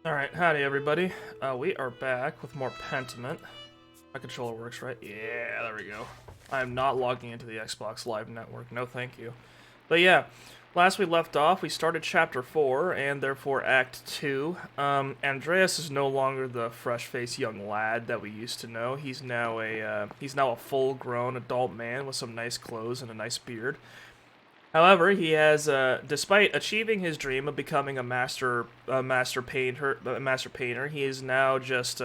Alright, howdy everybody. We are back with more Pentiment. My controller works, right? Yeah, there we go. I'm not logging into the Xbox Live Network, no thank you. But yeah, last we left off, we started Chapter 4, and therefore Act 2. Andreas is no longer the fresh-faced young lad that we used to know. He's now a full-grown adult man with some nice clothes and a nice beard. However, he has, despite achieving his dream of becoming a master painter, he is now just,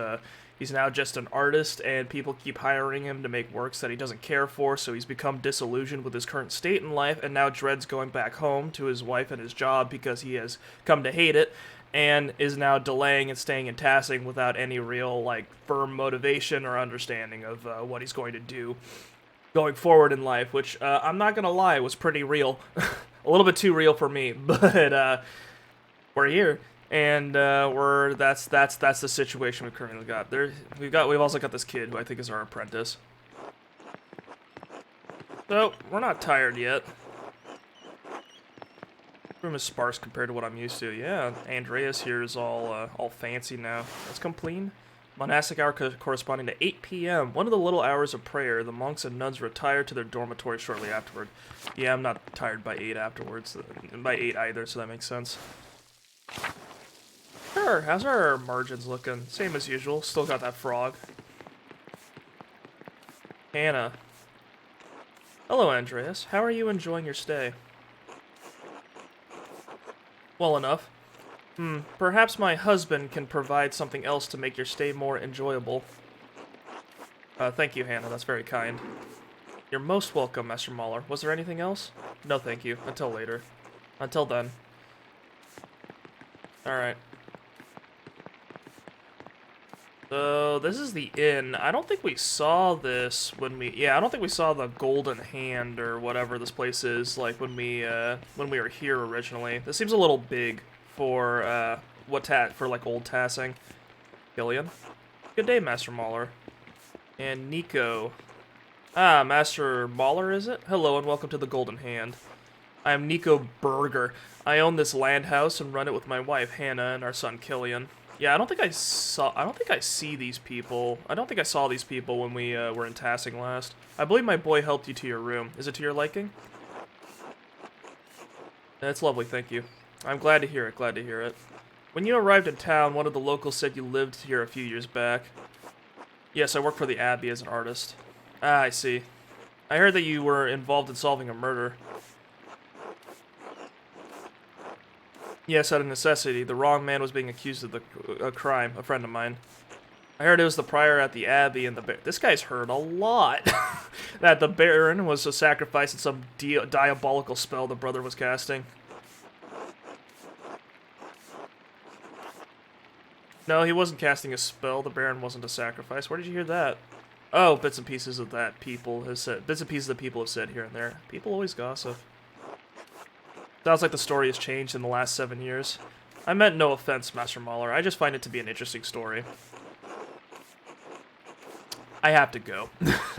he's now just an artist, and people keep hiring him to make works that he doesn't care for. So he's become disillusioned with his current state in life, and now dreads going back home to his wife and his job because he has come to hate it, and is now delaying and staying in Tassing without any real, firm motivation or understanding of what he's going to do going forward in life, which I'm not gonna lie was pretty real, a little bit too real for me, but we're here, and that's the situation we currently got. We've also got this kid who I think is our apprentice. So we're not tired yet. Room is sparse compared to what I'm used to. Yeah, Andreas here is all fancy now. Let's come clean. Monastic hour corresponding to 8 p.m. One of the little hours of prayer. The monks and nuns retire to their dormitory shortly afterward. Yeah, I'm not tired by 8 afterwards. By 8 either, so that makes sense. Sure, how's our margins looking? Same as usual. Still got that frog. Hannah. Hello, Andreas. How are you enjoying your stay? Well enough. Perhaps my husband can provide something else to make your stay more enjoyable. Thank you, Hannah. That's very kind. You're most welcome, Master Mahler. Was there anything else? No, thank you. Until later. Until then. Alright. So, this is the inn. I don't think we saw this when we... Yeah, I don't think we saw the Golden Hand or whatever this place is, like, when we were here originally. This seems a little big for, old Tassing. Gillian. Good day, Master Mahler. And Nico. Ah, Master Mahler, is it? Hello, and welcome to the Golden Hand. I am Nico Berger. I own this land house and run it with my wife, Hannah, and our son, Killian. Yeah, I don't think I see these people. I don't think I saw these people when we, were in Tassing last. I believe my boy helped you to your room. Is it to your liking? That's lovely, thank you. I'm glad to hear it, glad to hear it. When you arrived in town, one of the locals said you lived here a few years back. Yes, I work for the Abbey as an artist. Ah, I see. I heard that you were involved in solving a murder. Yes, out of necessity. The wrong man was being accused of a crime, a friend of mine. I heard it was the prior at the Abbey and this guy's heard a lot. That the Baron was a sacrifice in some diabolical spell the brother was casting. No, he wasn't casting a spell. The Baron wasn't a sacrifice. Where did you hear that? Oh, bits and pieces of that people have said. Bits and pieces that people have said here and there. People always gossip. Sounds like the story has changed in the last 7 years. I meant no offense, Master Mahler. I just find it to be an interesting story. I have to go.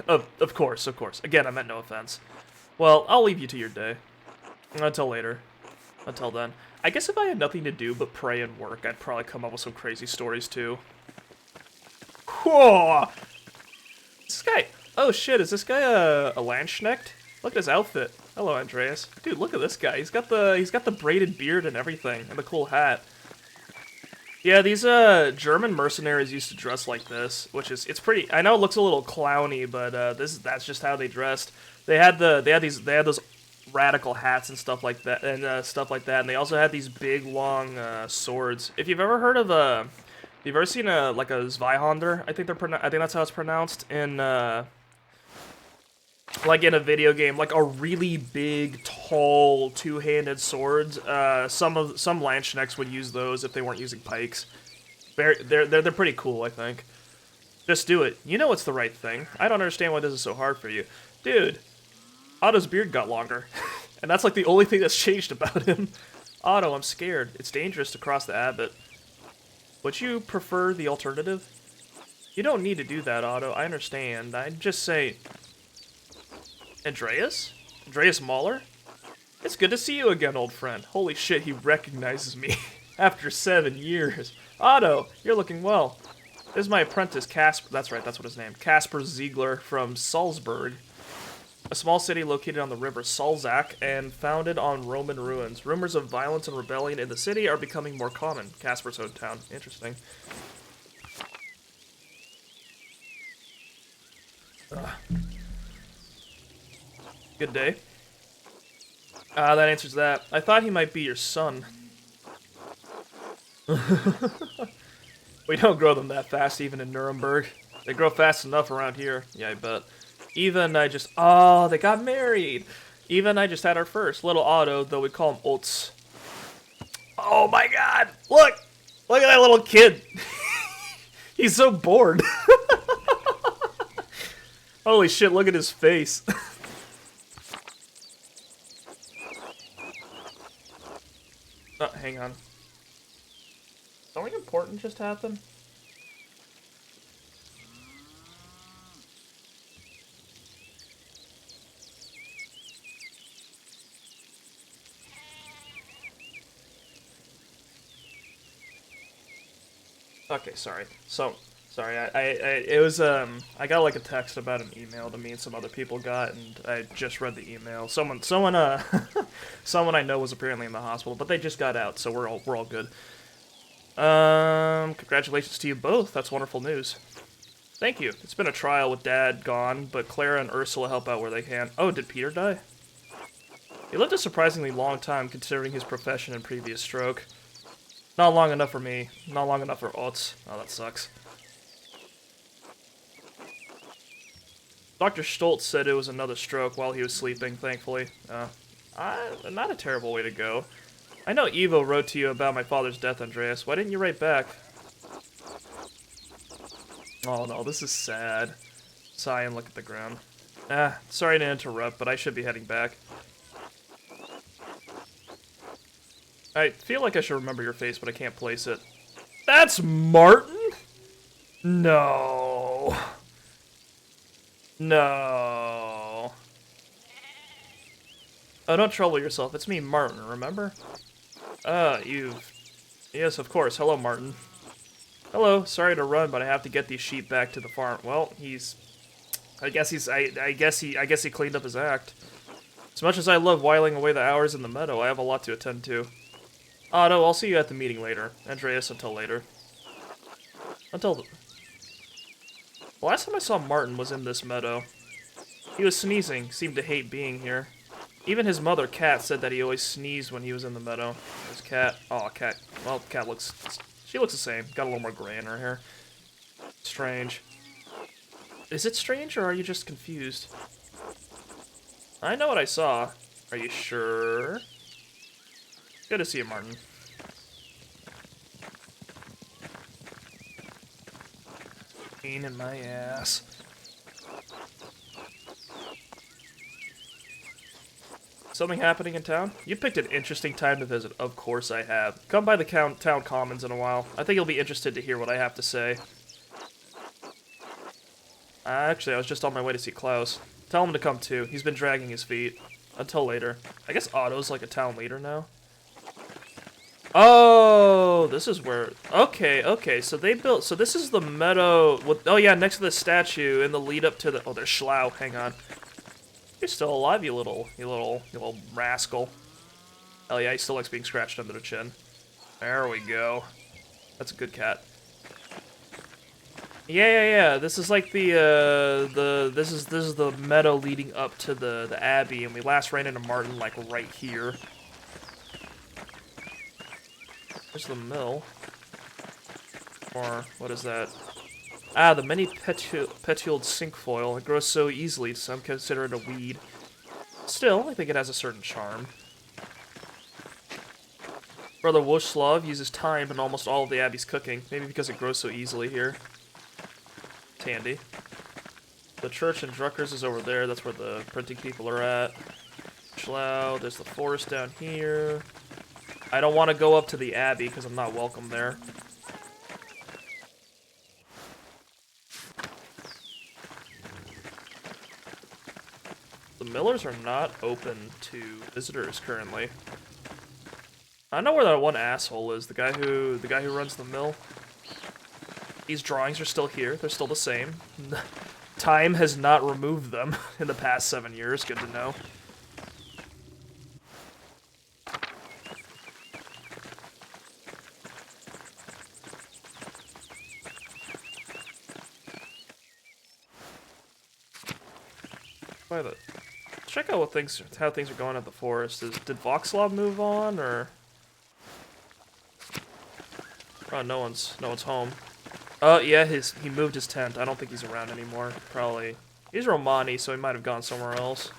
Of course, of course. Again, I meant no offense. Well, I'll leave you to your day. Until later. Until then. I guess if I had nothing to do but pray and work, I'd probably come up with some crazy stories, too. Whoa! This guy... Oh, shit, is this guy a Landsknecht? Look at his outfit. Hello, Andreas. Dude, look at this guy. He's got the braided beard and everything, and the cool hat. Yeah, these, German mercenaries used to dress like this, which is... It's pretty... I know it looks a little clowny, but, that's just how they dressed. They had those radical hats and stuff like that, and they also had these big long swords. If you've ever heard of you've ever seen a Zweihander, I think that's how it's pronounced in like in a video game, like a really big, tall, two-handed swords. Some Landsknechts would use those if they weren't using pikes. They're pretty cool, I think. Just do it. You know it's the right thing. I don't understand why this is so hard for you, dude. Otto's beard got longer, and that's like the only thing that's changed about him. Otto, I'm scared. It's dangerous to cross the Abbot. Would you prefer the alternative? You don't need to do that, Otto. I understand. I'm just saying... Andreas? Andreas Mahler? It's good to see you again, old friend. Holy shit, he recognizes me. After 7 years. Otto, you're looking well. This is my apprentice, Casper. That's right, that's what his name. Casper Ziegler from Salzburg, a small city located on the river Salzach and founded on Roman ruins. Rumors of violence and rebellion in the city are becoming more common. Casper's hometown. Interesting. Good day. That answers that. I thought he might be your son. We don't grow them that fast, even in Nuremberg. They grow fast enough around here. Yeah, I bet. Oh, they got married. Eva and I just had our first. Little Otto, though we call him Otz. Oh my god! Look! Look at that little kid! He's so bored. Holy shit, look at his face. Oh, hang on. Something important just happened? Okay, sorry. Sorry, I got like a text about an email to me and some other people got, and I just read the email. Someone, someone I know was apparently in the hospital, but they just got out, so we're all good. Congratulations to you both. That's wonderful news. Thank you. It's been a trial with Dad gone, but Clara and Ursula help out where they can. Oh, did Peter die? He lived a surprisingly long time considering his profession and previous stroke. Not long enough for me. Not long enough for Otz. Oh, that sucks. Dr. Stoltz said it was another stroke while he was sleeping, thankfully. Not a terrible way to go. I know Evo wrote to you about my father's death, Andreas. Why didn't you write back? Oh no, this is sad. Sigh and look at the ground. Sorry to interrupt, but I should be heading back. I feel like I should remember your face, but I can't place it. That's Martin? No. No. Oh, don't trouble yourself. It's me, Martin, remember? Yes, of course. Hello, Martin. Hello. Sorry to run, but I have to get these sheep back to the farm. Well, I guess he cleaned up his act. As much as I love whiling away the hours in the meadow, I have a lot to attend to. Otto, I'll see you at the meeting later. Andreas, until later. The last time I saw Martin was in this meadow. He was sneezing, seemed to hate being here. Even his mother, Cat, said that he always sneezed when he was in the meadow. His Cat. Oh, Cat. Well, Cat looks... She looks the same. Got a little more gray in her hair. Strange. Is it strange, or are you just confused? I know what I saw. Are you sure? Good to see you, Martin. Pain in my ass. Something happening in town? You picked an interesting time to visit. Of course I have. Come by the town commons in a while. I think you'll be interested to hear what I have to say. Actually, I was just on my way to see Klaus. Tell him to come too. He's been dragging his feet. Until later. I guess Otto's like a town leader now. Oh, this is where... Okay, so they built... So this is the meadow... With, oh yeah, next to the statue in the lead up to the... Oh, there's Schlau. Hang on. You're still alive, you little rascal. Oh yeah, he still likes being scratched under the chin. There we go. That's a good cat. Yeah. This is like this is the meadow leading up to the abbey, and we last ran into Martin like right here. There's the mill. Or what is that? Ah, the many petuled cinquefoil. It grows so easily, some consider it a weed. Still, I think it has a certain charm. Brother Woslav uses thyme in almost all of the abbey's cooking, maybe because it grows so easily here. It's handy. The church in Druckers is over there, that's where the printing people are at. Schlau, there's the forest down here. I don't want to go up to the abbey because I'm not welcome there. The Millers are not open to visitors currently. I know where that one asshole is. The guy who runs the mill. These drawings are still here. They're still the same. Time has not removed them in the past 7 years. Good to know. Check out how things are going at the forest. Did Voxlov move on, or? Oh, no one's home. Oh yeah, he moved his tent. I don't think he's around anymore. Probably he's Romani, so he might have gone somewhere else.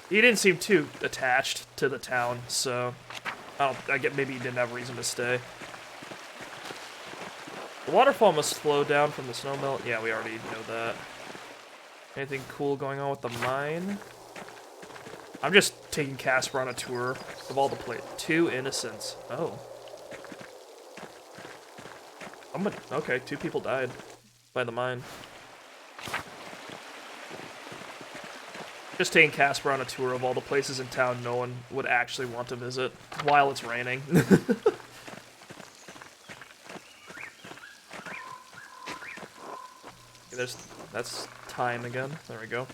He didn't seem too attached to the town, so I get maybe he didn't have reason to stay. The waterfall must slow down from the snow melt. Yeah, we already know that. Anything cool going on with the mine? I'm just taking Casper on a tour of all the places. 2 innocents. Oh. Okay, 2 people died by the mine. Just taking Casper on a tour of all the places in town no one would actually want to visit while it's raining. That's time again. There we go.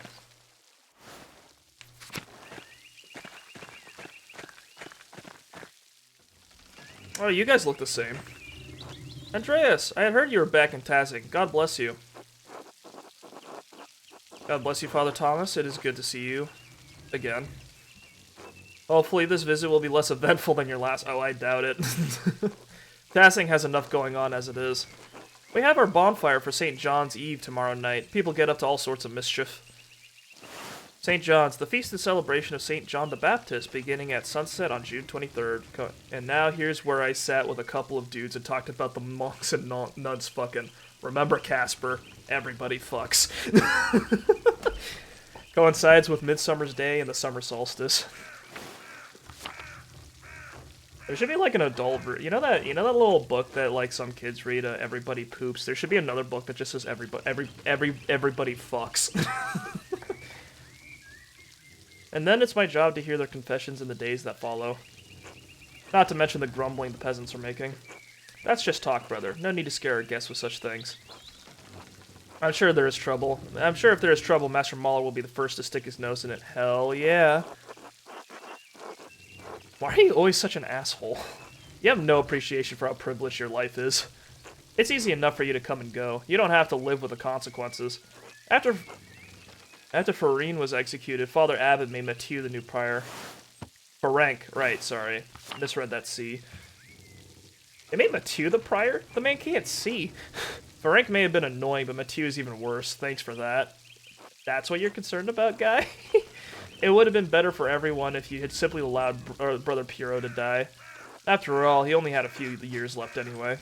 Oh, you guys look the same. Andreas, I had heard you were back in Tasig. God bless you. God bless you, Father Thomas. It is good to see you again. Hopefully this visit will be less eventful than your last. Oh, I doubt it. Tasig has enough going on as it is. We have our bonfire for St. John's Eve tomorrow night. People get up to all sorts of mischief. St. John's, the feast and celebration of St. John the Baptist, beginning at sunset on June 23rd. And now here's where I sat with a couple of dudes and talked about the monks and nuns fucking. Remember, Casper, everybody fucks. Coincides with Midsummer's Day and the summer solstice. There should be like an adult you know that little book that like some kids read, Everybody Poops. There should be another book that just says everybody fucks. And then it's my job to hear their confessions in the days that follow. Not to mention the grumbling the peasants are making. That's just talk, brother. No need to scare our guests with such things. I'm sure there is trouble. I'm sure if there is trouble, Master Mahler will be the first to stick his nose in it. Hell yeah. Why are you always such an asshole? You have no appreciation for how privileged your life is. It's easy enough for you to come and go. You don't have to live with the consequences. After Farine was executed, Father Abbot made Mathieu the new prior. Ferenc, right, sorry. Misread that C. They made Mathieu the prior? The man can't see. Ferenc may have been annoying, but Mathieu is even worse. Thanks for that. That's what you're concerned about, guy? It would have been better for everyone if you had simply allowed Brother Piero to die. After all, he only had a few years left anyway.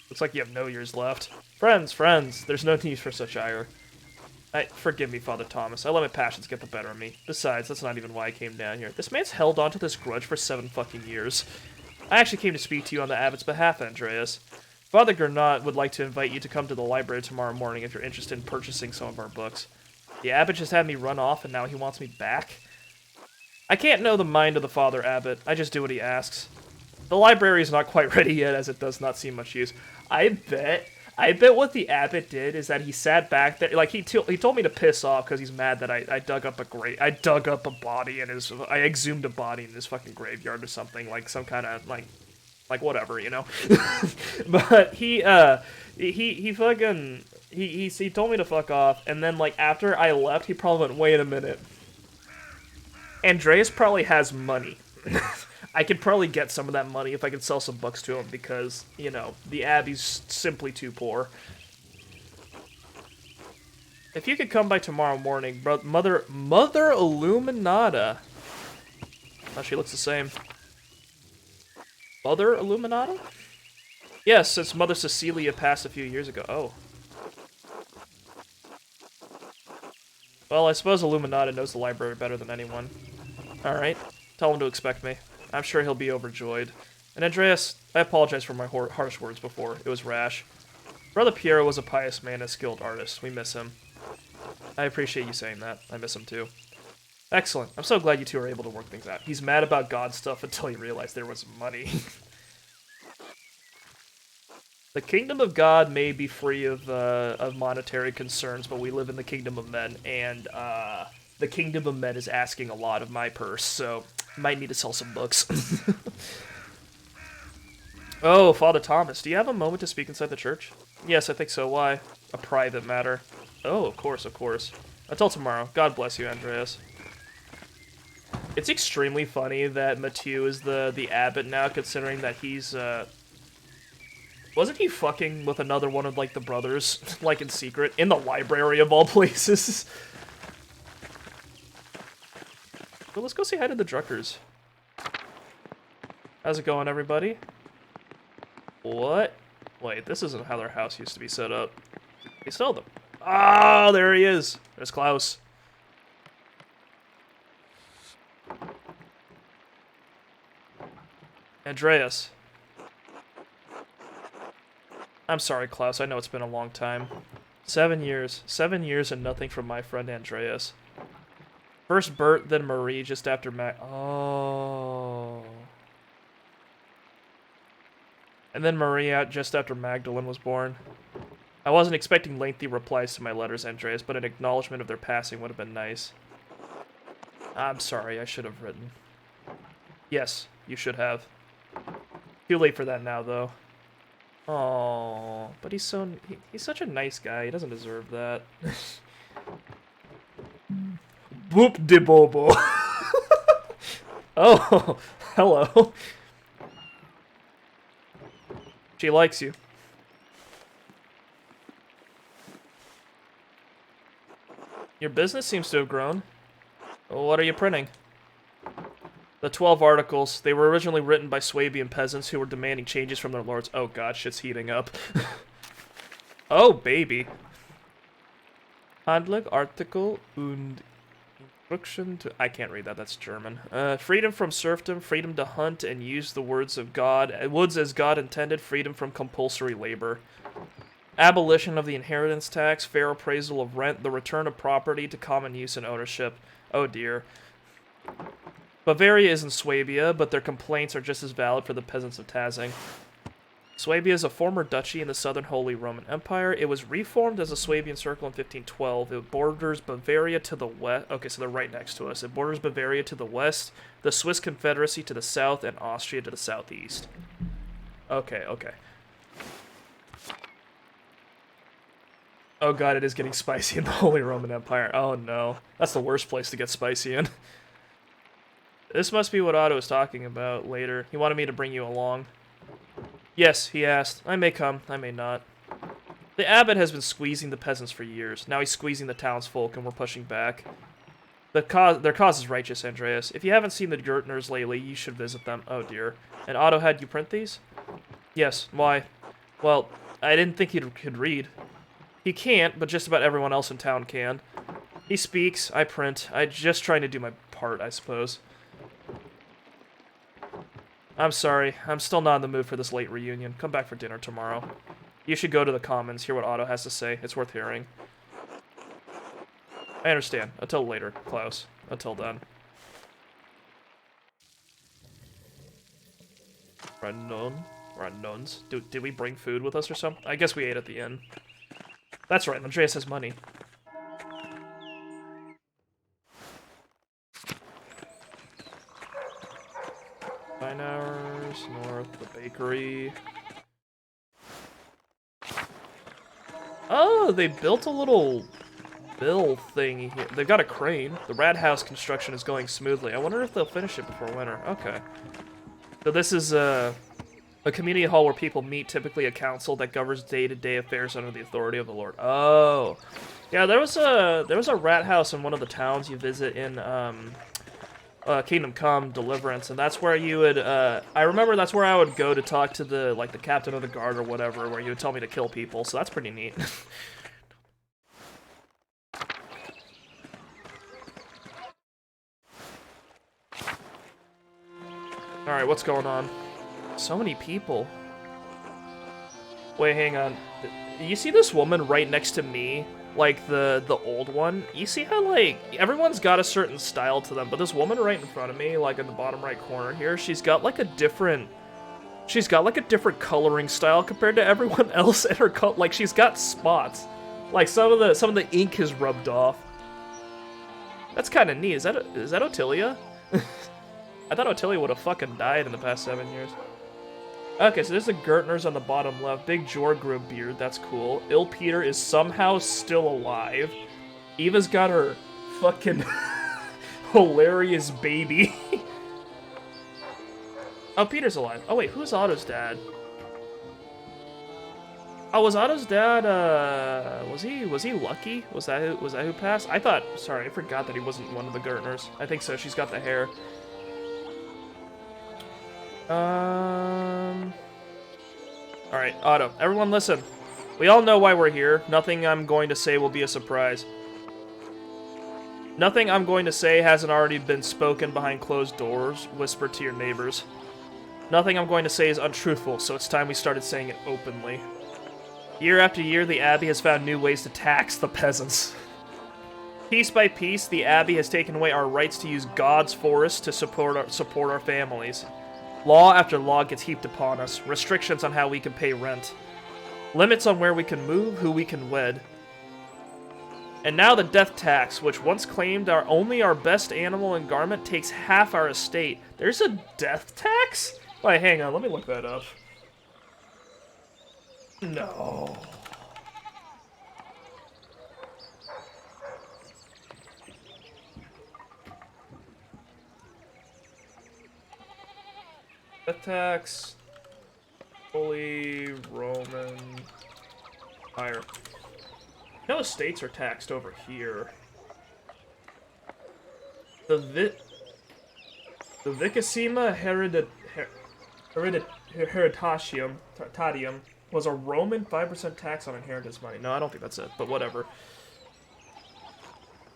Looks like you have no years left. Friends, there's no need for such ire. Forgive me, Father Thomas. I let my passions get the better of me. Besides, that's not even why I came down here. This man's held on to this grudge for 7 fucking years. I actually came to speak to you on the Abbot's behalf, Andreas. Father Gernot would like to invite you to come to the library tomorrow morning if you're interested in purchasing some of our books. The Abbot just had me run off and now he wants me back? I can't know the mind of the Father Abbot. I just do what he asks. The library is not quite ready yet, as it does not see much use. I bet what the Abbot did is that he sat back there, like he told me to piss off because he's mad that I dug up a body in his, I exhumed a body in his fucking graveyard or something, like some kind of like whatever, you know. But he told me to fuck off, and then like after I left, he probably went, wait a minute. Andreas probably has money. I could probably get some of that money if I could sell some books to him because, you know, the Abbey's simply too poor. If you could come by tomorrow morning, Mother Illuminata. Oh, she looks the same. Mother Illuminata? Yes, since Mother Cecilia passed a few years ago. Oh. Well, I suppose Illuminata knows the library better than anyone. Alright, tell him to expect me. I'm sure he'll be overjoyed. And Andreas, I apologize for my harsh words before. It was rash. Brother Piero was a pious man and a skilled artist. We miss him. I appreciate you saying that. I miss him too. Excellent. I'm so glad you two are able to work things out. He's mad about God stuff until he realized there was money. The kingdom of God may be free of monetary concerns, but we live in the kingdom of men, and the kingdom of men is asking a lot of my purse, so might need to sell some books. Oh, Father Thomas, do you have a moment to speak inside the church? Yes, I think so. Why? A private matter. Oh, of course, of course. Until tomorrow. God bless you, Andreas. It's extremely funny that Mathieu is the abbot now, considering that he's, wasn't he fucking with another one of, like, the brothers, like, in secret? In the library, of all places. Well, let's go say hi to the Druckers. How's it going, everybody? What? Wait, this isn't how their house used to be set up. They sold them. Oh, there he is. There's Klaus. Andreas. I'm sorry, Klaus. I know it's been a long time. 7 years. 7 years and nothing from my friend Andreas. First Bert, then Marie, just after Oh. And then Marie out just after Magdalene was born. I wasn't expecting lengthy replies to my letters, Andreas, but an acknowledgement of their passing would have been nice. I'm sorry, I should have written. Yes, you should have. Too late for that now, though. Oh, but he's such a nice guy. He doesn't deserve that. Boop de bobo. Oh, hello. She likes you. Your business seems to have grown. What are you printing? The 12 articles. They were originally written by Swabian peasants who were demanding changes from their lords. Oh god, shit's heating up. Oh, baby. Handlich Artikel und Instruction to... I can't read that, that's German. Freedom from serfdom, freedom to hunt and use the woods of God, woods as God intended, freedom from compulsory labor. Abolition of the inheritance tax, fair appraisal of rent, the return of property to common use and ownership. Oh dear. Bavaria isn't Swabia, but their complaints are just as valid for the peasants of Tazing. Swabia is a former duchy in the southern Holy Roman Empire. It was reformed as a Swabian circle in 1512. It borders Bavaria to the west. Okay, so they're right next to us. It borders Bavaria to the west, the Swiss Confederacy to the south, and Austria to the southeast. Okay, okay. Oh god, it is getting spicy in the Holy Roman Empire. Oh no. That's the worst place to get spicy in. This must be what Otto was talking about later. He wanted me to bring you along. Yes, he asked. I may come, I may not. The abbot has been squeezing the peasants for years. Now he's squeezing the townsfolk, and we're pushing back. Their cause is righteous, Andreas. If you haven't seen the Gertners lately, you should visit them. Oh dear. And Otto had you print these? Yes, why? Well, I didn't think he could read. He can't, but just about everyone else in town can. He speaks, I print. I'm just trying to do my part, I suppose. I'm sorry, I'm still not in the mood for this late reunion. Come back for dinner tomorrow. You should go to the Commons, hear what Otto has to say. It's worth hearing. I understand. Until later, Klaus. Until then. Nuns. Did we bring food with us or something? I guess we ate at the inn. That's right, Andreas has money. 9 hours north, the bakery. Oh, they built a little mill thing here. They've got a crane. The rad house construction is going smoothly. I wonder if they'll finish it before winter. Okay. So this is a community hall where people meet, typically a council that governs day-to-day affairs under the authority of the Lord. Oh. Yeah, there was a rat house in one of the towns you visit in Kingdom Come Deliverance, and that's where you would I remember that's where I would go to talk to the captain of the guard or whatever, where he would tell me to kill people, so that's pretty neat. Alright, what's going on? So many people. Wait, hang on. You see this woman right next to me like the old one, you see how like everyone's got a certain style to them, but this woman right in front of me, like in the bottom right corner here, she's got like a different coloring style compared to everyone else, and her like she's got spots, like some of the ink has rubbed off. That's kind of neat. Is that Otilia? I thought Otilia would have fucking died in the past 7 years. Okay, so there's the Gertners on the bottom left. Big Jor grew a beard. That's cool. Il Peter is somehow still alive. Eva's got her fucking hilarious baby. Oh, Peter's alive. Oh, wait, who's Otto's dad? Oh, was Otto's dad, was he Lucky? Was that who passed? Sorry, I forgot that he wasn't one of the Gertners. I think so, she's got the hair. Alright, Otto, everyone listen. We all know why we're here. Nothing I'm going to say will be a surprise. Nothing I'm going to say hasn't already been spoken behind closed doors, whispered to your neighbors. Nothing I'm going to say is untruthful, so it's time we started saying it openly. Year after year, the Abbey has found new ways to tax the peasants. Piece by piece, the Abbey has taken away our rights to use God's forests to support our families. Law after law gets heaped upon us, restrictions on how we can pay rent. Limits on where we can move, who we can wed. And now the death tax, which once claimed only our best animal and garment, takes half our estate. There's a death tax? Wait, hang on, let me look that up. No. Death tax. Holy Roman Empire. No estates are taxed over here. The Vicissima Hereditatium was a Roman 5% tax on inheritance money. No, I don't think that's it, but whatever.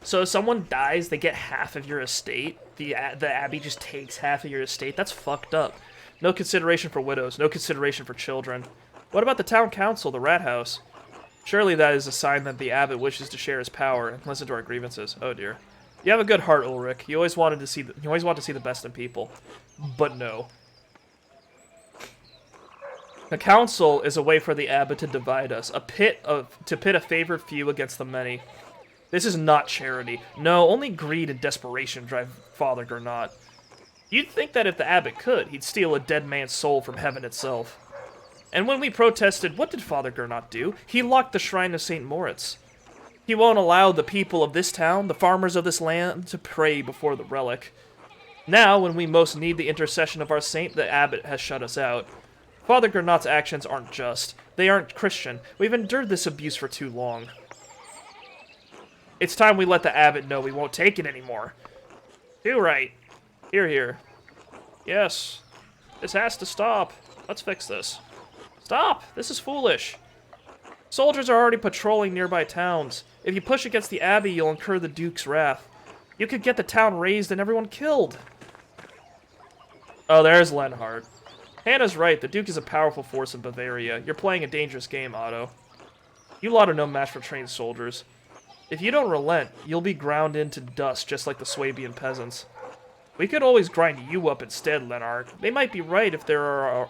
So if someone dies, they get half of your estate. The Abbey just takes half of your estate. That's fucked up. No consideration for widows, no consideration for children. What about the town council, the rat house? Surely that is a sign that the abbot wishes to share his power and listen to our grievances. Oh dear. You have a good heart, Ulrich. You always want to see the best in people. But no. The council is a way for the abbot to divide us, to pit a favored few against the many. This is not charity. No, only greed and desperation drive Father Gernot. You'd think that if the abbot could, he'd steal a dead man's soul from heaven itself. And when we protested, what did Father Gernot do? He locked the shrine of St. Moritz. He won't allow the people of this town, the farmers of this land, to pray before the relic. Now, when we most need the intercession of our saint, the abbot has shut us out. Father Gernot's actions aren't just. They aren't Christian. We've endured this abuse for too long. It's time we let the abbot know we won't take it anymore. Too right. Here, here. Yes. This has to stop. Let's fix this. Stop! This is foolish. Soldiers are already patrolling nearby towns. If you push against the abbey, you'll incur the Duke's wrath. You could get the town razed and everyone killed. Oh, there's Lenhart. Hannah's right. The Duke is a powerful force in Bavaria. You're playing a dangerous game, Otto. You lot are no match for trained soldiers. If you don't relent, you'll be ground into dust just like the Swabian peasants. We could always grind you up instead, Lenhart. They might be right if there are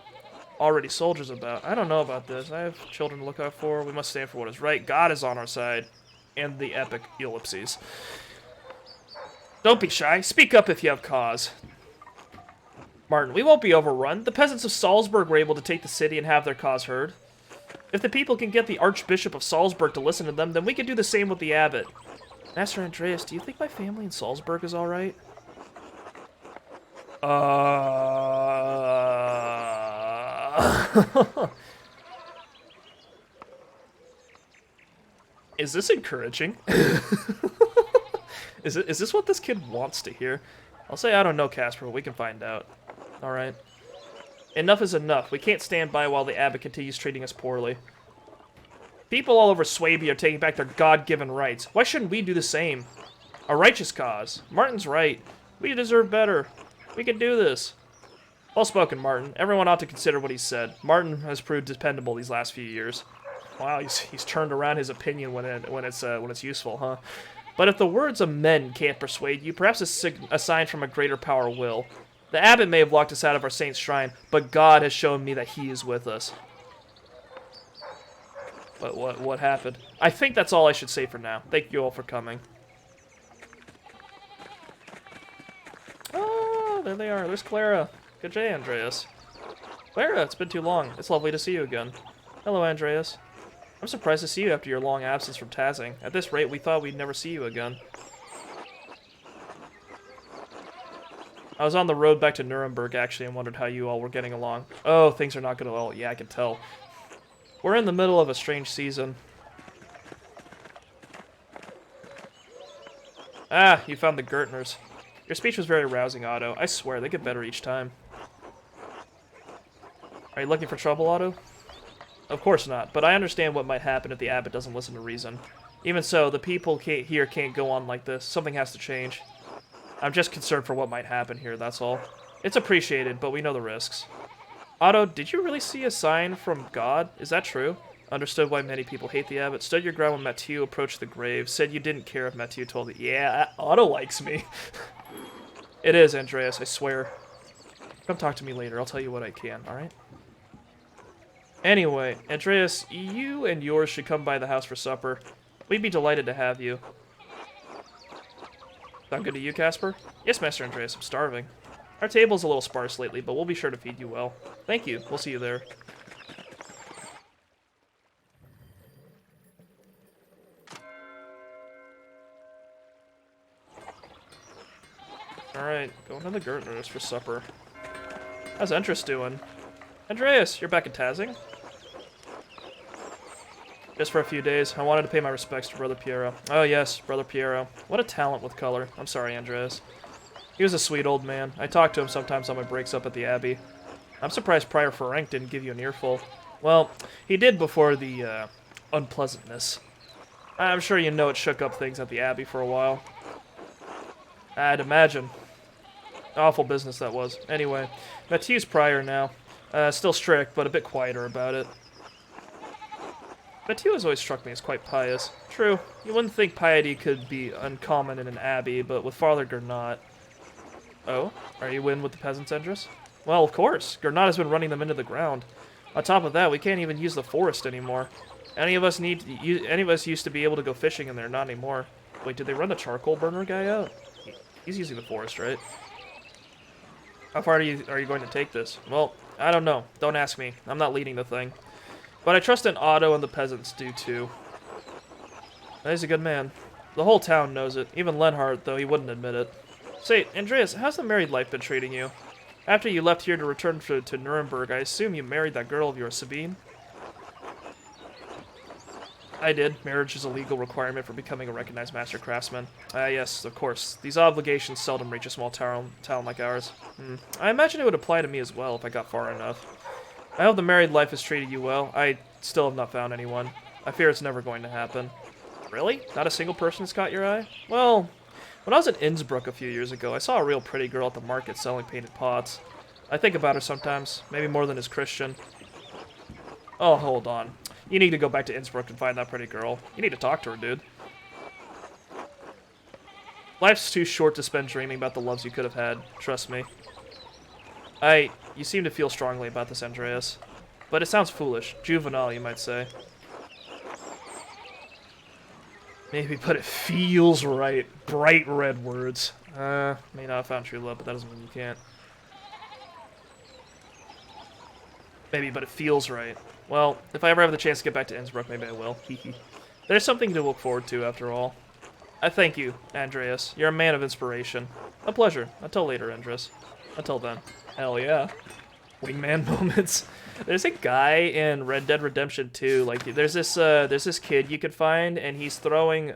already soldiers about. I don't know about this. I have children to look out for. We must stand for what is right. God is on our side. And the epic ellipses. Don't be shy. Speak up if you have cause. Martin, we won't be overrun. The peasants of Salzburg were able to take the city and have their cause heard. If the people can get the Archbishop of Salzburg to listen to them, then we can do the same with the abbot. Master Andreas, do you think my family in Salzburg is alright? Is this encouraging? Is this what this kid wants to hear? I'll say I don't know, Casper, but we can find out. Alright. Enough is enough. We can't stand by while the abbot continues treating us poorly. People all over Swabia are taking back their God-given rights. Why shouldn't we do the same? A righteous cause. Martin's right. We deserve better. We can do this. Well spoken, Martin. Everyone ought to consider what he said. Martin has proved dependable these last few years. Wow, he's turned around his opinion when it's useful, huh? But if the words of men can't persuade you, perhaps a sign from a greater power will. The abbot may have locked us out of our saint's shrine, but God has shown me that he is with us. But what happened? I think that's all I should say for now. Thank you all for coming. Oh, there they are. There's Clara. Good day, Andreas. Clara, it's been too long. It's lovely to see you again. Hello, Andreas. I'm surprised to see you after your long absence from Tazing. At this rate, we thought we'd never see you again. I was on the road back to Nuremberg, actually, and wondered how you all were getting along. Oh, things are not good at all. Yeah, I can tell. We're in the middle of a strange season. Ah, you found the Gertners. Your speech was very rousing, Otto. I swear, they get better each time. Are you looking for trouble, Otto? Of course not, but I understand what might happen if the abbot doesn't listen to reason. Even so, the people here can't go on like this. Something has to change. I'm just concerned for what might happen here, that's all. It's appreciated, but we know the risks. Otto, did you really see a sign from God? Is that true? Understood why many people hate the abbot. Stood your ground when Mathieu approached the grave. Said you didn't care if Mathieu told you. Yeah, Otto likes me. It is, Andreas, I swear. Come talk to me later. I'll tell you what I can, alright? Anyway, Andreas, you and yours should come by the house for supper. We'd be delighted to have you. Sound good to you, Casper? Yes, Master Andreas, I'm starving. Our table's a little sparse lately, but we'll be sure to feed you well. Thank you. We'll see you there. Alright, going to the Gertners for supper. How's Entris doing? Andreas, you're back at Tazing? Just for a few days. I wanted to pay my respects to Brother Piero. Oh yes, Brother Piero. What a talent with color. I'm sorry, Andreas. He was a sweet old man. I talk to him sometimes on my breaks up at the Abbey. I'm surprised Prior Ferenc didn't give you an earful. Well, he did before the, unpleasantness. I'm sure you know it shook up things at the Abbey for a while. I'd imagine. Awful business that was. Anyway, Mathieu's Prior now. Still strict, but a bit quieter about it. Mathieu has always struck me as quite pious. True, you wouldn't think piety could be uncommon in an abbey, but with Father Gernot... Oh? Are you in with the peasants, Endris? Well, of course. Gernot has been running them into the ground. On top of that, we can't even use the forest anymore. Any of us used to be able to go fishing in there, not anymore. Wait, did they run the charcoal burner guy out? He's using the forest, right? How far are you going to take this? Well, I don't know. Don't ask me. I'm not leading the thing. But I trust in Otto and the peasants do too. He's a good man. The whole town knows it. Even Lenhart, though he wouldn't admit it. Say, Andreas, how's the married life been treating you? After you left here to return to Nuremberg, I assume you married that girl of yours, Sabine? I did. Marriage is a legal requirement for becoming a recognized master craftsman. Yes, of course. These obligations seldom reach a small town like ours. I imagine it would apply to me as well if I got far enough. I hope the married life has treated you well. I still have not found anyone. I fear it's never going to happen. Really? Not a single person has caught your eye? Well, when I was in Innsbruck a few years ago, I saw a real pretty girl at the market selling painted pots. I think about her sometimes, maybe more than is Christian. Oh, hold on. You need to go back to Innsbruck and find that pretty girl. You need to talk to her, dude. Life's too short to spend dreaming about the loves you could have had. Trust me. You seem to feel strongly about this, Andreas. But it sounds foolish. Juvenile, you might say. Maybe, but it feels right. Bright red words. May not have found true love, but that doesn't mean you can't. Maybe, but it feels right. Well, if I ever have the chance to get back to Innsbruck, maybe I will. There's something to look forward to, after all. I thank you, Andreas. You're a man of inspiration. A pleasure. Until later, Andres. Until then. Hell yeah. Wingman moments. There's a guy in Red Dead Redemption 2. Like, there's this kid you could find, and he's throwing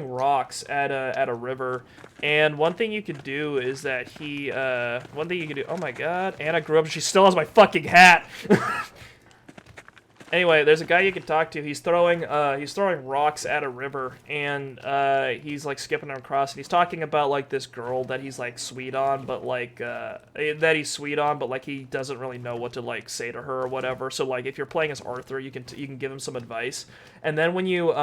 rocks at a river. And one thing you could do is that oh my god, Anna grew up and she still has my fucking hat. Anyway, there's a guy you can talk to. He's throwing rocks at a river, and he's like skipping across, and he's talking about like this girl that he's like sweet on, but like he doesn't really know what to like say to her or whatever. So like if you're playing as Arthur, you can give him some advice, and then when you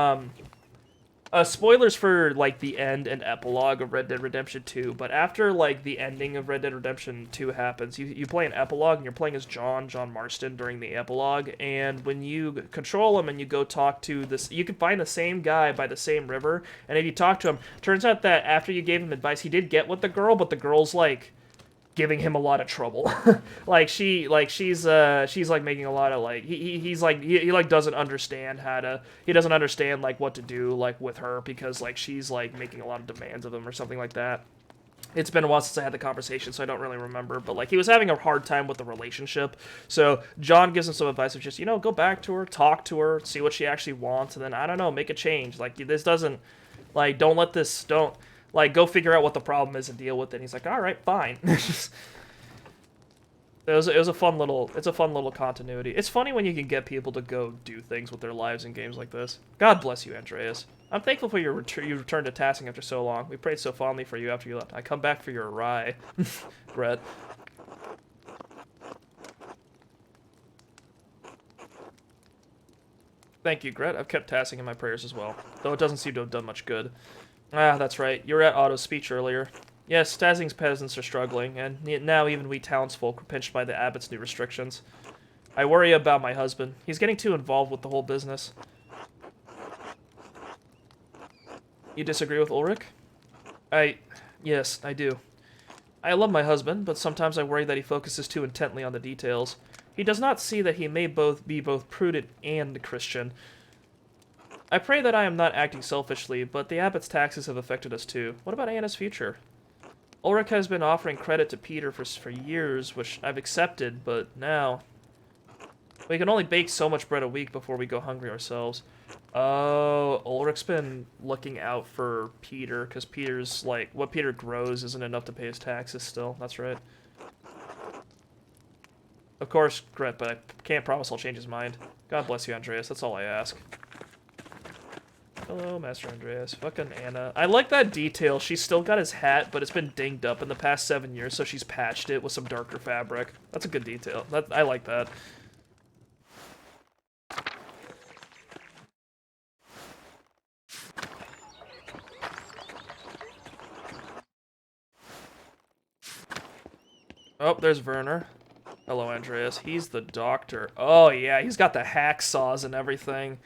spoilers for, like, the end and epilogue of Red Dead Redemption 2, but after, like, the ending of Red Dead Redemption 2 happens, you play an epilogue, and you're playing as John Marston during the epilogue, and when you control him and you go talk to this, you can find the same guy by the same river, and if you talk to him, turns out that after you gave him advice, he did get with the girl, but the girl's, like, giving him a lot of trouble. she's like making a lot of like he's like he like doesn't understand he doesn't understand like what to do like with her because like she's like making a lot of demands of him or something like that. It's been a while since I had the conversation, so I don't really remember, but like he was having a hard time with the relationship. So John gives him some advice of just, go back to her, talk to her, see what she actually wants, and then I don't know, make a change. Like this doesn't like don't like, go figure out what the problem is and deal with it. And he's like, all right, fine. It was a fun little continuity. It's funny when you can get people to go do things with their lives in games like this. God bless you, Andreas. I'm thankful for your you returned to tasking after so long. We prayed so fondly for you after you left. I come back for your rye. Brett. Thank you, Gret. I've kept tasking in my prayers as well, though it doesn't seem to have done much good. Ah, that's right. You were at Otto's speech earlier. Yes, Tazing's peasants are struggling, and now even we townsfolk are pinched by the abbot's new restrictions. I worry about my husband. He's getting too involved with the whole business. You disagree with Ulrich? Yes, I do. I love my husband, but sometimes I worry that he focuses too intently on the details. He does not see that he may be both prudent and Christian. I pray that I am not acting selfishly, but the abbot's taxes have affected us too. What about Anna's future? Ulrich has been offering credit to Peter for years, which I've accepted, but now... We can only bake so much bread a week before we go hungry ourselves. Oh, Ulrich's been looking out for Peter, because Peter's, like, what Peter grows isn't enough to pay his taxes still. That's right. Of course, Gret, but I can't promise I'll change his mind. God bless you, Andreas. That's all I ask. Hello, Master Andreas. Fucking Anna. I like that detail. She's still got his hat, but it's been dinged up in the past 7 years, so she's patched it with some darker fabric. That's a good detail. I like that. Oh, there's Werner. Hello, Andreas. He's the doctor. Oh, yeah, he's got the hacksaws and everything.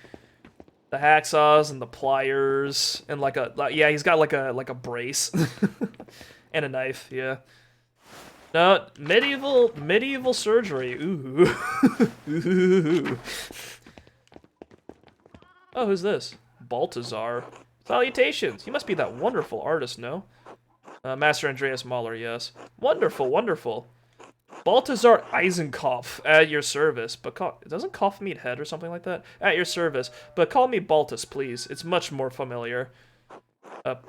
The hacksaws and the pliers and like yeah, he's got like a brace and a knife. Yeah. No, medieval surgery. Ooh. Ooh. Oh, who's this? Baltazar. Salutations. You must be that wonderful artist, no? Master Andreas Mahler, yes. Wonderful, wonderful. Baltazar Eisenkopf, at your service, but doesn't Kopf mean head or something like that? At your service, but call me Baltus, please. It's much more familiar.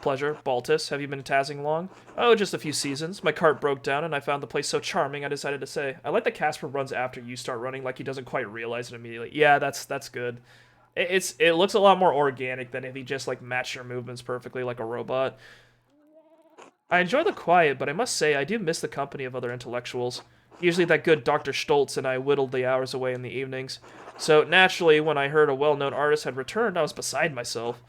Pleasure. Baltus, have you been tazzing long? Oh, just a few seasons. My cart broke down and I found the place so charming I decided to say. I like that Casper runs after you start running like he doesn't quite realize it immediately. Yeah, that's good. It looks a lot more organic than if he just like matched your movements perfectly like a robot. I enjoy the quiet, but I must say I do miss the company of other intellectuals. Usually that good Dr. Stoltz and I whittled the hours away in the evenings. So naturally, when I heard a well-known artist had returned, I was beside myself.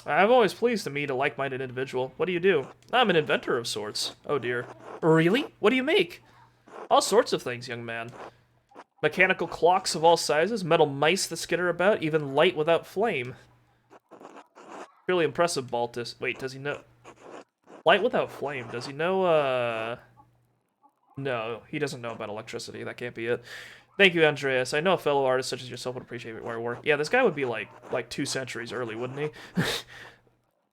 I'm always pleased to meet a like-minded individual. What do you do? I'm an inventor of sorts. Oh dear. Really? What do you make? All sorts of things, young man. Mechanical clocks of all sizes, metal mice that skitter about, even light without flame. Really impressive, Baltus. Wait, does he know... Light without flame. Does he know, No, he doesn't know about electricity. That can't be it. Thank you, Andreas. I know a fellow artist such as yourself would appreciate my work. Yeah, this guy would be like 2 centuries early, wouldn't he?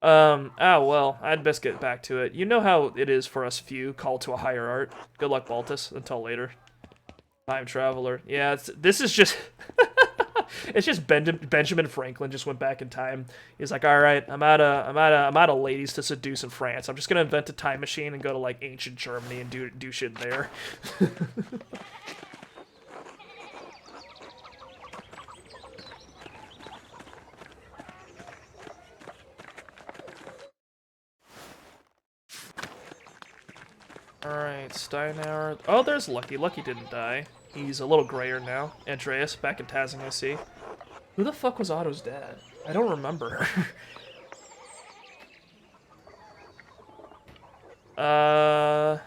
Well, I'd best get back to it. You know how it is for us few called to a higher art. Good luck, Baltus. Until later. Time traveler. Yeah, this is just... It's just Benjamin Franklin just went back in time. He's like, all right, I'm out of ladies to seduce in France. I'm just gonna invent a time machine and go to like ancient Germany and do shit there. Alright, Steinauer. Oh, there's Lucky. Lucky didn't die. He's a little grayer now. Andreas, back in Tazing, I see. Who the fuck was Otto's dad? I don't remember. I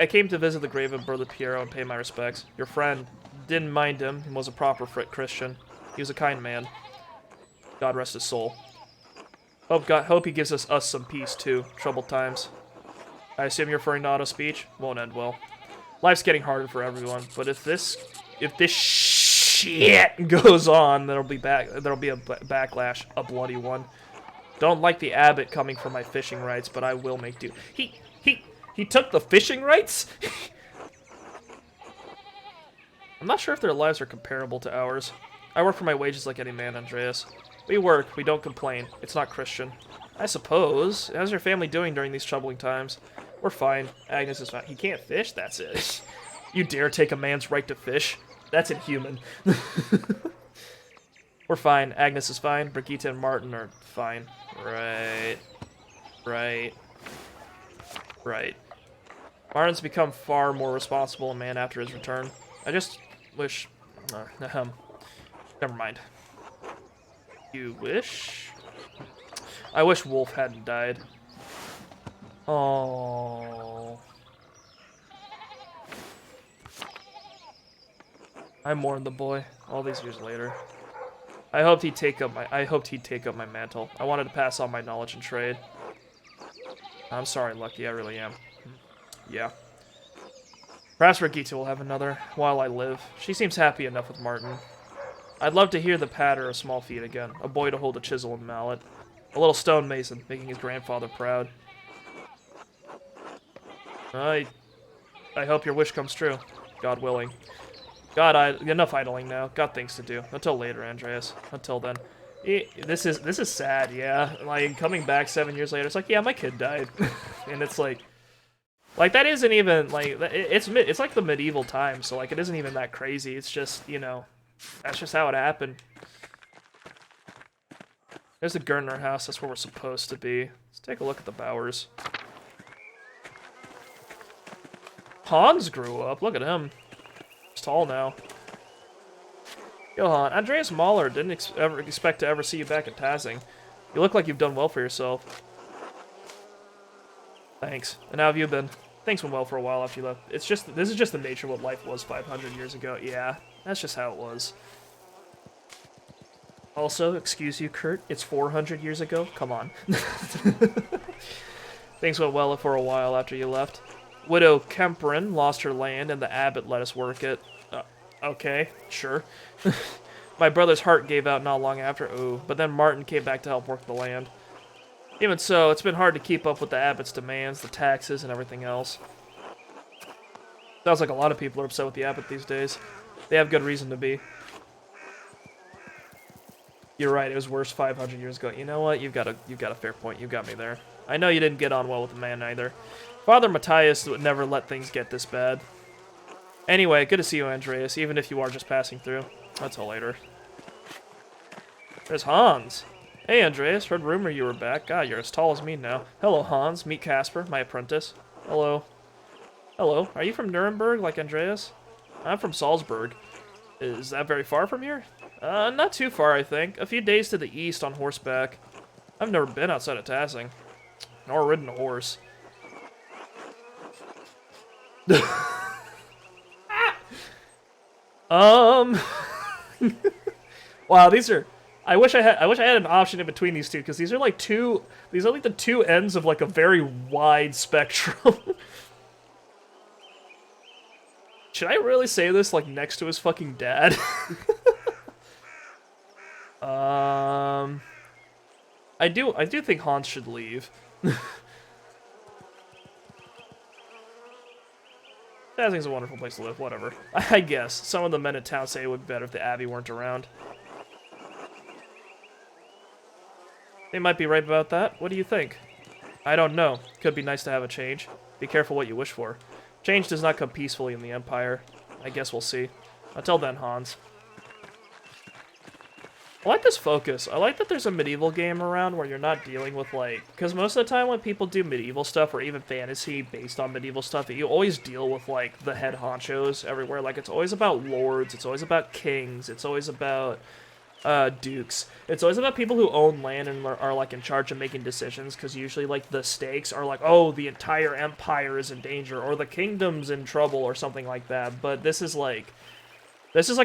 came to visit the grave of Brother Piero and pay my respects. Your friend. Didn't mind him. He was a proper Christian. He was a kind man. God rest his soul. Hope he gives us some peace, too. Troubled times. I assume you're referring to Otto's speech? Won't end well. Life's getting harder for everyone, but if this shit goes on, there'll be a backlash, a bloody one. Don't like the abbot coming for my fishing rights, but I will make do. He took the fishing rights? I'm not sure if their lives are comparable to ours. I work for my wages like any man, Andreas. We work, we don't complain. It's not Christian. I suppose. How's your family doing during these troubling times? We're fine. Agnes is fine. He can't fish? That's it. You dare take a man's right to fish? That's inhuman. We're fine. Agnes is fine. Brigitte and Martin are fine. Right. Martin's become far more responsible a man after his return. I just wish... never mind. You wish? I wish Wolf hadn't died. Oh. I mourn the boy all these years later. I hoped he'd take up my mantle. I wanted to pass on my knowledge and trade. I'm sorry, Lucky. I really am. Yeah. Perhaps Brigitte will have another while I live. She seems happy enough with Martin. I'd love to hear the patter of small feet again. A boy to hold a chisel and mallet. A little stonemason, making his grandfather proud. I hope your wish comes true. God willing. Enough idling now. Got things to do. Until later, Andreas. Until then. This is sad, yeah. Like, coming back 7 years later, it's like, yeah, my kid died. And it's like that isn't even, like, it's like the medieval times, so, like, it isn't even that crazy. It's just, you know, that's just how it happened. There's the Gertner house. That's where we're supposed to be. Let's take a look at the Bowers. Hans grew up. Look at him. He's tall now. Johan, Andreas Mahler didn't ever expect to ever see you back at Tazing. You look like you've done well for yourself. Thanks. And how have you been? Things went well for a while after you left. This is just the nature of what life was 500 years ago. Yeah, that's just how it was. Also, excuse you, Kurt, it's 400 years ago? Come on. Things went well for a while after you left. Widow Kemperin lost her land, and the abbot let us work it. Okay, sure. My brother's heart gave out not long after. Ooh, but then Martin came back to help work the land. Even so, it's been hard to keep up with the abbot's demands, the taxes, and everything else. Sounds like a lot of people are upset with the abbot these days. They have good reason to be. You're right, it was worse 500 years ago. You know what? You've got a fair point. You got me there. I know you didn't get on well with the man either. Father Matthias would never let things get this bad. Anyway, good to see you, Andreas, even if you are just passing through. Until later. There's Hans. Hey, Andreas, heard rumor you were back. God, you're as tall as me now. Hello, Hans. Meet Casper, my apprentice. Hello. Hello. Are you from Nuremberg, like Andreas? I'm from Salzburg. Is that very far from here? Not too far, I think. A few days to the east on horseback. I've never been outside of Tazing. Nor ridden a horse. Wow, these are... I wish I had an option in between these two, because these are like the two ends of like a very wide spectrum. Should I really say this like next to his fucking dad? I do think Hans should leave. Tazing's a wonderful place to live, whatever. I guess. Some of the men in town say it would be better if the Abbey weren't around. They might be right about that. What do you think? I don't know. Could be nice to have a change. Be careful what you wish for. Change does not come peacefully in the Empire. I guess we'll see. Until then, Hans. I like this focus. I like that there's a medieval game around where you're not dealing with, like... Because most of the time when people do medieval stuff, or even fantasy based on medieval stuff, you always deal with, like, the head honchos everywhere. Like, it's always about lords, it's always about kings, it's always about... dukes. It's always about people who own land and are like in charge of making decisions, because usually like the stakes are like, oh, the entire empire is in danger or the kingdom's in trouble or something like that. But this is like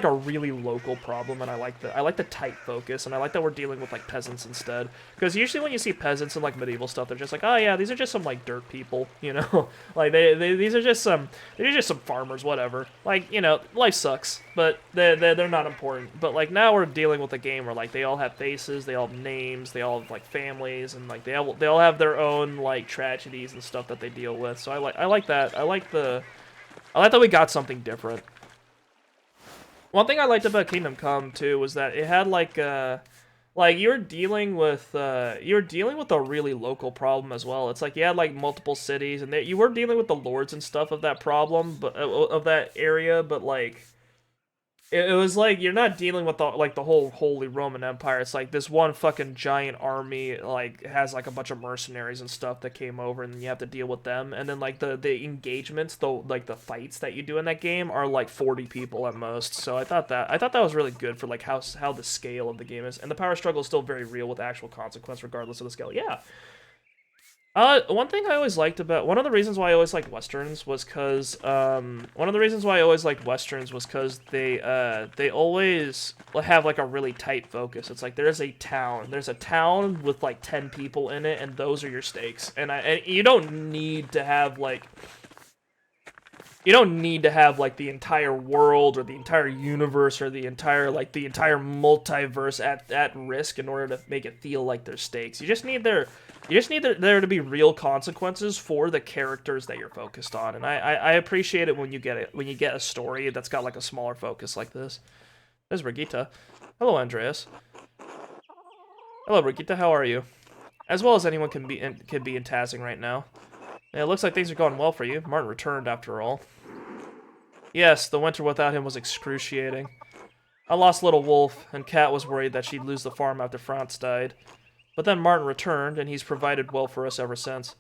a really local problem, and I like the tight focus, and I like that we're dealing with like peasants instead. Because usually when you see peasants in like medieval stuff, they're just like, oh yeah, these are just some like dirt people, you know, like these are just some farmers, whatever. Like, you know, life sucks, but they're not important. But like now we're dealing with a game where like they all have faces, they all have names, they all have like families, and like they all have their own like tragedies and stuff that they deal with. So I like that. I like that we got something different. One thing I liked about Kingdom Come too was that it had like you're dealing with a really local problem as well. It's like you had like multiple cities, and you were dealing with the lords and stuff of that problem, but of that area. But like it was like you're not dealing with the whole Holy Roman Empire. It's like this one fucking giant army like has like a bunch of mercenaries and stuff that came over, and you have to deal with them. And then like the engagements, the fights that you do in that game are like 40 people at most. So I thought that was really good for like how the scale of the game is, and the power struggle is still very real with actual consequence regardless of the scale. Yeah. One thing I always liked about one of the reasons why I always liked westerns was because they always have like a really tight focus. It's like there's a town with like 10 people in it, and those are your stakes. And you don't need to have like the entire world or the entire universe or the entire multiverse at risk in order to make it feel like there's stakes. You just need there to be real consequences for the characters that you're focused on, and I appreciate it when you get a story that's got like a smaller focus like this. There's Brigitte. Hello, Andreas. Hello, Brigitte. How are you? As well as anyone can be in Tazing right now. Yeah, it looks like things are going well for you. Martin returned after all. Yes, the winter without him was excruciating. I lost little Wolf, and Kat was worried that she'd lose the farm after Franz died. But then Martin returned, and he's provided well for us ever since.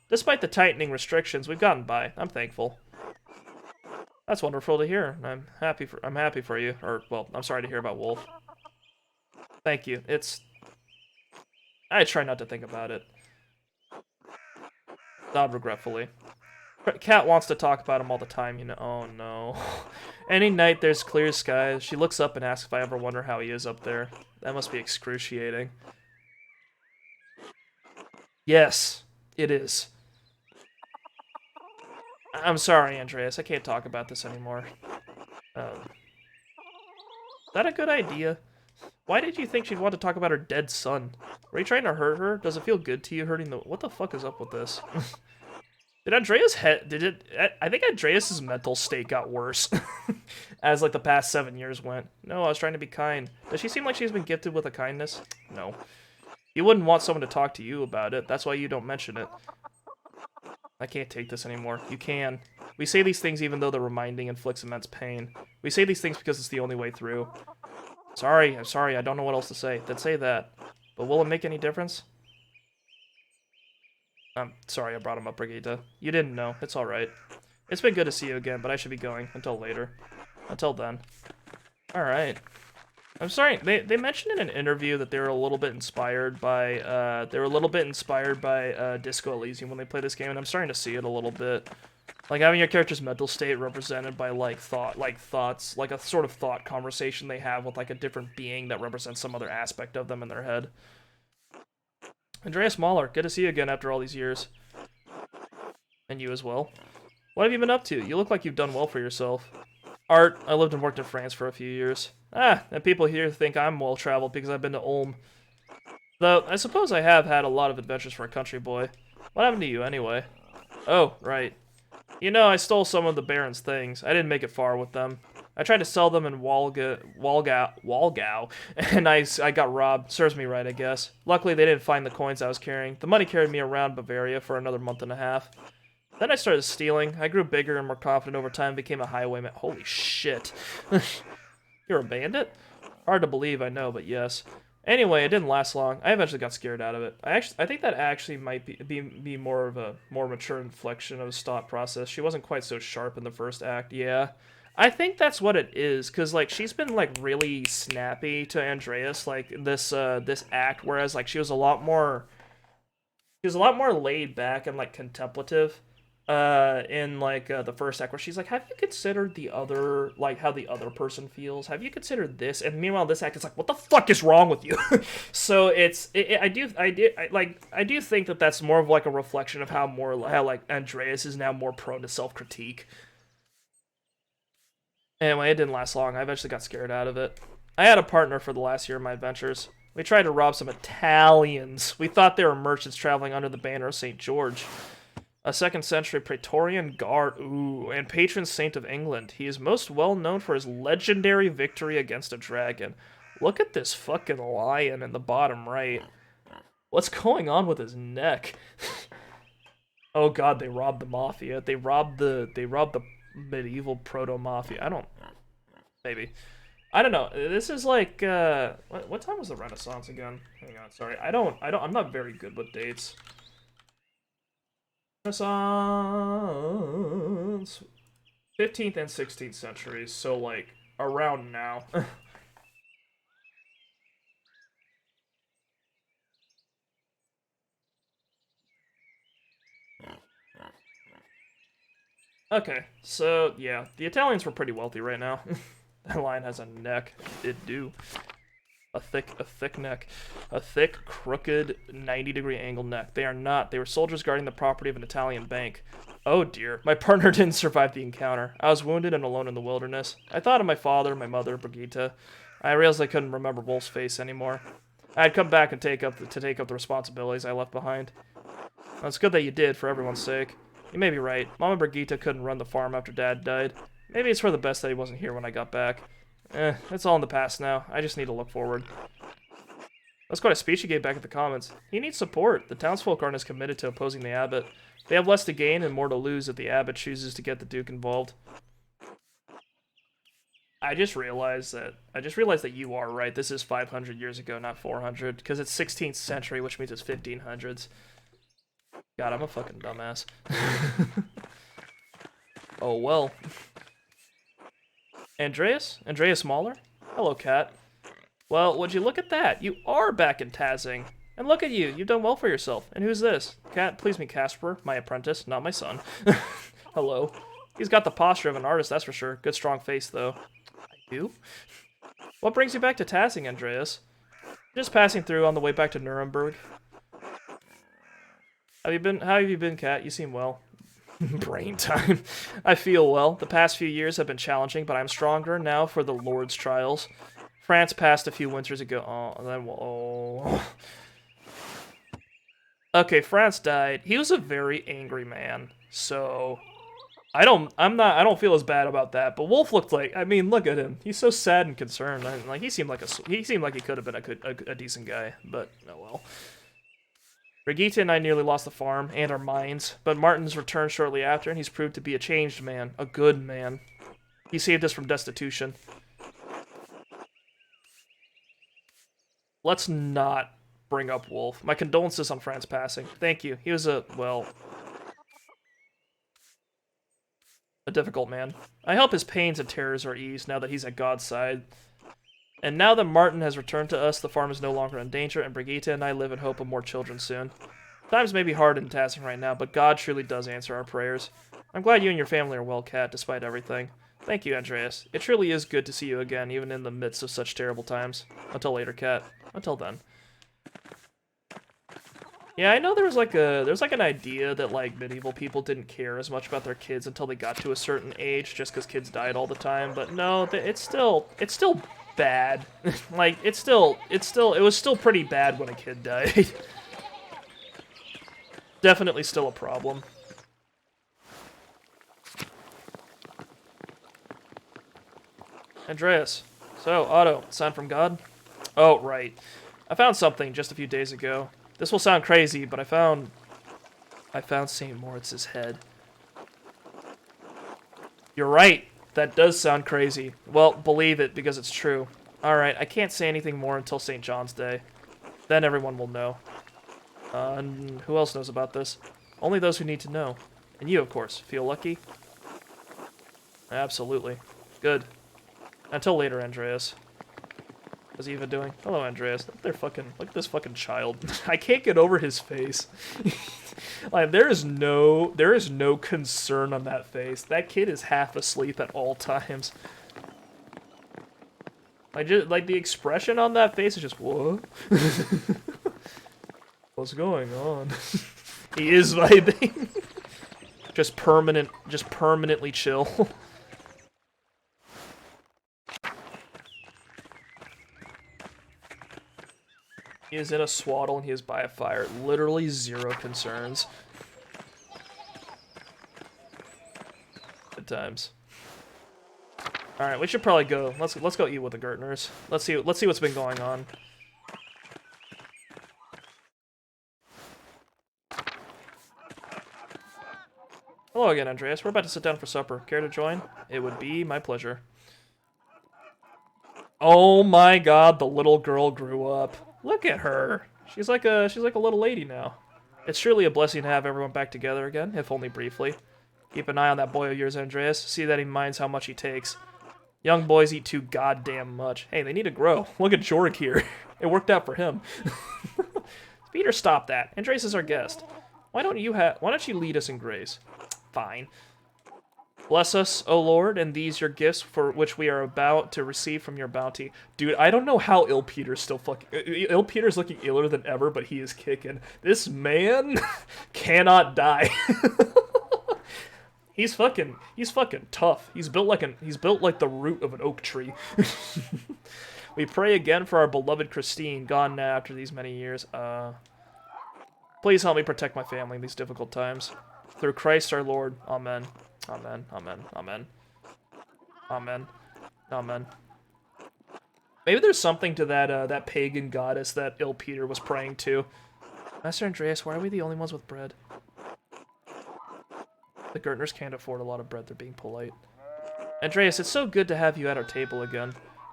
Despite the tightening restrictions, we've gotten by. I'm thankful. That's wonderful to hear. I'm happy for you. Or, well, I'm sorry to hear about Wolf. Thank you. I try not to think about it. Nod regretfully. Kat wants to talk about him all the time, you know. Oh, no. Any night there's clear skies, she looks up and asks if I ever wonder how he is up there. That must be excruciating. Yes, it is. I'm sorry, Andreas. I can't talk about this anymore. Is that a good idea? Why did you think she'd want to talk about her dead son? Were you trying to hurt her? Does it feel good to you hurting the... What the fuck is up with this? Did Andreas I think Andreas's mental state got worse as like the past 7 years went. No, I was trying to be kind. Does she seem like she's been gifted with a kindness? No. You wouldn't want someone to talk to you about it. That's why you don't mention it. I can't take this anymore. You can. We say these things even though the reminding inflicts immense pain. We say these things because it's the only way through. I'm sorry, I don't know what else to say. Then say that. But will it make any difference? I'm sorry I brought him up, Brigitte. You didn't know. It's alright. It's been good to see you again, but I should be going. Until later. Until then. Alright. I'm sorry, they mentioned in an interview that they were a little bit inspired by, Disco Elysium when they played this game, and I'm starting to see it a little bit. Like, having your character's mental state represented by, thoughts, like a sort of thought conversation they have with, like, a different being that represents some other aspect of them in their head. Andreas Mahler, good to see you again after all these years. And you as well. What have you been up to? You look like you've done well for yourself. Art, I lived and worked in France for a few years. And people here think I'm well-traveled because I've been to Ulm. Though, I suppose I have had a lot of adventures for a country boy. What happened to you, anyway? Oh, right. You know, I stole some of the Baron's things. I didn't make it far with them. I tried to sell them in Walgau, and I got robbed. Serves me right, I guess. Luckily, they didn't find the coins I was carrying. The money carried me around Bavaria for another month and a half. Then I started stealing. I grew bigger and more confident over time, became a highwayman. Holy shit. You're a bandit? Hard to believe, I know, but yes. Anyway, it didn't last long. I eventually got scared out of it. I think that actually might be more of a more mature inflection of his thought process. She wasn't quite so sharp in the first act. Yeah. I think that's what it is, cause like she's been like really snappy to Andreas like this act, whereas like she was a lot more laid back and like contemplative in like the first act, where she's like, have you considered the other, like how the other person feels, have you considered this, and meanwhile this act is like, what the fuck is wrong with you? So I do think that that's more of like a reflection of how like Andreas is now more prone to self-critique. Anyway, it didn't last long. I eventually got scared out of it. I had a partner for the last year of my adventures. We tried to rob some Italians. We thought they were merchants traveling under the banner of St. George, a 2nd century Praetorian guard, and patron saint of England. He is most well known for his legendary victory against a dragon. Look at this fucking lion in the bottom right. What's going on with his neck? Oh god, they robbed the mafia. They robbed the medieval proto-mafia. Maybe. I don't know. This is like, what time was the Renaissance again? Hang on, sorry. I'm not very good with dates. Renaissance. 15th and 16th centuries, so like, around now. Okay, so yeah, the Italians were pretty wealthy right now. That lion has a neck. It do. A thick neck. A thick, crooked, 90-degree angle neck. They are not. They were soldiers guarding the property of an Italian bank. Oh dear. My partner didn't survive the encounter. I was wounded and alone in the wilderness. I thought of my father, my mother, Brigitte. I realized I couldn't remember Wolf's face anymore. I had come back and take up the responsibilities I left behind. Well, it's good that you did, for everyone's sake. You may be right. Mama Brigitte couldn't run the farm after Dad died. Maybe it's for the best that he wasn't here when I got back. It's all in the past now. I just need to look forward. That's quite a speech he gave back at the Commons. He needs support. The townsfolk aren't as committed to opposing the abbot. They have less to gain and more to lose if the abbot chooses to get the Duke involved. I just realized that you are right. This is 500 years ago, not 400, because it's 16th century, which means it's 1500s. God, I'm a fucking dumbass. Oh well. Andreas Mahler? Hello, Cat. Well, would you look at that? You are back in Tazing. And look at you. You've done well for yourself. And who's this? Cat, please meet Casper, my apprentice, not my son. Hello. He's got the posture of an artist, that's for sure. Good strong face, though. I do? What brings you back to Tazing, Andreas? Just passing through on the way back to Nuremberg. How have you been, Cat? You seem well. Brain time. I feel well. The past few years have been challenging, but I'm stronger now for the Lord's trials. France passed a few winters ago. Oh, then Okay, France died. He was a very angry man, so I don't feel as bad about that. But Wolf looked like, I mean, look at him. He's so sad and concerned. Like he seemed like he could have been a decent guy, but oh well. Brigitte and I nearly lost the farm and our mines, but Martin's returned shortly after, and he's proved to be a changed man, a good man. He saved us from destitution. Let's not bring up Wolf. My condolences on Fran's passing. Thank you. He was a difficult man. I hope his pains and terrors are eased now that he's at God's side. And now that Martin has returned to us, the farm is no longer in danger, and Brigitte and I live in hope of more children soon. Times may be hard in Tazing right now, but God truly does answer our prayers. I'm glad you and your family are well, Cat, despite everything. Thank you, Andreas. It truly is good to see you again, even in the midst of such terrible times. Until later, Cat. Until then. Yeah, I know there's like an idea that like medieval people didn't care as much about their kids until they got to a certain age, just because kids died all the time. But no, it's still bad. Like it was still pretty bad when a kid died. Definitely still a problem. Andreas. So, Otto, sign from God? Oh, right. I found something just a few days ago. This will sound crazy, but I found St. Moritz's head. You're right. That does sound crazy. Well, believe it, because it's true. Alright, I can't say anything more until St. John's Day. Then everyone will know. And who else knows about this? Only those who need to know. And you, of course. Feel lucky? Absolutely. Good. Until later, Andreas. What's he even doing? Hello, Andreas. Look at this fucking child. I can't get over his face. Like, there is no concern on that face. That kid is half asleep at all times. Like the expression on that face is just, what? What's going on? He is vibing. Just permanently chill. He is in a swaddle and he is by a fire. Literally 0 concerns. Good times. All right, we should probably go. Let's go eat with the Gertners. Let's see what's been going on. Hello again, Andreas. We're about to sit down for supper. Care to join? It would be my pleasure. Oh my God, the little girl grew up. Look at her. She's like a little lady now. It's surely a blessing to have everyone back together again, if only briefly. Keep an eye on that boy of yours, Andreas. See that he minds how much he takes. Young boys eat too goddamn much. Hey, they need to grow. Look at Jorg here. It worked out for him. Peter, stop that. Andreas is our guest. Why don't you lead us in grace? Fine. Bless us, O Lord, and these your gifts for which we are about to receive from your bounty. Dude, I don't know how ill Peter's still fucking... Ill Peter's looking iller than ever, but he is kicking. This man cannot die. He's fucking tough. He's built like the root of an oak tree. We pray again for our beloved Christine, gone now after these many years. Please help me protect my family in these difficult times. Through Christ our Lord. Amen. Amen. Amen. Amen. Amen. Amen. Maybe there's something to that pagan goddess that ill Peter was praying to. Master Andreas, why are we the only ones with bread? The Gertners can't afford a lot of bread, they're being polite. Andreas, it's so good to have you at our table again.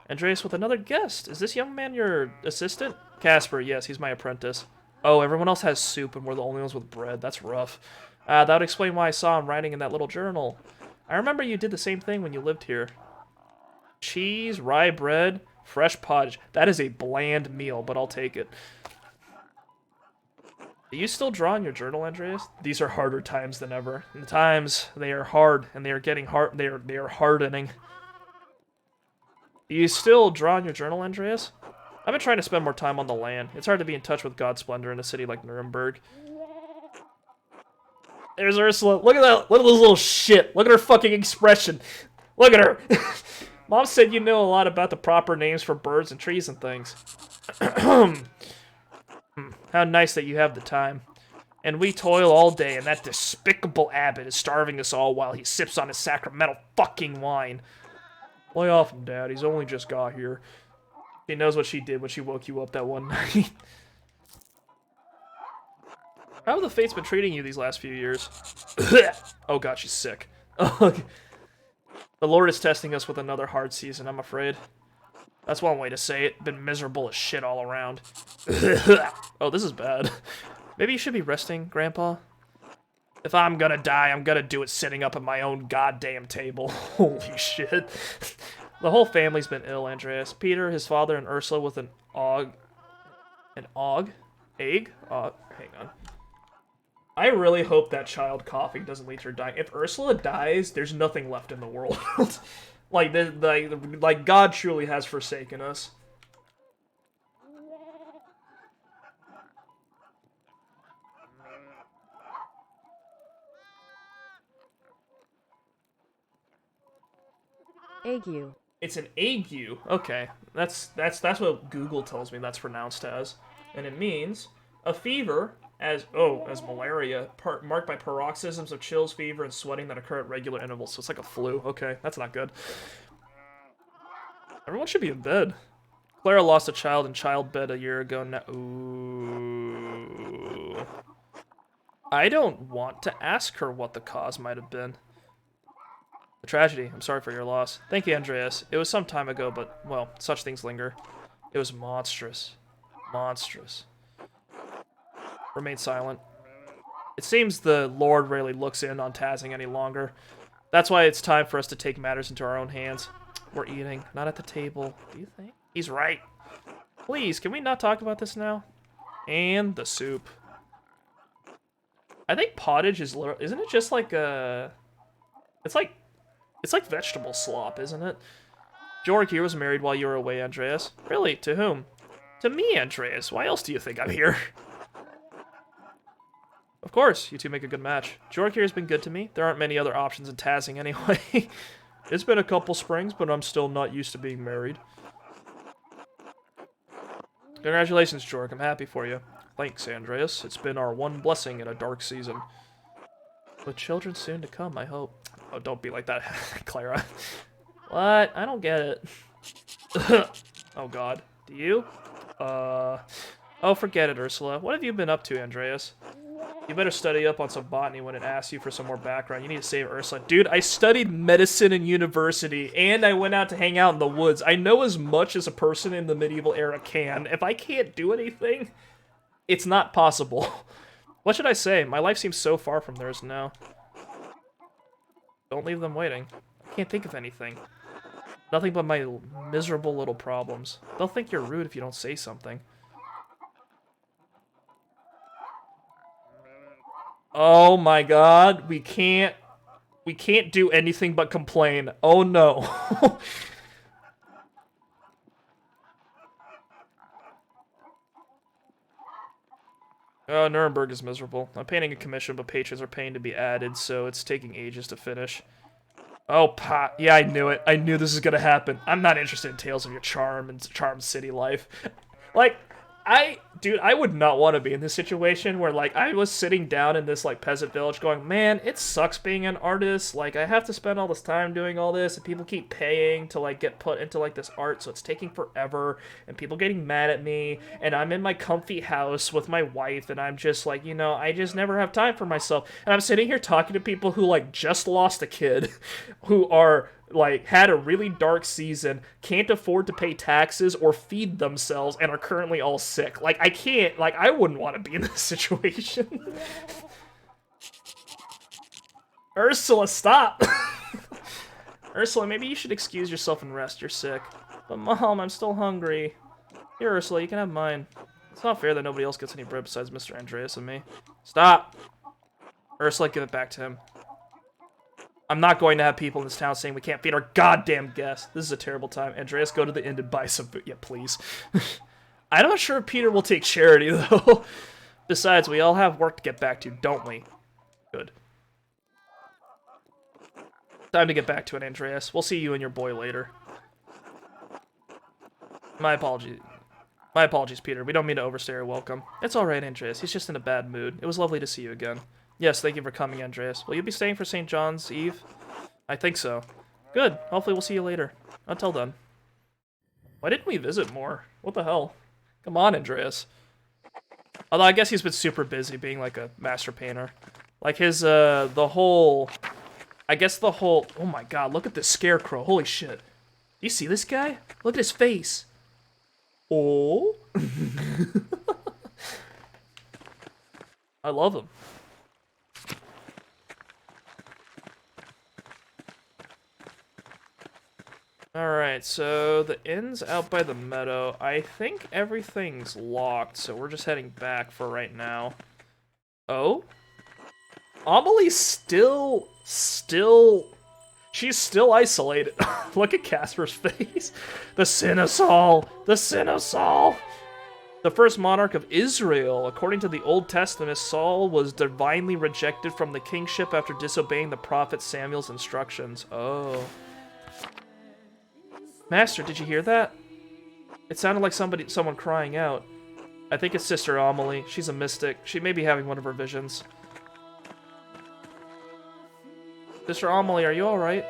Andreas with another guest. Is this young man your assistant? Casper, yes, he's my apprentice. Oh, everyone else has soup and we're the only ones with bread. That's rough. That would explain why I saw him writing in that little journal. I remember you did the same thing when you lived here. Cheese, rye bread, fresh pottage. That is a bland meal, but I'll take it. Do you still draw in your journal, Andreas? These are harder times than ever. And the times, they are hard, and they are getting hard. They are hardening. Do you still draw in your journal, Andreas? I've been trying to spend more time on the land. It's hard to be in touch with God's splendor in a city like Nuremberg. There's Ursula. Look at that. Look at this little shit. Look at her fucking expression. Look at her. Mom said you know a lot about the proper names for birds and trees and things. How nice that you have the time. And we toil all day, and that despicable abbot is starving us all while he sips on his sacramental fucking wine. Lay off him, Dad. He's only just got here. He knows what she did when she woke you up that one night. How have the fates been treating you these last few years? Oh god, she's sick. The Lord is testing us with another hard season, I'm afraid. That's one way to say it. Been miserable as shit all around. Oh, this is bad. Maybe you should be resting, Grandpa? If I'm gonna die, I'm gonna do it sitting up at my own goddamn table. Holy shit. The whole family's been ill, Andreas. Peter, his father, and Ursula with an aug. An aug? Egg? Hang on. I really hope that child coughing doesn't lead to her dying. If Ursula dies, there's nothing left in the world. Like God truly has forsaken us. Ague. It's an ague. Okay, that's what Google tells me that's pronounced as, and it means a fever as malaria, marked by paroxysms of chills, fever, and sweating that occur at regular intervals. So it's like a flu. Okay, that's not good. Everyone should be in bed. Clara lost a child in childbed a year ago now. Ooh. I don't want to ask her what the cause might have been. A tragedy. I'm sorry for your loss. Thank you, Andreas. It was some time ago, but, well, such things linger. It was monstrous. Monstrous. Remain silent. It seems the Lord rarely looks in on Tazing any longer. That's why it's time for us to take matters into our own hands. We're eating, not at the table. Do you think? He's right. Please, can we not talk about this now? And the soup. I think pottage is literally... Isn't it just like a... It's like vegetable slop, isn't it? Jorg here was married while you were away, Andreas. Really? To whom? To me, Andreas. Why else do you think I'm here? Of course, you two make a good match. Jorg here has been good to me. There aren't many other options in Tazing anyway. It's been a couple springs, but I'm still not used to being married. Congratulations, Jorg. I'm happy for you. Thanks, Andreas. It's been our one blessing in a dark season. With children soon to come, I hope. Oh, don't be like that, Clara. What? I don't get it. Oh, God. Do you? Oh, forget it, Ursula. What have you been up to, Andreas? You better study up on some botany when it asks you for some more background. You need to save Ursula. Dude, I studied medicine in university, and I went out to hang out in the woods. I know as much as a person in the medieval era can. If I can't do anything, it's not possible. What should I say? My life seems so far from theirs now. Don't leave them waiting. I can't think of anything. Nothing but my miserable little problems. They'll think you're rude if you don't say something. Oh my God, we can't do anything but complain. Oh no. Oh, Nuremberg is miserable. I'm painting a commission, but patrons are paying to be added, so it's taking ages to finish. Oh, yeah, I knew it. I knew this was gonna happen. I'm not interested in tales of your charm and charm city life. Like, dude, I would not want to be in this situation where, like, I was sitting down in this, like, peasant village going, man, it sucks being an artist. Like, I have to spend all this time doing all this, and people keep paying to, like, get put into, like, this art, so it's taking forever, and people getting mad at me, and I'm in my comfy house with my wife, and I'm just, like, you know, I just never have time for myself. And I'm sitting here talking to people who, like, just lost a kid, who are... like, had a really dark season, can't afford to pay taxes or feed themselves, and are currently all sick. Like, I can't, like, I wouldn't want to be in this situation. Ursula, stop! Ursula, maybe you should excuse yourself and rest. You're sick. But Mom, I'm still hungry. Here, Ursula, you can have mine. It's not fair that nobody else gets any bread besides Mr. Andreas and me. Stop! Ursula, give it back to him. I'm not going to have people in this town saying we can't feed our goddamn guests. This is a terrible time. Andreas, go to the inn and buy some food. Yeah, please. I'm not sure if Peter will take charity, though. Besides, we all have work to get back to, don't we? Good. Time to get back to it, Andreas. We'll see you and your boy later. My apologies. My apologies, Peter. We don't mean to overstay our welcome. It's alright, Andreas. He's just in a bad mood. It was lovely to see you again. Yes, thank you for coming, Andreas. Will you be staying for St. John's Eve? I think so. Good. Hopefully we'll see you later. Until then. Why didn't we visit more? What the hell? Come on, Andreas. Although I guess he's been super busy being like a master painter. Like his, the whole... I guess the whole... Oh my god, look at this scarecrow. Holy shit. Do you see this guy? Look at his face. Oh. I love him. Alright, so the inn's out by the meadow. I think everything's locked, so we're just heading back for right now. Oh? Amelie's still... She's still isolated. Look at Casper's face. The sin of Saul! The sin of Saul! The first monarch of Israel. According to the Old Testament, Saul was divinely rejected from the kingship after disobeying the prophet Samuel's instructions. Oh. Master, did you hear that? It sounded like someone crying out. I think it's Sister Amelie. She's a mystic. She may be having one of her visions. Sister Amelie, are you alright?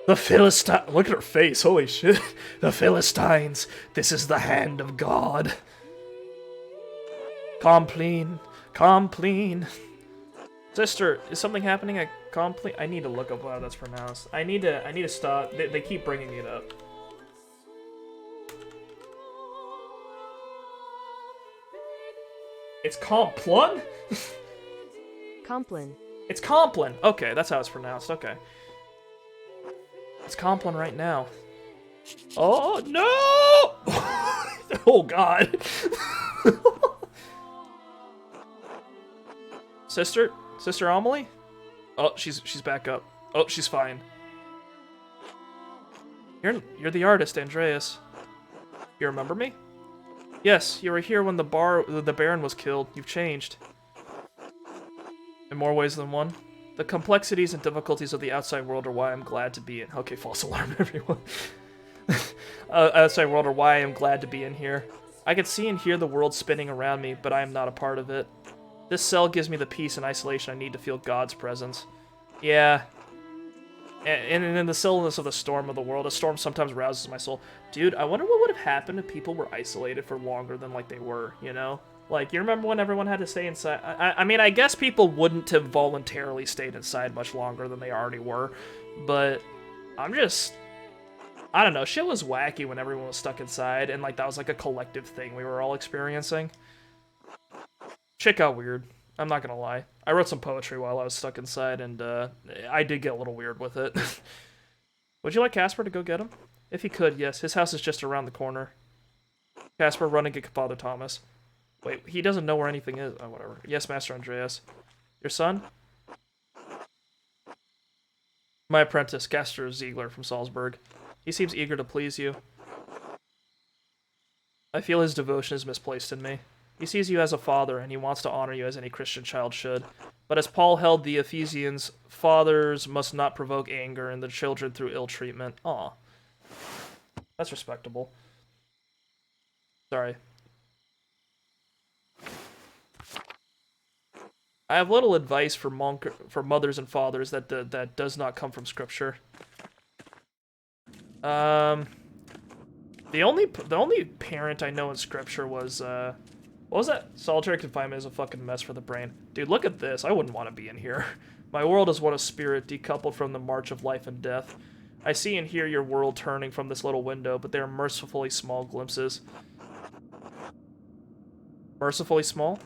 The Philistines... Look at her face, holy shit. The Philistines. This is the hand of God. Compleen. Compleen. Sister, is something happening at Complete. I need to look up how that's pronounced. I need to stop. They keep bringing it up. It's Complun? Complin. It's Complin. Okay, that's how it's pronounced. Okay. It's Complin right now. Oh, no! Oh, God. Sister? Sister Amelie? Oh, she's back up. Oh, she's fine. You're the artist, Andreas. You remember me? Yes, you were here when the Baron was killed. You've changed. In more ways than one. The complexities and difficulties of the outside world are why I'm glad to be in. Okay, false alarm, everyone. Outside world are why I am glad to be in here. I can see and hear the world spinning around me, but I am not a part of it. This cell gives me the peace and isolation I need to feel God's presence. Yeah. And in the stillness of the storm of the world, a storm sometimes rouses my soul. Dude, I wonder what would have happened if people were isolated for longer than, like, they were, you know? Like, you remember when everyone had to stay inside? I mean, I guess people wouldn't have voluntarily stayed inside much longer than they already were, but I'm just... I don't know, shit was wacky when everyone was stuck inside, and, like, that was, like, a collective thing we were all experiencing. Shit got weird. I'm not gonna lie. I wrote some poetry while I was stuck inside, and I did get a little weird with it. Would you like Casper to go get him? If he could, yes. His house is just around the corner. Casper, run and get Father Thomas. Wait, he doesn't know where anything is. Oh, whatever. Yes, Master Andreas. Your son? My apprentice, Gaster Ziegler from Salzburg. He seems eager to please you. I feel his devotion is misplaced in me. He sees you as a father, and he wants to honor you as any Christian child should. But as Paul held the Ephesians, fathers must not provoke anger in their children through ill treatment. Aw. That's respectable. Sorry. I have little advice for mothers and fathers that does not come from Scripture. The only parent I know in Scripture was what was that? Solitary confinement is a fucking mess for the brain. Dude, look at this. I wouldn't want to be in here. My world is one of spirit, decoupled from the march of life and death. I see and hear your world turning from this little window, but they are mercifully small glimpses. Mercifully small?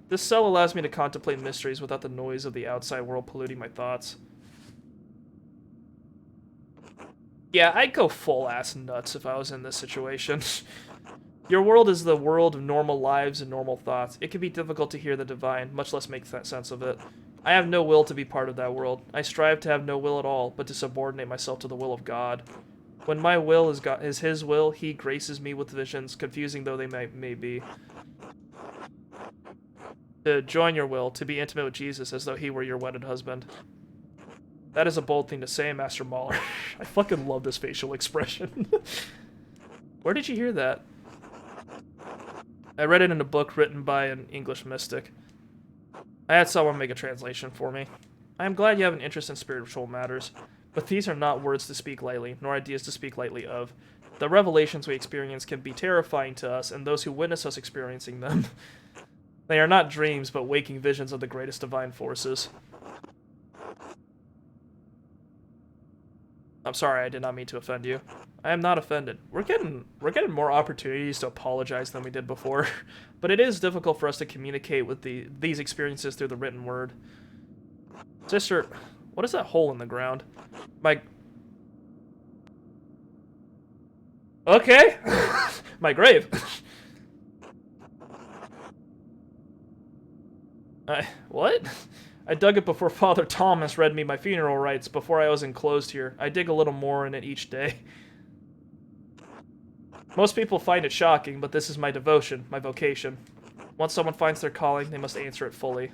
This cell allows me to contemplate mysteries without the noise of the outside world polluting my thoughts. Yeah, I'd go full-ass nuts if I was in this situation. Your world is the world of normal lives and normal thoughts. It can be difficult to hear the divine, much less make sense of it. I have no will to be part of that world. I strive to have no will at all, but to subordinate myself to the will of God. When my will is His will, He graces me with visions, confusing though they may be. To join your will, to be intimate with Jesus as though He were your wedded husband. That is a bold thing to say, Master Mahler. I fucking love this facial expression. Where did you hear that? I read it in a book written by an English mystic. I had someone make a translation for me. I am glad you have an interest in spiritual matters, but these are not words to speak lightly, nor ideas to speak lightly of. The revelations we experience can be terrifying to us and those who witness us experiencing them. They are not dreams, but waking visions of the greatest divine forces. I'm sorry, I did not mean to offend you. I am not offended. We're getting more opportunities to apologize than we did before, but it is difficult for us to communicate with these experiences through the written word. Sister, what is that hole in the ground? Okay. My grave. What? I dug it before Father Thomas read me my funeral rites before I was enclosed here. I dig a little more in it each day. Most people find it shocking, but this is my devotion, my vocation. Once someone finds their calling, they must answer it fully.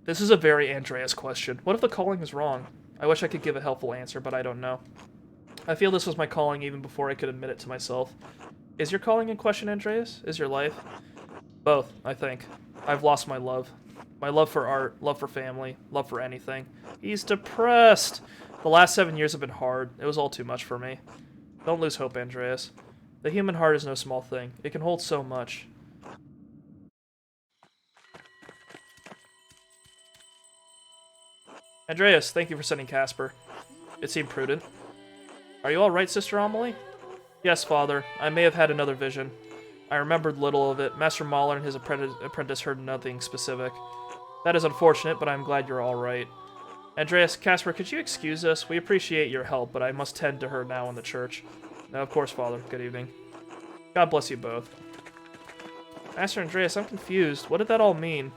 This is a very Andreas question. What if the calling is wrong? I wish I could give a helpful answer, but I don't know. I feel this was my calling even before I could admit it to myself. Is your calling in question, Andreas? Is your life? Both, I think. I've lost my love. My love for art, love for family, love for anything. He's depressed! The last 7 years have been hard. It was all too much for me. Don't lose hope, Andreas. The human heart is no small thing. It can hold so much. Andreas, thank you for sending Casper. It seemed prudent. Are you alright, Sister Amelie? Yes, Father. I may have had another vision. I remembered little of it. Master Mahler and his apprentice heard nothing specific. That is unfortunate, but I'm glad you're alright. Andreas, Casper, could you excuse us? We appreciate your help, but I must tend to her now in the church. No, of course, Father. Good evening. God bless you both. Master Andreas, I'm confused. What did that all mean?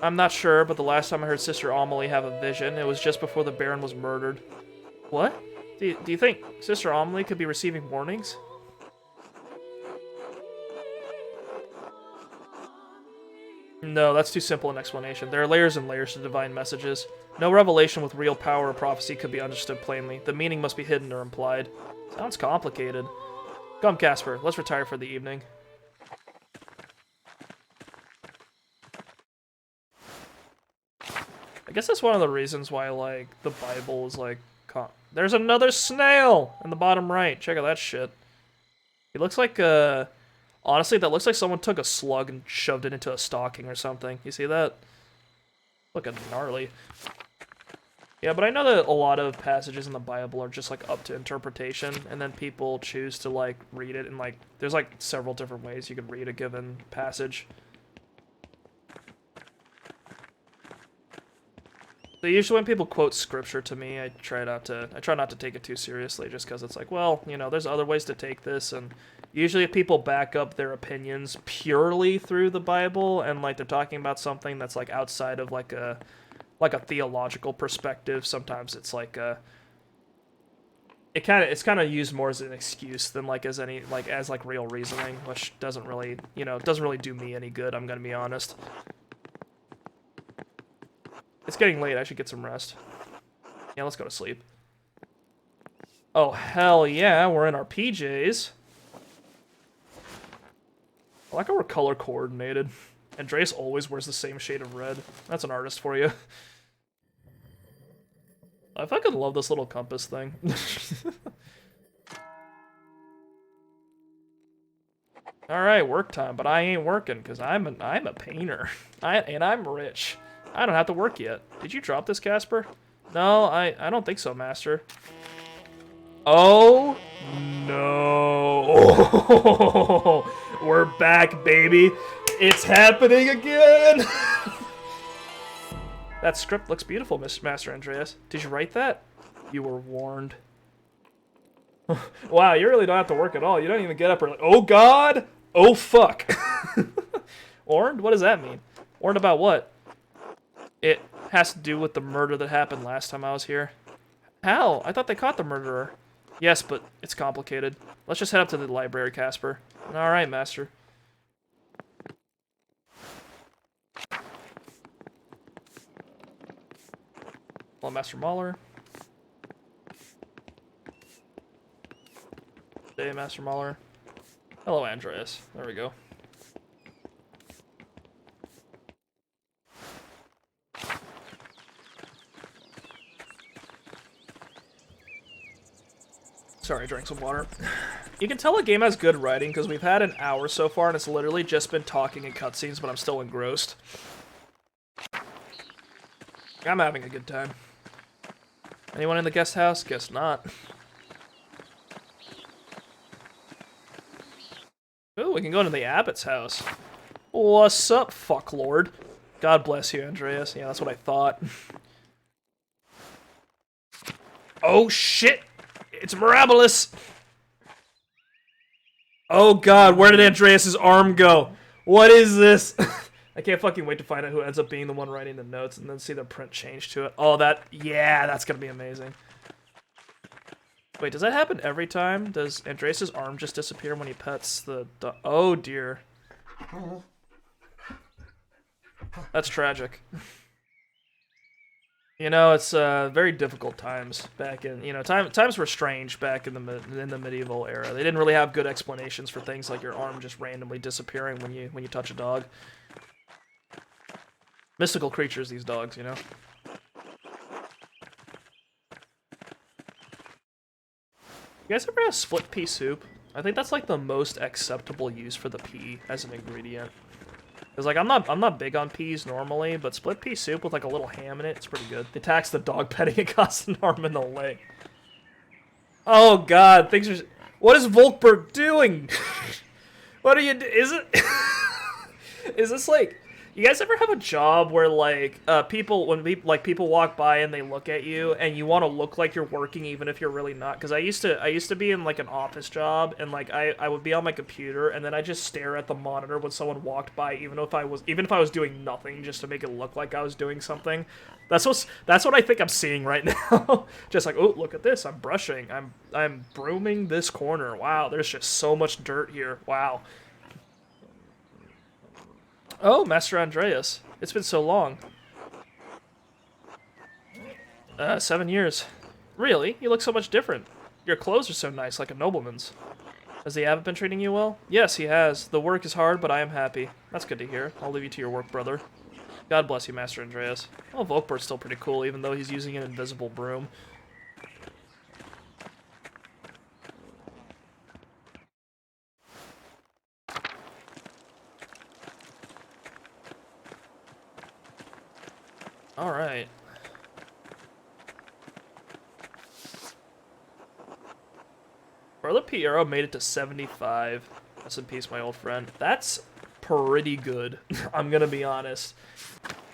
I'm not sure, but the last time I heard Sister Amelie have a vision, it was just before the Baron was murdered. What? Do you think Sister Amelie could be receiving warnings? No, that's too simple an explanation. There are layers and layers to divine messages. No revelation with real power or prophecy could be understood plainly. The meaning must be hidden or implied. Sounds complicated. Come, Casper, let's retire for the evening. I guess that's one of the reasons why, like, the Bible is, like, there's another snail in the bottom right. Check out that shit. He looks like, honestly, that looks like someone took a slug and shoved it into a stocking or something. You see that? Looking gnarly. Yeah, but I know that a lot of passages in the Bible are just, like, up to interpretation, and then people choose to, like, read it, and, like, there's, like, several different ways you can read a given passage. So usually when people quote scripture to me, I try not to take it too seriously, just because it's like, well, you know, there's other ways to take this, and usually if people back up their opinions purely through the Bible, and, like, they're talking about something that's, like, outside of, like a theological perspective, sometimes it's like it's kind of used more as an excuse than like as real reasoning, which doesn't really, you know, doesn't really do me any good, I'm gonna be honest. It's getting late, I should get some rest. Yeah, let's go to sleep. Oh, hell yeah, we're in our PJs. I like how we're color coordinated. Andreas always wears the same shade of red. That's an artist for you. I fucking love this little compass thing. Alright, work time, but I ain't working, because I'm a painter. And I'm rich. I don't have to work yet. Did you drop this, Casper? No, I don't think so, Master. Oh, no. We're back, baby. It's happening again. That script looks beautiful, Master Andreas. Did you write that? You were warned. Wow, you really don't have to work at all. You don't even get up early. Oh, God. Oh, fuck. Warned? What does that mean? Warned about what? It has to do with the murder that happened last time I was here. How? I thought they caught the murderer. Yes, but it's complicated. Let's just head up to the library, Casper. Alright, Master. Hello, Master Mahler. Hey, Master Mahler. Hello, Andreas. There we go. Sorry, I drank some water. You can tell a game has good writing because we've had an hour so far and it's literally just been talking and cutscenes, but I'm still engrossed. I'm having a good time. Anyone in the guest house? Guess not. Ooh, we can go into the abbot's house. What's up, fucklord? God bless you, Andreas. Yeah, that's what I thought. Oh, shit! It's Mirabilis! Oh god, where did Andreas' arm go? What is this? I can't fucking wait to find out who ends up being the one writing the notes and then see the print change to it. Oh, yeah, that's gonna be amazing. Wait, does that happen every time? Does Andreas' arm just disappear when he pets the oh dear. That's tragic. You know, it's very difficult times back in, you know, times were strange back in the medieval era. They didn't really have good explanations for things like your arm just randomly disappearing when you touch a dog. Mystical creatures, these dogs, you know. You guys ever have split pea soup? I think that's like the most acceptable use for the pea as an ingredient. Cause like I'm not big on peas normally, but split pea soup with like a little ham in it, it's pretty good. They tax the dog petting, it costs an arm and a leg. Oh god, things are. What is Volkberg doing? What are you? Is it? Is this like? You guys ever have a job where like people walk by and they look at you and you want to look like you're working even if you're really not? Because I used to be in like an office job and like I would be on my computer and then I just stare at the monitor when someone walked by even if I was doing nothing just to make it look like I was doing something. That's what I think I'm seeing right now. Just like, oh, look at this, I'm brushing, I'm brooming this corner. Wow, there's just so much dirt here. Wow. Oh, Master Andreas. It's been so long. 7 years. Really? You look so much different. Your clothes are so nice, like a nobleman's. Has the abbot been treating you well? Yes, he has. The work is hard, but I am happy. That's good to hear. I'll leave you to your work, brother. God bless you, Master Andreas. Well, Volkberg's still pretty cool, even though he's using an invisible broom. Alright. Brother Piero made it to 75. Rest in peace, my old friend. That's pretty good. I'm gonna be honest.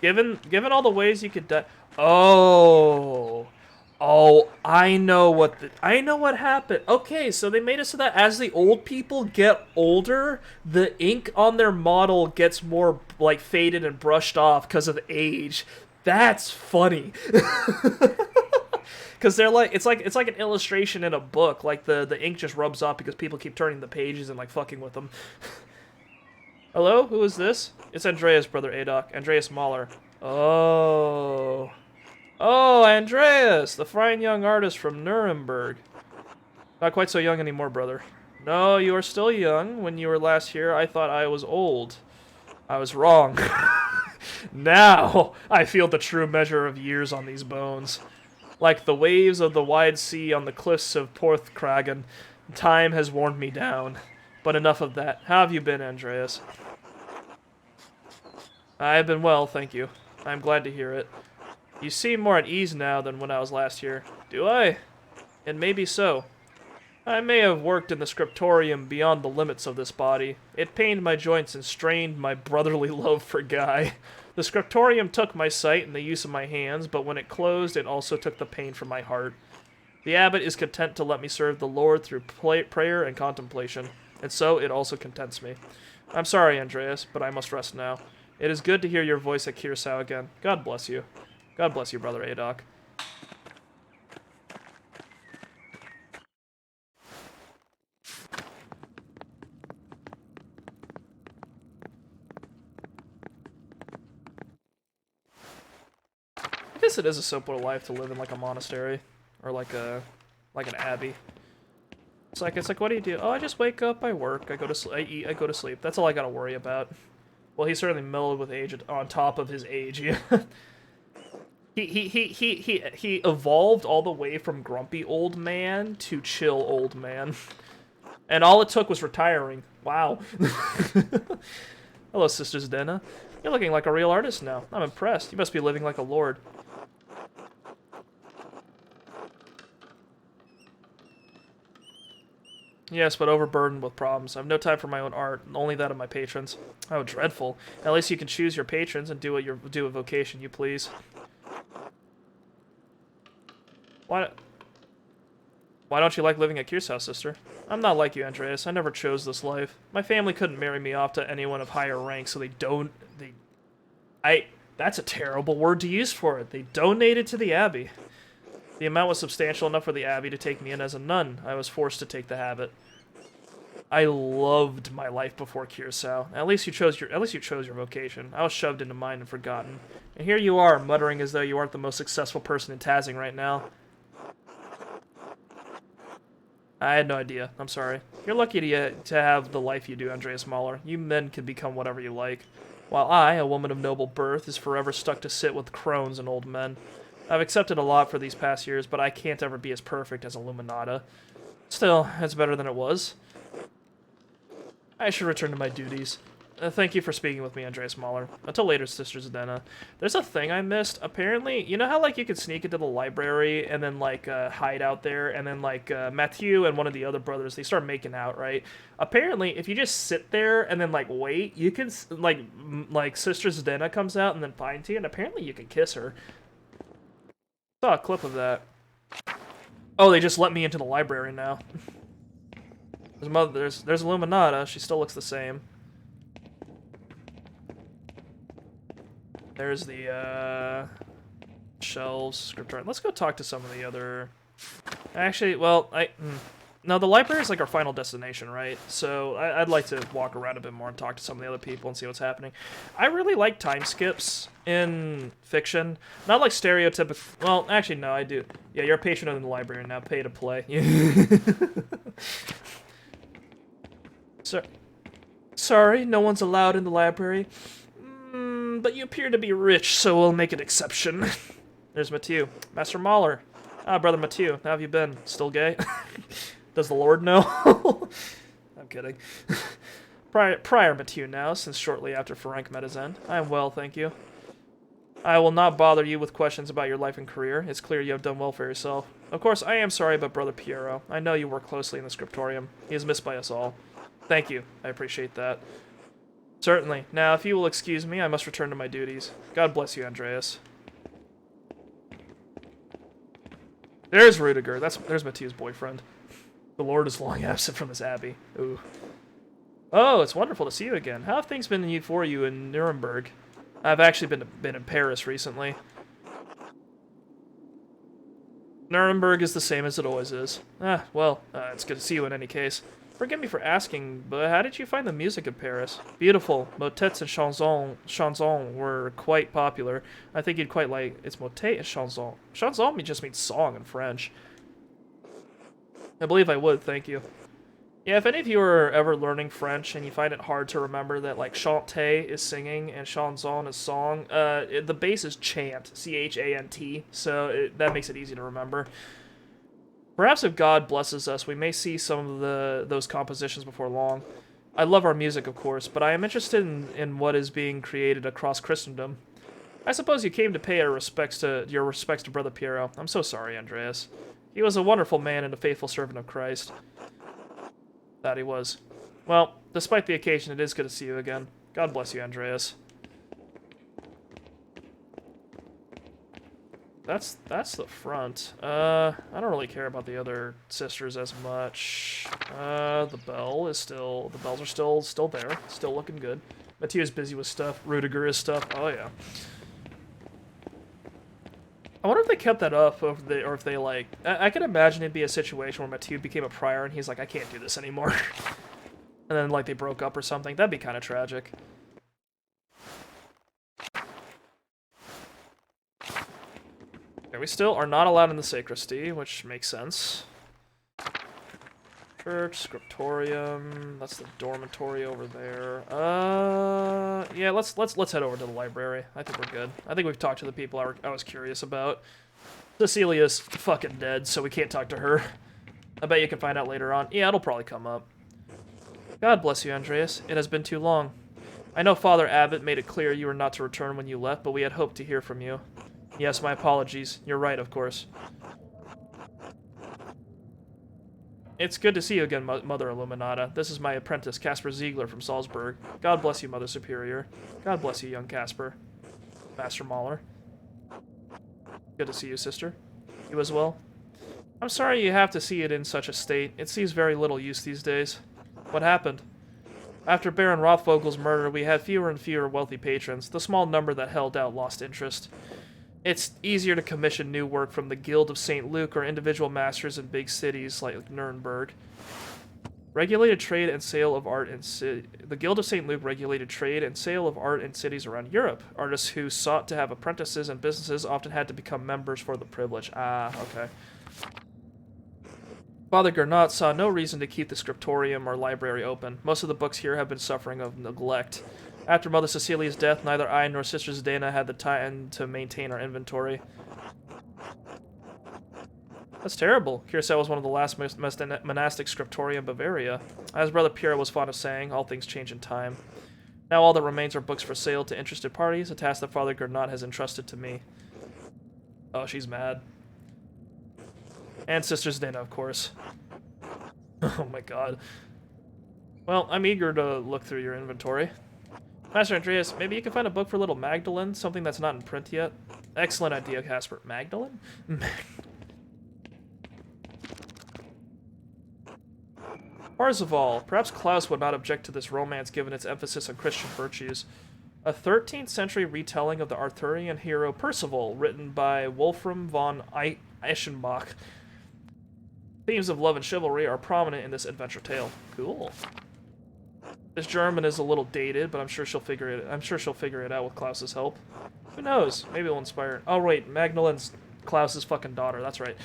Given all the ways you could die. Oh, I know what happened. Okay, so they made it so that as the old people get older, the ink on their model gets more like faded and brushed off because of age. That's funny. Because they're like it's like an illustration in a book. Like the ink just rubs off because people keep turning the pages and like fucking with them. Hello, who is this? It's Andreas, brother Adok. Andreas Mahler. Oh, Andreas, the fine young artist from Nuremberg. Not quite so young anymore, brother. No, you are still young. When you were last here, I thought I was old. I was wrong. Now I feel the true measure of years on these bones. Like the waves of the wide sea on the cliffs of Porthkragen, time has worn me down. But enough of that. How have you been, Andreas? I have been well, thank you. I'm glad to hear it. You seem more at ease now than when I was last here. Do I? It may be so. I may have worked in the scriptorium beyond the limits of this body. It pained my joints and strained my brotherly love for Guy. The scriptorium took my sight and the use of my hands, but when it closed, it also took the pain from my heart. The abbot is content to let me serve the Lord through prayer and contemplation, and so it also contents me. I'm sorry, Andreas, but I must rest now. It is good to hear your voice at Kirsau again. God bless you. God bless you, brother Adok. I guess it is a simpler life to live in like a monastery or like an abbey. It's like what do you do? Oh, I just wake up, I work, I go to I eat, I go to sleep. That's all I gotta worry about. Well, he's certainly mellowed with age on top of his age. Yeah. He evolved all the way from grumpy old man to chill old man. And all it took was retiring. Wow. Hello, Sister Zdena. You're looking like a real artist now. I'm impressed. You must be living like a lord. Yes, but overburdened with problems. I have no time for my own art, only that of my patrons. Oh, dreadful. At least you can choose your patrons and do a vocation you please. Why don't you like living at Kirsau, sister? I'm not like you, Andreas. I never chose this life. My family couldn't marry me off to anyone of higher rank, so that's a terrible word to use for it. They donated to the abbey. The amount was substantial enough for the abbey to take me in as a nun. I was forced to take the habit. I loved my life before Kirsau. At least you chose your vocation. I was shoved into mine and forgotten. And here you are, muttering as though you aren't the most successful person in Tazing right now. I had no idea. I'm sorry. You're lucky to have the life you do, Andreas Mahler. You men can become whatever you like. While I, a woman of noble birth, is forever stuck to sit with crones and old men. I've accepted a lot for these past years, but I can't ever be as perfect as Illuminata. Still, it's better than it was. I should return to my duties. Thank you for speaking with me, Andreas Mahler. Until later, Sister Zdena. There's a thing I missed. Apparently, you know how, like, you could sneak into the library and then, like, hide out there, and then, like, Mathieu and one of the other brothers, they start making out, right? Apparently, if you just sit there and then, like, wait, you can, like Sister Zdena comes out and then finds you, and apparently you can kiss her. Saw a clip of that. Oh, they just let me into the library now. There's Illuminata. She still looks the same. There's the shelves, scriptorium. Let's go talk to some of the other. Actually, well, no, the library is like our final destination, right? So I'd like to walk around a bit more and talk to some of the other people and see what's happening. I really like time skips in fiction. Not like stereotypical. Well, actually, no, I do. Yeah, you're a patron of the library now. Pay to play. Sorry, no one's allowed in the library. But you appear to be rich, so we'll make an exception. There's Mathieu. Master Mahler. Ah, Brother Mathieu, how have you been? Still gay? Does the Lord know? I'm kidding. Prior Mathieu now, since shortly after Ferenc met his end. I am well, thank you. I will not bother you with questions about your life and career. It's clear you have done well for yourself. Of course, I am sorry about Brother Piero. I know you work closely in the scriptorium. He is missed by us all. Thank you. I appreciate that. Certainly. Now, if you will excuse me, I must return to my duties. God bless you, Andreas. There's Rudiger. There's Mathieu's boyfriend. The Lord is long absent from this abbey. Ooh. Oh, it's wonderful to see you again. How have things been for you in Nuremberg? I've actually been in Paris recently. Nuremberg is the same as it always is. Well, it's good to see you in any case. Forgive me for asking, but how did you find the music in Paris? Beautiful. Motets and chansons were quite popular. I think you'd quite like it's motet and chanson. Chanson just means song in French. I believe I would, thank you. Yeah, if any of you are ever learning French and you find it hard to remember that, like, chanter is singing and chanson is song, the base is chant, C-H-A-N-T, so that makes it easy to remember. Perhaps if God blesses us, we may see some of those compositions before long. I love our music, of course, but I am interested in what is being created across Christendom. I suppose you came to pay your respects to Brother Piero. I'm so sorry, Andreas. He was a wonderful man and a faithful servant of Christ. That he was. Well, despite the occasion, it is good to see you again. God bless you, Andreas. That's the front. I don't really care about the other sisters as much. The bells are still there, still looking good. Mathieu's busy with stuff. Rudiger is stuff. Oh yeah. I wonder if they kept that up, or if they like. I can imagine it'd be a situation where Mathieu became a prior and he's like, I can't do this anymore, and then like they broke up or something. That'd be kind of tragic. Okay, we still are not allowed in the sacristy, which makes sense. Church, scriptorium. That's the dormitory over there. Yeah, let's head over to the library. I think we're good. I think we've talked to the people I was curious about. Cecilia's fucking dead, so we can't talk to her. I bet you can find out later on. Yeah, it'll probably come up. God bless you, Andreas. It has been too long. I know Father Abbot made it clear you were not to return when you left, but we had hoped to hear from you. Yes, my apologies. You're right, of course. It's good to see you again, Mother Illuminata. This is my apprentice, Caspar Ziegler from Salzburg. God bless you, Mother Superior. God bless you, young Caspar. Master Mahler. Good to see you, sister. You as well? I'm sorry you have to see it in such a state. It sees very little use these days. What happened? After Baron Rothvogel's murder, we had fewer and fewer wealthy patrons. The small number that held out lost interest. It's easier to commission new work from the Guild of St. Luke or individual masters in big cities like Nuremberg. Regulated trade and sale of art in the Guild of St. Luke regulated trade and sale of art in cities around Europe. Artists who sought to have apprentices and businesses often had to become members for the privilege. Ah, okay. Father Gernot saw no reason to keep the scriptorium or library open. Most of the books here have been suffering of neglect. After Mother Cecilia's death, neither I nor Sister Zdena had the time to maintain our inventory. That's terrible. Curacao was one of the last monastic scriptoria in Bavaria. As Brother Pierre was fond of saying, all things change in time. Now all that remains are books for sale to interested parties, a task that Father Gernot has entrusted to me. Oh, she's mad. And Sisters Dana, of course. Oh my god. Well, I'm eager to look through your inventory. Master Andreas, maybe you can find a book for little Magdalene, something that's not in print yet? Excellent idea, Casper. Magdalene? Parzival. Perhaps Klaus would not object to this romance given its emphasis on Christian virtues. A 13th century retelling of the Arthurian hero Percival, written by Wolfram von Eschenbach. Themes of love and chivalry are prominent in this adventure tale. Cool. This German is a little dated, but I'm sure she'll figure it out with Klaus's help. Who knows? Maybe it'll inspire. Oh wait, Magdalen's Klaus's fucking daughter. That's right.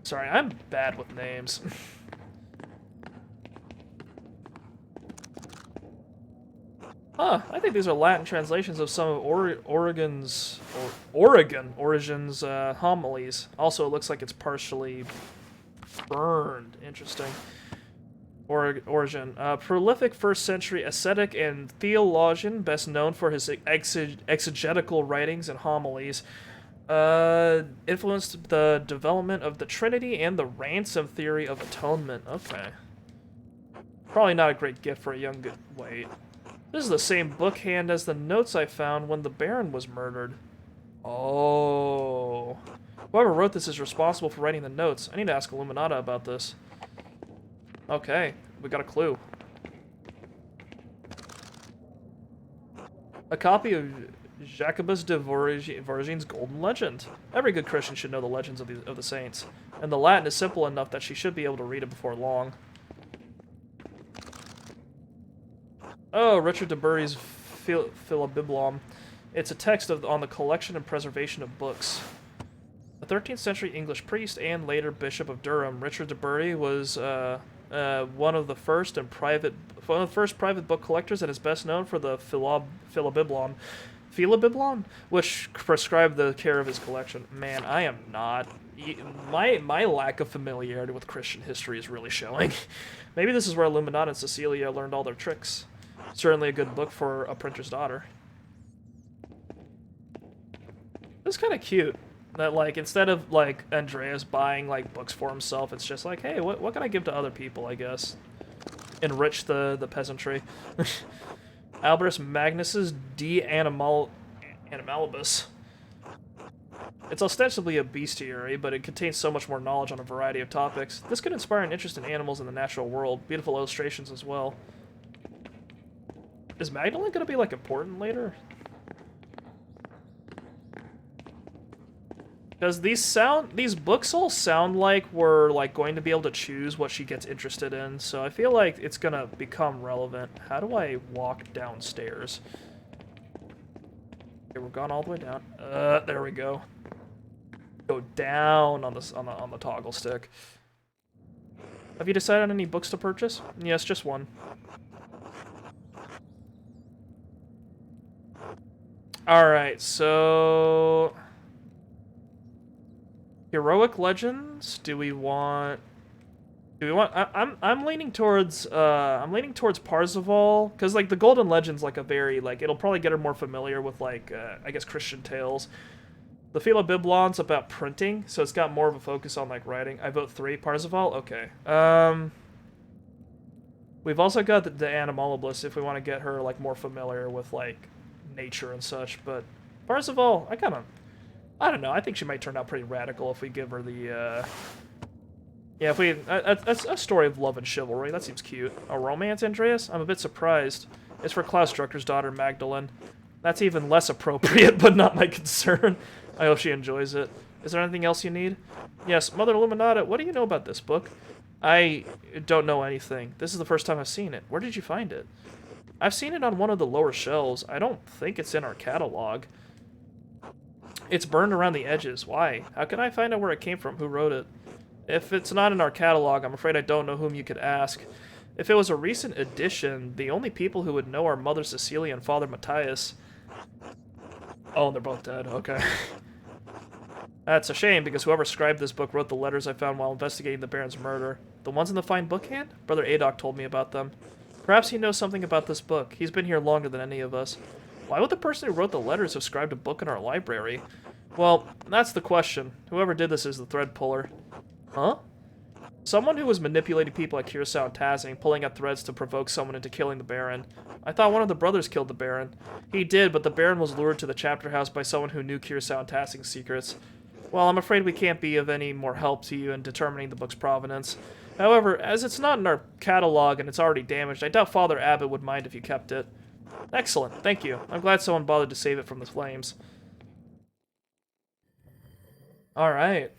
Sorry, I'm bad with names. Huh, I think these are Latin translations of some of Origen's homilies. Also, it looks like it's partially burned. Interesting. Origen. Prolific first-century ascetic and theologian, best known for his exegetical writings and homilies. Influenced the development of the Trinity and the ransom theory of atonement. Okay. Probably not a great gift for a young good... Wait. This is the same book hand as the notes I found when the Baron was murdered. Oh. Whoever wrote this is responsible for writing the notes. I need to ask Illuminata about this. Okay, we got a clue. A copy of Jacobus de Voragine's Golden Legend. Every good Christian should know the legends of the saints. And the Latin is simple enough that she should be able to read it before long. Oh, Richard de Bury's Philobiblon. It's a text on the collection and preservation of books. A 13th century English priest and later Bishop of Durham, Richard de Bury was one of the first private book collectors and is best known for the Philobiblon. Philobiblon? Which prescribed the care of his collection. Man, I am not. My lack of familiarity with Christian history is really showing. Maybe this is where Illuminati and Cecilia learned all their tricks. Certainly a good book for a printer's daughter. It's kind of cute that, like, instead of, like, Andreas buying, like, books for himself, it's just like, hey, what can I give to other people, I guess? Enrich the peasantry. Albertus Magnus's De Animalibus. It's ostensibly a bestiary, but it contains so much more knowledge on a variety of topics. This could inspire an interest in animals in the natural world. Beautiful illustrations as well. Is Magdalene gonna be, like, important later? Because these books all sound like we're, like, going to be able to choose what she gets interested in, so I feel like it's gonna become relevant. How do I walk downstairs? Okay, we're gone all the way down. There we go. Go down on the toggle stick. Have you decided on any books to purchase? Yes, just one. Alright, so... Heroic Legends? Do we want... I'm leaning towards Parzival, because, like, the Golden Legend's, like, a very, like, it'll probably get her more familiar with, like, I guess, Christian tales. The Philobiblon's about printing, so it's got more of a focus on, like, writing. I vote 3. Parzival? Okay. We've also got the Animalibus if we want to get her, like, more familiar with, like, nature and such, but Parzival, I don't know, I think she might turn out pretty radical if we give her the, yeah, if we, a story of love and chivalry, that seems cute. A romance, Andreas? I'm a bit surprised. It's for Klaus Drucker's daughter, Magdalene. That's even less appropriate, but not my concern. I hope she enjoys it. Is there anything else you need? Yes, Mother Illuminata, what do you know about this book? I don't know anything. This is the first time I've seen it. Where did you find it? I've seen it on one of the lower shelves. I don't think it's in our catalog. It's burned around the edges. Why? How can I find out where it came from? Who wrote it? If it's not in our catalog, I'm afraid I don't know whom you could ask. If it was a recent edition, the only people who would know are Mother Cecilia and Father Matthias. Oh, they're both dead. Okay. That's a shame, because whoever scribed this book wrote the letters I found while investigating the Baron's murder. The ones in the fine book hand? Brother Adok told me about them. Perhaps he knows something about this book. He's been here longer than any of us. Why would the person who wrote the letters have scribed a book in our library? Well, that's the question. Whoever did this is the thread puller. Huh? Someone who was manipulating people at Curacao and Tazing, pulling at threads to provoke someone into killing the Baron. I thought one of the brothers killed the Baron. He did, but the Baron was lured to the chapter house by someone who knew Curacao and Tazing's secrets. Well, I'm afraid we can't be of any more help to you in determining the book's provenance. However, as it's not in our catalog and it's already damaged, I doubt Father Abbot would mind if you kept it. Excellent, thank you. I'm glad someone bothered to save it from the flames. Alright.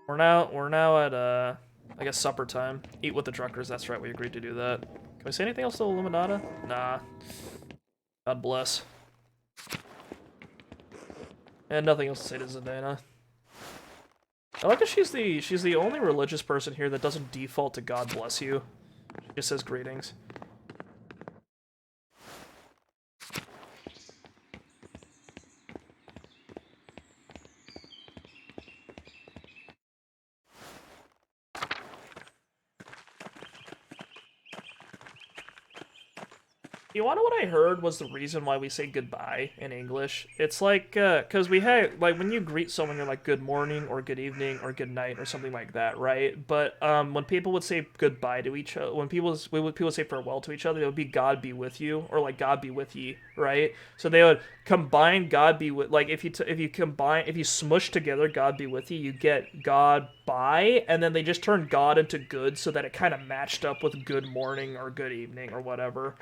We're now at, I guess supper time. Eat with the Druckers, that's right, we agreed to do that. Can we say anything else to Illuminata? Nah. God bless. And nothing else to say to Zidane. I like that she's the only religious person here that doesn't default to God bless you. She just says greetings. You wanna know what I heard was the reason why we say goodbye in English? It's like, cause we had, like, when you greet someone, you're like, good morning, or good evening, or good night, or something like that, right? But, when people would say goodbye to each other, when people would say farewell to each other, it would be God be with you, or like, God be with ye, right? So they would combine God be with, like, if you smush together God be with ye, you get God bye, and then they just turn God into good so that it kind of matched up with good morning, or good evening, or whatever.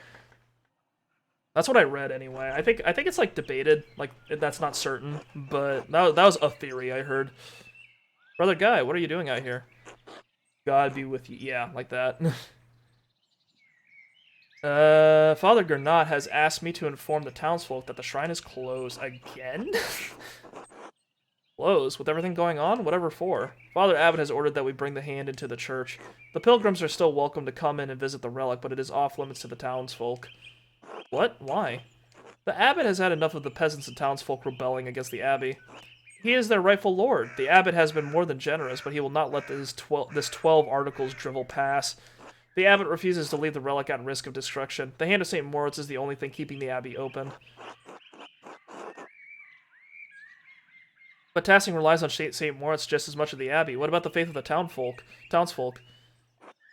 That's what I read anyway. I think it's like debated, like that's not certain, but that was a theory I heard. Brother Guy, what are you doing out here? God be with you. Yeah, like that. Father Gernot has asked me to inform the townsfolk that the shrine is closed again. Closed? With everything going on? Whatever for. Father Abbot has ordered that we bring the hand into the church. The pilgrims are still welcome to come in and visit the relic, but it is off limits to the townsfolk. What? Why? The abbot has had enough of the peasants and townsfolk rebelling against the abbey. He is their rightful lord. The abbot has been more than generous, but he will not let this 12 articles drivel pass. The abbot refuses to leave the relic at risk of destruction. The hand of St. Moritz is the only thing keeping the abbey open. But Tassing relies on St. Moritz just as much as the abbey. What about the faith of the townsfolk?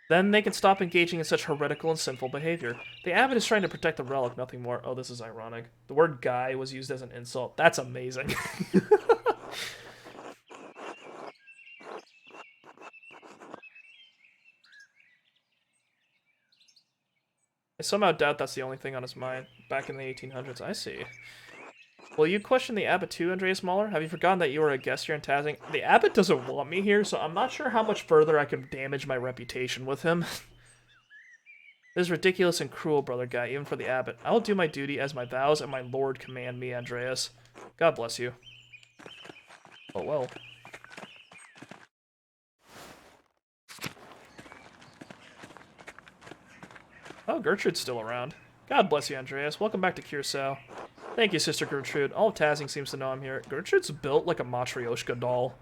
Then they can stop engaging in such heretical and sinful behavior. The abbot is trying to protect the relic, nothing more. Oh, this is ironic. The word guy was used as an insult. That's amazing. I somehow doubt that's the only thing on his mind. Back in the 1800s, I see. Will you question the abbot too, Andreas Mahler? Have you forgotten that you are a guest here in Tazing? The abbot doesn't want me here, so I'm not sure how much further I can damage my reputation with him. This is ridiculous and cruel, Brother Guy, even for the abbot. I will do my duty as my vows and my lord command me, Andreas. God bless you. Oh, well. Oh, Gertrude's still around. God bless you, Andreas. Welcome back to Curacao. Thank you, Sister Gertrude. All of Tazing seems to know I'm here. Gertrude's built like a Matryoshka doll.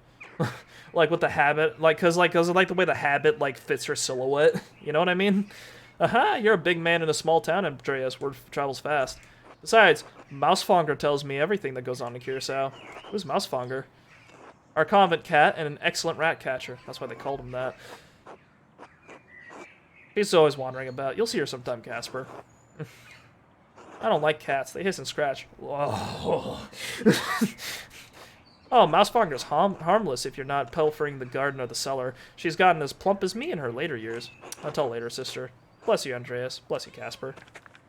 Like, with the habit. Cause the way the habit, like, fits her silhouette. You know what I mean? Aha, you're a big man in a small town, Andreas. Word travels fast. Besides, Mousefonger tells me everything that goes on in Curacao. Who's Mousefonger? Our convent cat and an excellent rat catcher. That's why they called him that. He's always wandering about. You'll see her sometime, Casper. I don't like cats. They hiss and scratch. Whoa. Oh, Mousefonger's harmless if you're not pilfering the garden or the cellar. She's gotten as plump as me in her later years. Until later, sister. Bless you, Andreas. Bless you, Casper.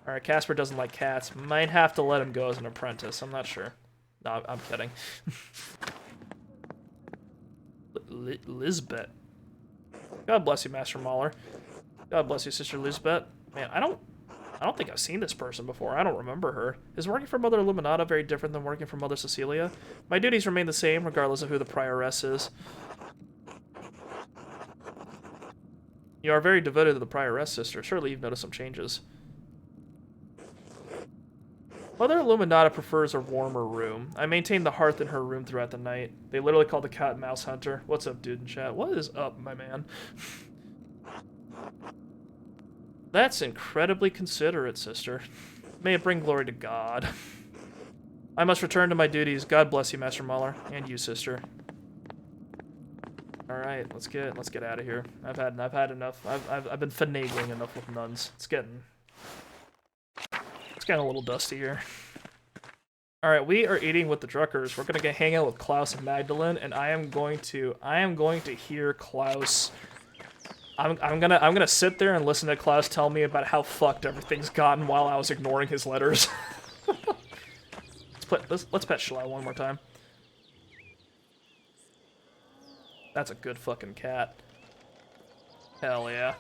Alright, Casper doesn't like cats. Might have to let him go as an apprentice. I'm not sure. No, I'm kidding. Lisbeth. God bless you, Master Mahler. God bless you, Sister Lisbeth. Man, I don't think I've seen this person before. I don't remember her. Is working for Mother Illuminata very different than working for Mother Cecilia? My duties remain the same, regardless of who the prioress is. You are very devoted to the prioress, sister. Surely you've noticed some changes. Mother Illuminata prefers a warmer room. I maintain the hearth in her room throughout the night. They literally call the cat Mouse Hunter. What's up, dude in chat? What is up, my man? That's incredibly considerate, sister. May it bring glory to God. I must return to my duties. God bless you, Master Muller, and you, sister. All right, let's get out of here. I've had enough. I've been finagling enough with nuns. It's getting a little dusty here. All right, we are eating with the Druckers. We're gonna hang out with Klaus and Magdalene, and I am going to hear Klaus. I'm gonna sit there and listen to Klaus tell me about how fucked everything's gotten while I was ignoring his letters. let's pet Shlau one more time. That's a good fucking cat. Hell yeah.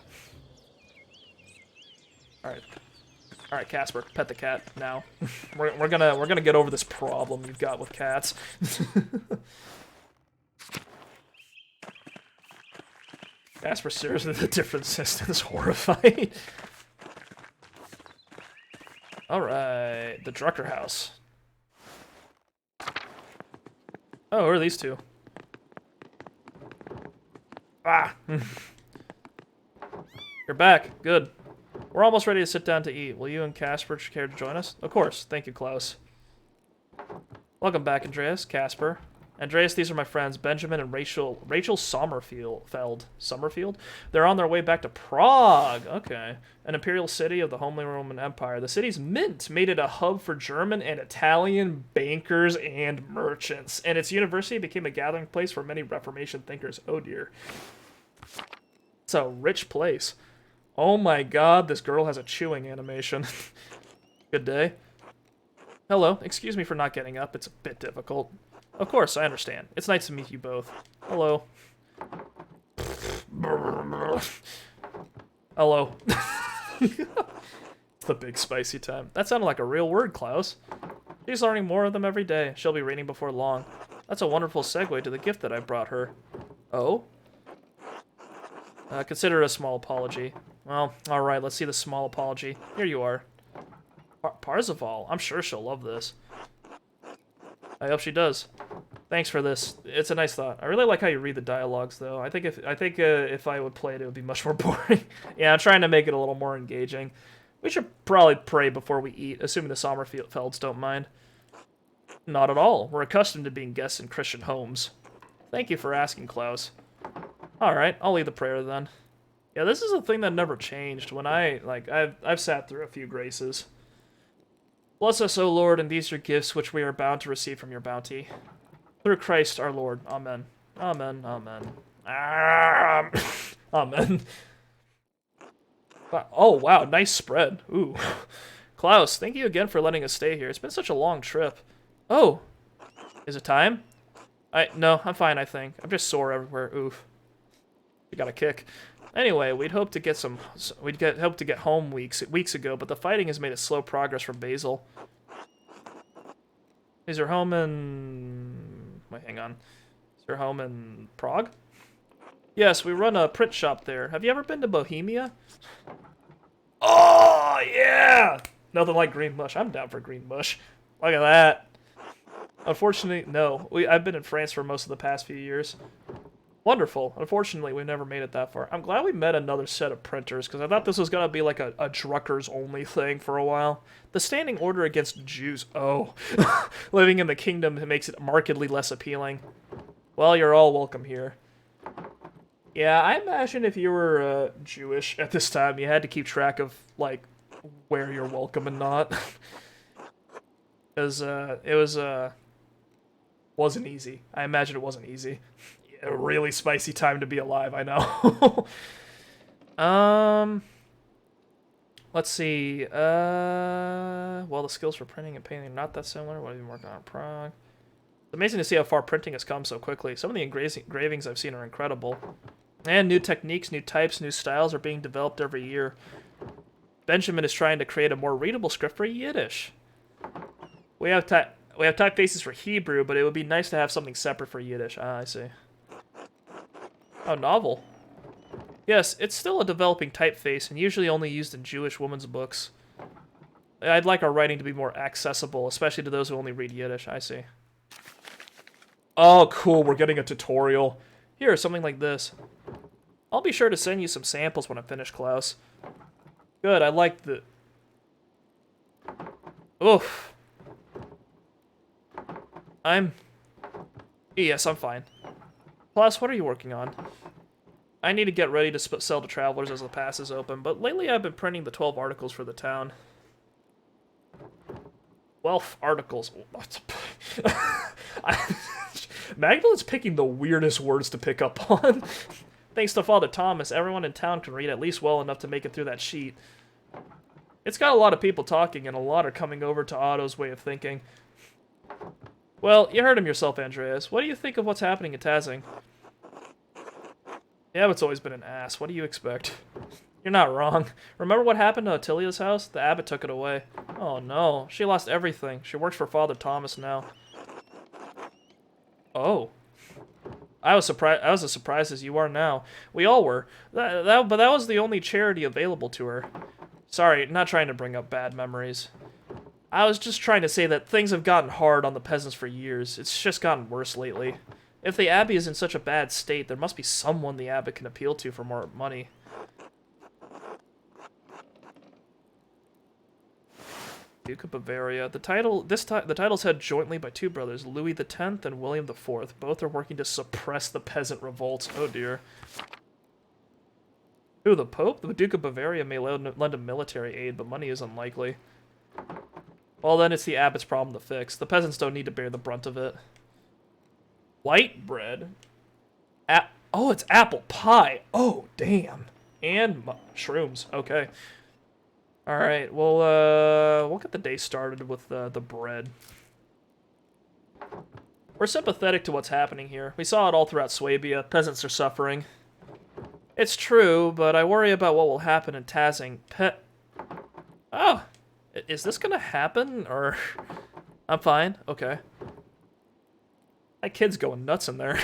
All right, Casper, pet the cat now. we're gonna get over this problem you've got with cats. Casper stares at the different systems, horrified. All right, the Drucker house. Oh, who are these two? Ah! You're back. Good. We're almost ready to sit down to eat. Will you and Casper care to join us? Of course. Thank you, Klaus. Welcome back, Andreas. Casper. Andreas, these are my friends, Benjamin and Rachel Summerfield? They're on their way back to Prague. Okay. An imperial city of the Holy Roman Empire. The city's mint made it a hub for German and Italian bankers and merchants. And its university became a gathering place for many Reformation thinkers. Oh, dear. It's a rich place. Oh my god, this girl has a chewing animation. Good day. Hello, excuse me for not getting up. It's a bit difficult. Of course, I understand. It's nice to meet you both. Hello. Hello. It's the big spicy time. That sounded like a real word, Klaus. She's learning more of them every day. She'll be reading before long. That's a wonderful segue to the gift that I brought her. Oh? Consider it a small apology. Well, alright, let's see the small apology. Here you are. Parzival, I'm sure she'll love this. I hope she does. Thanks for this. It's a nice thought. I really like how you read the dialogues, though. I think if I would play it, it would be much more boring. Yeah, I'm trying to make it a little more engaging. We should probably pray before we eat, assuming the Sommerfelds don't mind. Not at all. We're accustomed to being guests in Christian homes. Thank you for asking, Klaus. Alright, I'll lead the prayer then. Yeah, this is a thing that never changed. When I've sat through a few graces. Bless us, O Lord, and these your gifts which we are bound to receive from your bounty. Through Christ our Lord. Amen. Amen. Amen. Amen. Oh, wow, nice spread. Ooh. Klaus, thank you again for letting us stay here. It's been such a long trip. Oh. Is it time? No, I'm fine, I think. I'm just sore everywhere. Oof. You got a kick. Anyway, we'd hoped to get home weeks ago, but the fighting has made a slow progress from Basel. Is your home in... Wait, hang on. Is your home in Prague? Yes, we run a print shop there. Have you ever been to Bohemia? Oh, yeah! Nothing like green mush. I'm down for green mush. Look at that. Unfortunately, no. I've been in France for most of the past few years. Wonderful. Unfortunately, we never made it that far. I'm glad we met another set of printers, because I thought this was going to be like a Druckers-only thing for a while. The standing order against Jews. Oh. Living in the kingdom makes it markedly less appealing. Well, you're all welcome here. Yeah, I imagine if you were Jewish at this time, you had to keep track of, like, where you're welcome and not. Because it wasn't easy. I imagine it wasn't easy. A really spicy time to be alive, I know. Let's see. Well, the skills for printing and painting are not that similar. What have you been working on in Prague? It's amazing to see how far printing has come so quickly. Some of the engravings I've seen are incredible. And new techniques, new types, new styles are being developed every year. Benjamin is trying to create a more readable script for Yiddish. We have typefaces for Hebrew, but it would be nice to have something separate for Yiddish. Ah, I see. Oh, novel. Yes, it's still a developing typeface and usually only used in Jewish women's books. I'd like our writing to be more accessible, especially to those who only read Yiddish. I see. Oh, cool. We're getting a tutorial. Here, something like this. I'll be sure to send you some samples when I'm finished, Klaus. Good, I like the... Oof. Yes, I'm fine. Klaus, what are you working on? I need to get ready to sell to travelers as the pass is open, but lately I've been printing the 12 articles for the town. 12 articles. Magdalen's picking the weirdest words to pick up on. Thanks to Father Thomas, everyone in town can read at least well enough to make it through that sheet. It's got a lot of people talking, and a lot are coming over to Otto's way of thinking. Well, you heard him yourself, Andreas. What do you think of what's happening at Tazing? The abbot's always been an ass. What do you expect? You're not wrong. Remember what happened to Attilia's house? The abbot took it away. Oh no, she lost everything. She works for Father Thomas now. Oh. I was as surprised as you are now. We all were. But that was the only charity available to her. Sorry, not trying to bring up bad memories. I was just trying to say that things have gotten hard on the peasants for years. It's just gotten worse lately. If the abbey is in such a bad state, there must be someone the abbot can appeal to for more money. Duke of Bavaria. The title's held jointly by two brothers, Louis X and William IV. Both are working to suppress the peasant revolts. Oh dear. Who, the Pope? The Duke of Bavaria may lend him military aid, but money is unlikely. Well, then it's the abbot's problem to fix. The peasants don't need to bear the brunt of it. White bread? Oh, it's apple pie. Oh, damn. And shrooms. Okay. Alright, well, we'll get the day started with the bread. We're sympathetic to what's happening here. We saw it all throughout Swabia. Peasants are suffering. It's true, but I worry about what will happen in Tazing. Oh! Is this gonna happen, or... I'm fine. Okay. That kid's going nuts in there.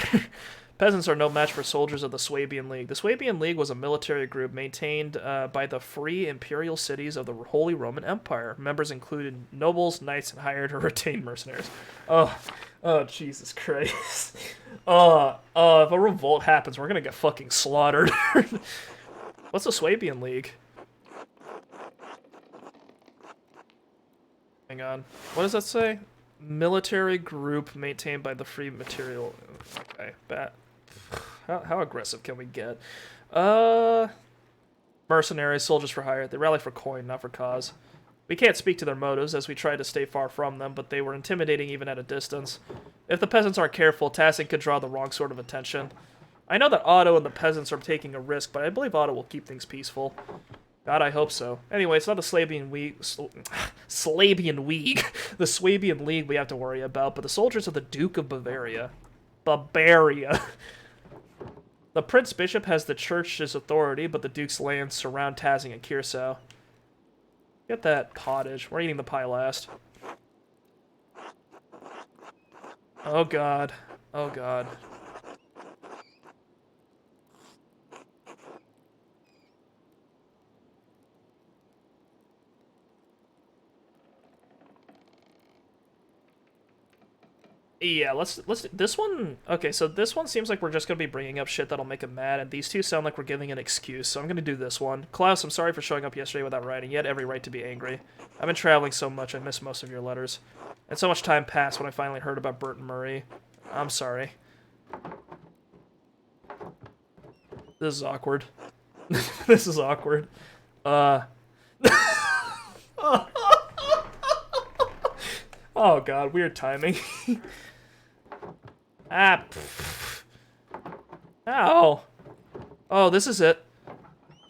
Peasants are no match for soldiers of the Swabian League. The Swabian League was a military group maintained by the free imperial cities of the Holy Roman Empire. Members included nobles, knights, and hired or retained mercenaries. Oh, Jesus Christ. If a revolt happens, we're gonna get fucking slaughtered. What's the Swabian League? Hang on. What does that say? Military group maintained by the free material. Okay, bat. How aggressive can we get? Mercenaries, soldiers for hire. They rally for coin, not for cause. We can't speak to their motives, as we try to stay far from them, but they were intimidating even at a distance. If the peasants aren't careful, Tazing could draw the wrong sort of attention. I know that Otto and the peasants are taking a risk, but I believe Otto will keep things peaceful. God, I hope so. Anyway, it's not the Swabian League, the Swabian League we have to worry about, but the soldiers of the Duke of Bavaria. Bavaria. The Prince Bishop has the church's authority, but the Duke's lands surround Tazing and Kirsau. Get that pottage. We're eating the pie last. Oh god. Oh god. Yeah, let's this one. Okay, so this one seems like we're just gonna be bringing up shit that'll make him mad, and these two sound like we're giving an excuse. So I'm gonna do this one. Klaus, I'm sorry for showing up yesterday without writing. You had every right to be angry. I've been traveling so much, I missed most of your letters, and so much time passed when I finally heard about Bert and Murray. I'm sorry. This is awkward. This is awkward. Oh god, weird timing. Ow. Oh, this is it.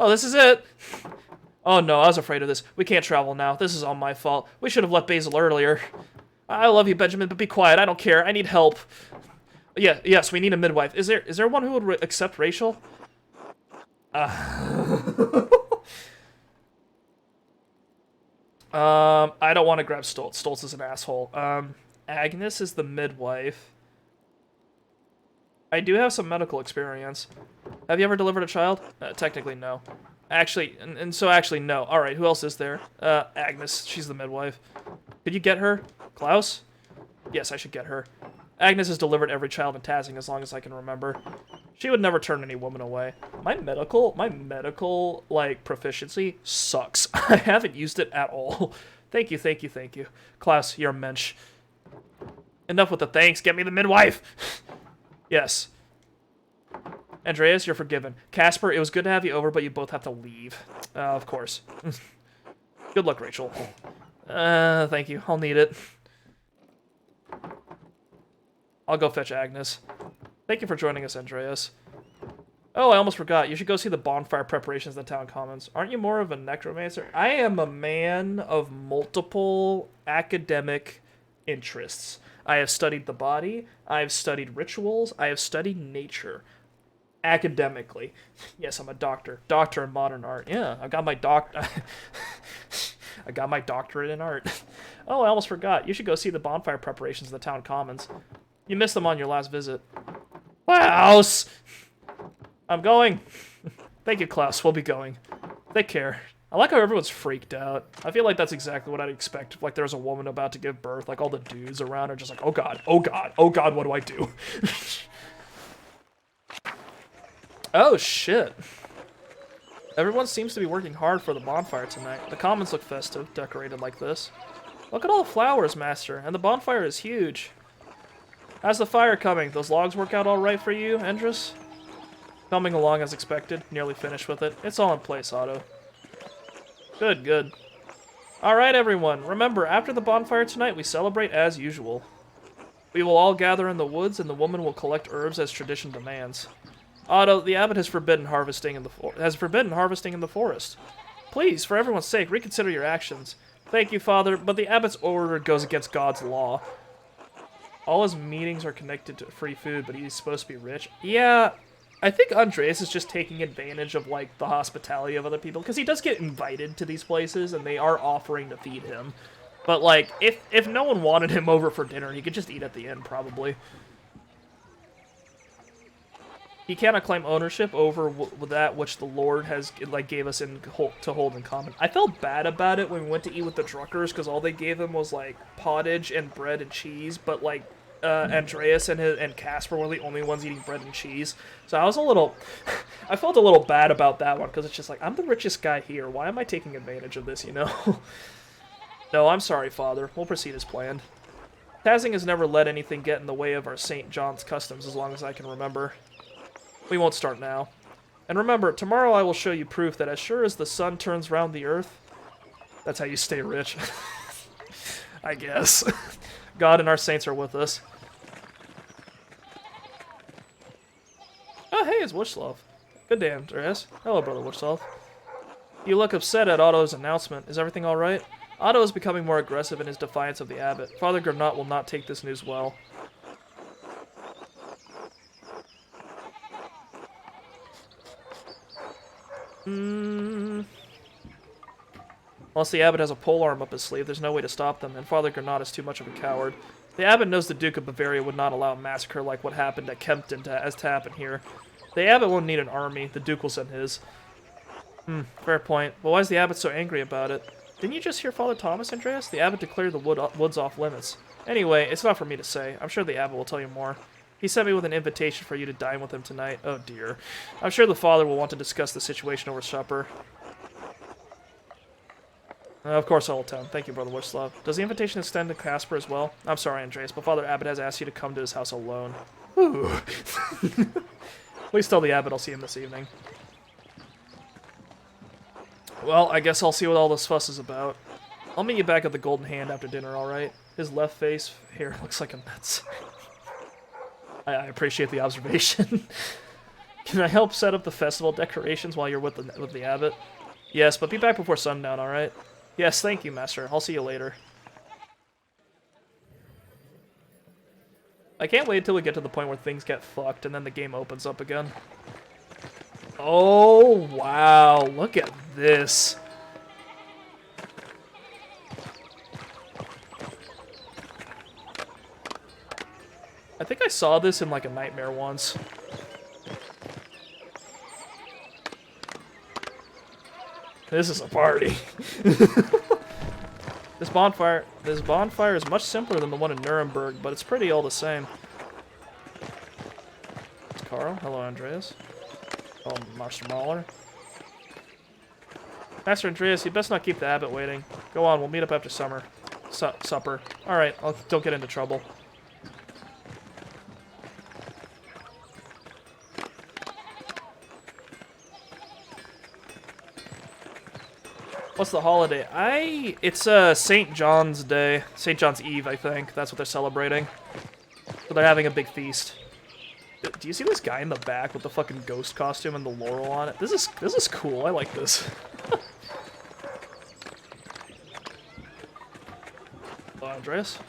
Oh, this is it. Oh no, I was afraid of this. We can't travel now. This is all my fault. We should have left Basil earlier. I love you, Benjamin, but be quiet. I don't care. I need help. Yeah, yes, we need a midwife. Is there one who would accept Rachel? I don't want to grab Stoltz. Stoltz is an asshole. Agnes is the midwife. I do have some medical experience. Have you ever delivered a child? Technically, no. Actually, and so actually, no. All right, who else is there? Agnes. She's the midwife. Could you get her? Klaus? Yes, I should get her. Agnes has delivered every child in Tassing as long as I can remember. She would never turn any woman away. My medical, like, proficiency sucks. I haven't used it at all. Thank you, thank you, thank you. Klaus, you're a mensch. Enough with the thanks. Get me the midwife! Yes. Andreas, you're forgiven. Casper, it was good to have you over, but you both have to leave. Of course. Good luck, Rachel. Thank you. I'll need it. I'll go fetch Agnes. Thank you for joining us, Andreas. Oh, I almost forgot. You should go see the bonfire preparations in the town commons. Aren't you more of a necromancer? I am a man of multiple academic interests. I have studied the body. I have studied rituals. I have studied nature. Academically. Yes, I'm a doctor. Doctor in modern art. Yeah, I got my I got my doctorate in art. Oh, I almost forgot. You should go see the bonfire preparations in the town commons. You missed them on your last visit. Klaus! I'm going. Thank you, Klaus. We'll be going. Take care. I like how everyone's freaked out. I feel like that's exactly what I'd expect if, like, there was a woman about to give birth. Like, all the dudes around are just like, oh god, oh god, oh god, what do I do? Oh, shit. Everyone seems to be working hard for the bonfire tonight. The commons look festive, decorated like this. Look at all the flowers, Master, and the bonfire is huge. How's the fire coming? Those logs work out all right for you, Endris? Coming along as expected. Nearly finished with it. It's all in place, Otto. Good, good. Alright, everyone. Remember, after the bonfire tonight, we celebrate as usual. We will all gather in the woods, and the woman will collect herbs as tradition demands. Otto, the abbot has forbidden harvesting in the forest. Please, for everyone's sake, reconsider your actions. Thank you, Father, but the abbot's order goes against God's law. All his meetings are connected to free food, but he's supposed to be rich. Yeah, I think Andreas is just taking advantage of, like, the hospitality of other people, because he does get invited to these places, and they are offering to feed him. But, like, if no one wanted him over for dinner, he could just eat at the inn, probably. He cannot claim ownership over that which the Lord has, like, gave us to hold in common. I felt bad about it when we went to eat with the Druckers, because all they gave him was, like, pottage and bread and cheese, but, like, Andreas and Casper were the only ones eating bread and cheese. So I was a little... I felt a little bad about that one, because it's just like, I'm the richest guy here. Why am I taking advantage of this, you know? No, I'm sorry, Father. We'll proceed as planned. Tassing has never let anything get in the way of our St. John's customs as long as I can remember. We won't start now. And remember, tomorrow I will show you proof that as sure as the sun turns round the earth, that's how you stay rich. I guess. God and our saints are with us. Oh, hey, it's Witchlaw. Good day, Andreas. Hello, Brother Witchlaw. You look upset at Otto's announcement. Is everything alright? Otto is becoming more aggressive in his defiance of the abbot. Father Gernot will not take this news well. Unless the abbot has a polearm up his sleeve, there's no way to stop them, and Father Gernot is too much of a coward. The abbot knows the Duke of Bavaria would not allow a massacre like what happened at Kempten to happen here. The abbot won't need an army, the Duke will send his. Fair point. But why is the abbot so angry about it? Didn't you just hear Father Thomas, Andreas? The abbot declared the woods off limits. Anyway, it's not for me to say. I'm sure the abbot will tell you more. He sent me with an invitation for you to dine with him tonight. Oh dear. I'm sure the father will want to discuss the situation over supper. Of course I will tell him. Thank you, Brother Witchlaw. Does the invitation extend to Casper as well? I'm sorry, Andreas, but Father Abbot has asked you to come to his house alone. Ooh. Please tell the abbot I'll see him this evening. Well, I guess I'll see what all this fuss is about. I'll meet you back at the Golden Hand after dinner, alright? His left face hair looks like a nuts. I appreciate the observation. Can I help set up the festival decorations while you're with the abbot? Yes, but be back before sundown, alright? Yes, thank you, Master. I'll see you later. I can't wait until we get to the point where things get fucked and then the game opens up again. Oh, wow. Look at this. I think I saw this in like a nightmare once. This is a party. This bonfire is much simpler than the one in Nuremberg, but it's pretty all the same. It's Carl. Hello, Andreas. Oh, Master Mahler. Master Andreas, you best not keep the abbot waiting. Go on, we'll meet up after supper. Alright, don't get into trouble. What's the holiday? It's St. John's Day. St. John's Eve, I think. That's what they're celebrating. So they're having a big feast. Do you see this guy in the back with the fucking ghost costume and the laurel on it? This is cool. I like this. Hello, Andreas.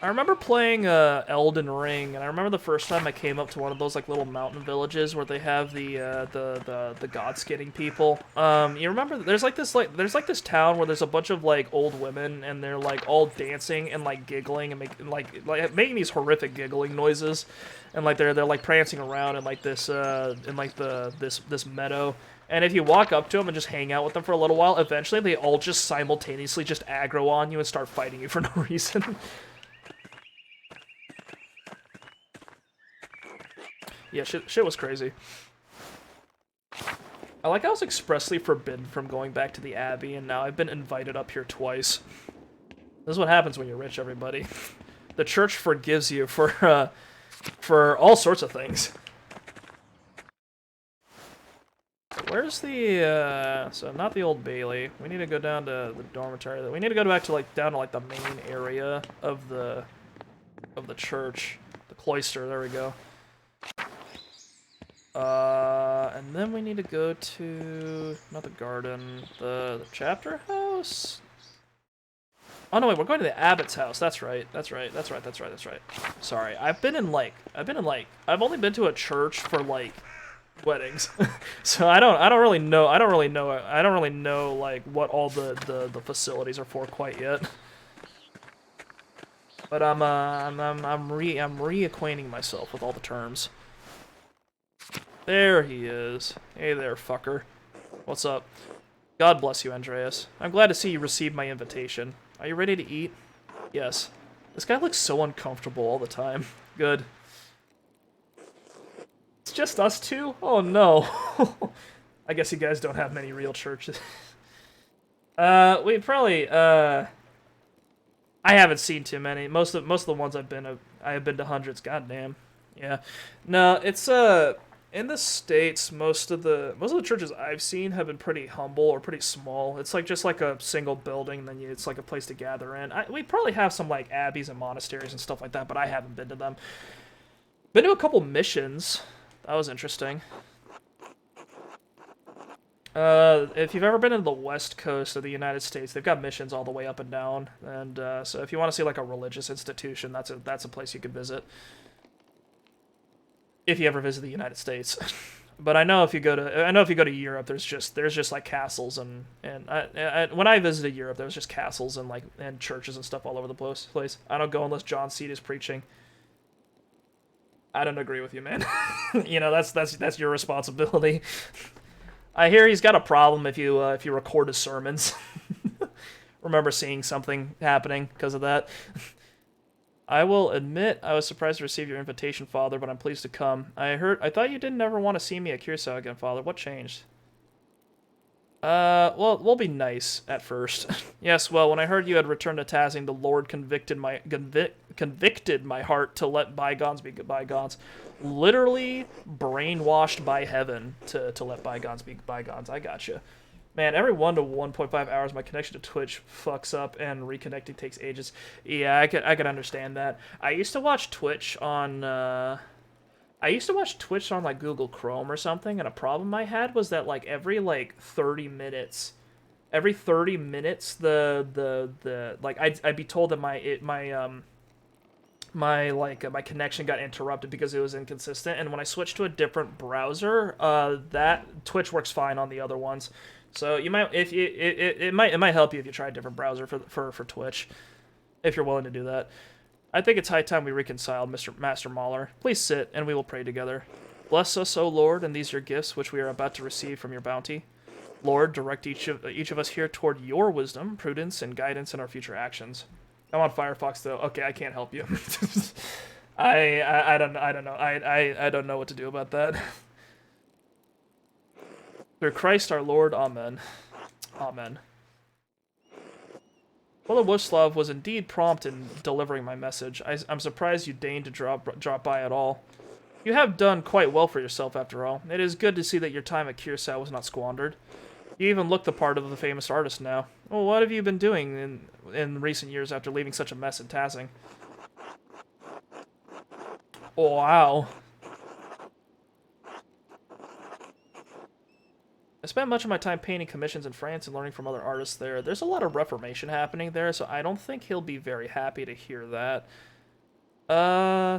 I remember playing Elden Ring, and I remember the first time I came up to one of those like little mountain villages where they have the god skinning people. You remember there's this town where there's a bunch of like old women, and they're like all dancing and like giggling and making these horrific giggling noises, and like they're like prancing around in like this this meadow. And if you walk up to them and just hang out with them for a little while, eventually they all just simultaneously just aggro on you and start fighting you for no reason. Yeah, shit was crazy. I like I was expressly forbidden from going back to the Abbey, and now I've been invited up here twice. This is what happens when you're rich, everybody. The church forgives you for all sorts of things. Where's the, so not the Old Bailey. We need to go down to the dormitory. We need to go back to, down to, the main area of the church. The cloister, there we go. And then we need to go to, not the garden, the chapter house? Oh no, wait, we're going to the abbot's house. That's right. Sorry, I've only been to a church for, weddings. So I don't really know, what all the facilities are for quite yet. But I'm reacquainting myself with all the terms. There he is. Hey there, fucker. What's up? God bless you, Andreas. I'm glad to see you received my invitation. Are you ready to eat? Yes. This guy looks so uncomfortable all the time. Good. It's just us two? Oh no. I guess you guys don't have many real churches. We probably, I haven't seen too many. Most of the ones I have been to hundreds. Goddamn. Yeah. No, it's in the States, most of the churches I've seen have been pretty humble or pretty small. It's just a single building, and then it's like a place to gather in. We probably have some abbeys and monasteries and stuff like that, but I haven't been to them. Been to a couple missions. That was interesting. If you've ever been to the west coast of the United States, they've got missions all the way up and down. And so if you want to see a religious institution, that's a place you could visit. If you ever visit the United States. But I know if you go to Europe, there's just castles and when I visited Europe, there was just castles and churches and stuff all over the place. I don't go unless John Seed is preaching. I don't agree with you, man. That's your responsibility. I hear he's got a problem if you record his sermons. Remember seeing something happening because of that. I will admit I was surprised to receive your invitation, Father, but I'm pleased to come. I thought you didn't ever want to see me at Curacao again, Father. What changed? Well, we'll be nice at first. Yes, well, when I heard you had returned to Tazing, the Lord convicted my heart to let bygones be bygones. Literally brainwashed by heaven to let bygones be bygones. I gotcha. Man, every 1 to 1.5 hours, my connection to Twitch fucks up, and reconnecting takes ages. Yeah, I could understand that. I used to watch Twitch on, Google Chrome or something, and a problem I had was that, every, 30 minutes, I'd be told that my connection got interrupted because it was inconsistent, and when I switched to a different browser, that Twitch works fine on the other ones. So you might, it might help you if you try a different browser for Twitch, if you're willing to do that. I think it's high time we reconciled, Master Mahler. Please sit, and we will pray together. Bless us, O Lord, and these your gifts which we are about to receive from your bounty. Lord, direct each of us here toward your wisdom, prudence, and guidance in our future actions. I'm on Firefox though. Okay, I can't help you. I don't know. I don't know what to do about that. Through Christ our Lord, Amen. Amen. Władysław was indeed prompt in delivering my message. I'm surprised you deigned to drop by at all. You have done quite well for yourself, after all. It is good to see that your time at Curacao was not squandered. You even look the part of the famous artist now. Well, what have you been doing in recent years after leaving such a mess in Tassing? Oh, wow. I spent much of my time painting commissions in France and learning from other artists there. There's a lot of reformation happening there, so I don't think he'll be very happy to hear that.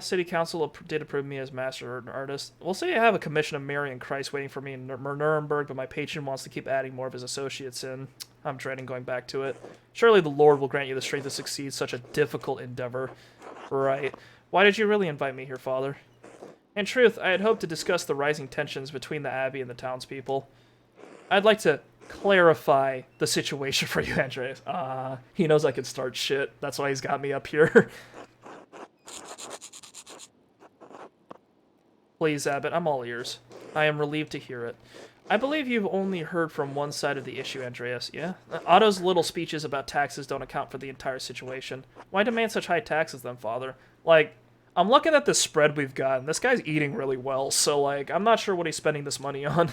City Council did approve me as master artist. We'll say I have a commission of Mary and Christ waiting for me in Nuremberg, but my patron wants to keep adding more of his associates in. I'm dreading going back to it. Surely the Lord will grant you the strength to succeed such a difficult endeavor. Right. Why did you really invite me here, Father? In truth, I had hoped to discuss the rising tensions between the Abbey and the townspeople. I'd like to clarify the situation for you, Andreas. He knows I can start shit. That's why he's got me up here. Please, Abbot, I'm all ears. I am relieved to hear it. I believe you've only heard from one side of the issue, Andreas, yeah? Otto's little speeches about taxes don't account for the entire situation. Why demand such high taxes then, Father? Like, I'm looking at the spread we've got, and this guy's eating really well, so, like, I'm not sure what he's spending this money on.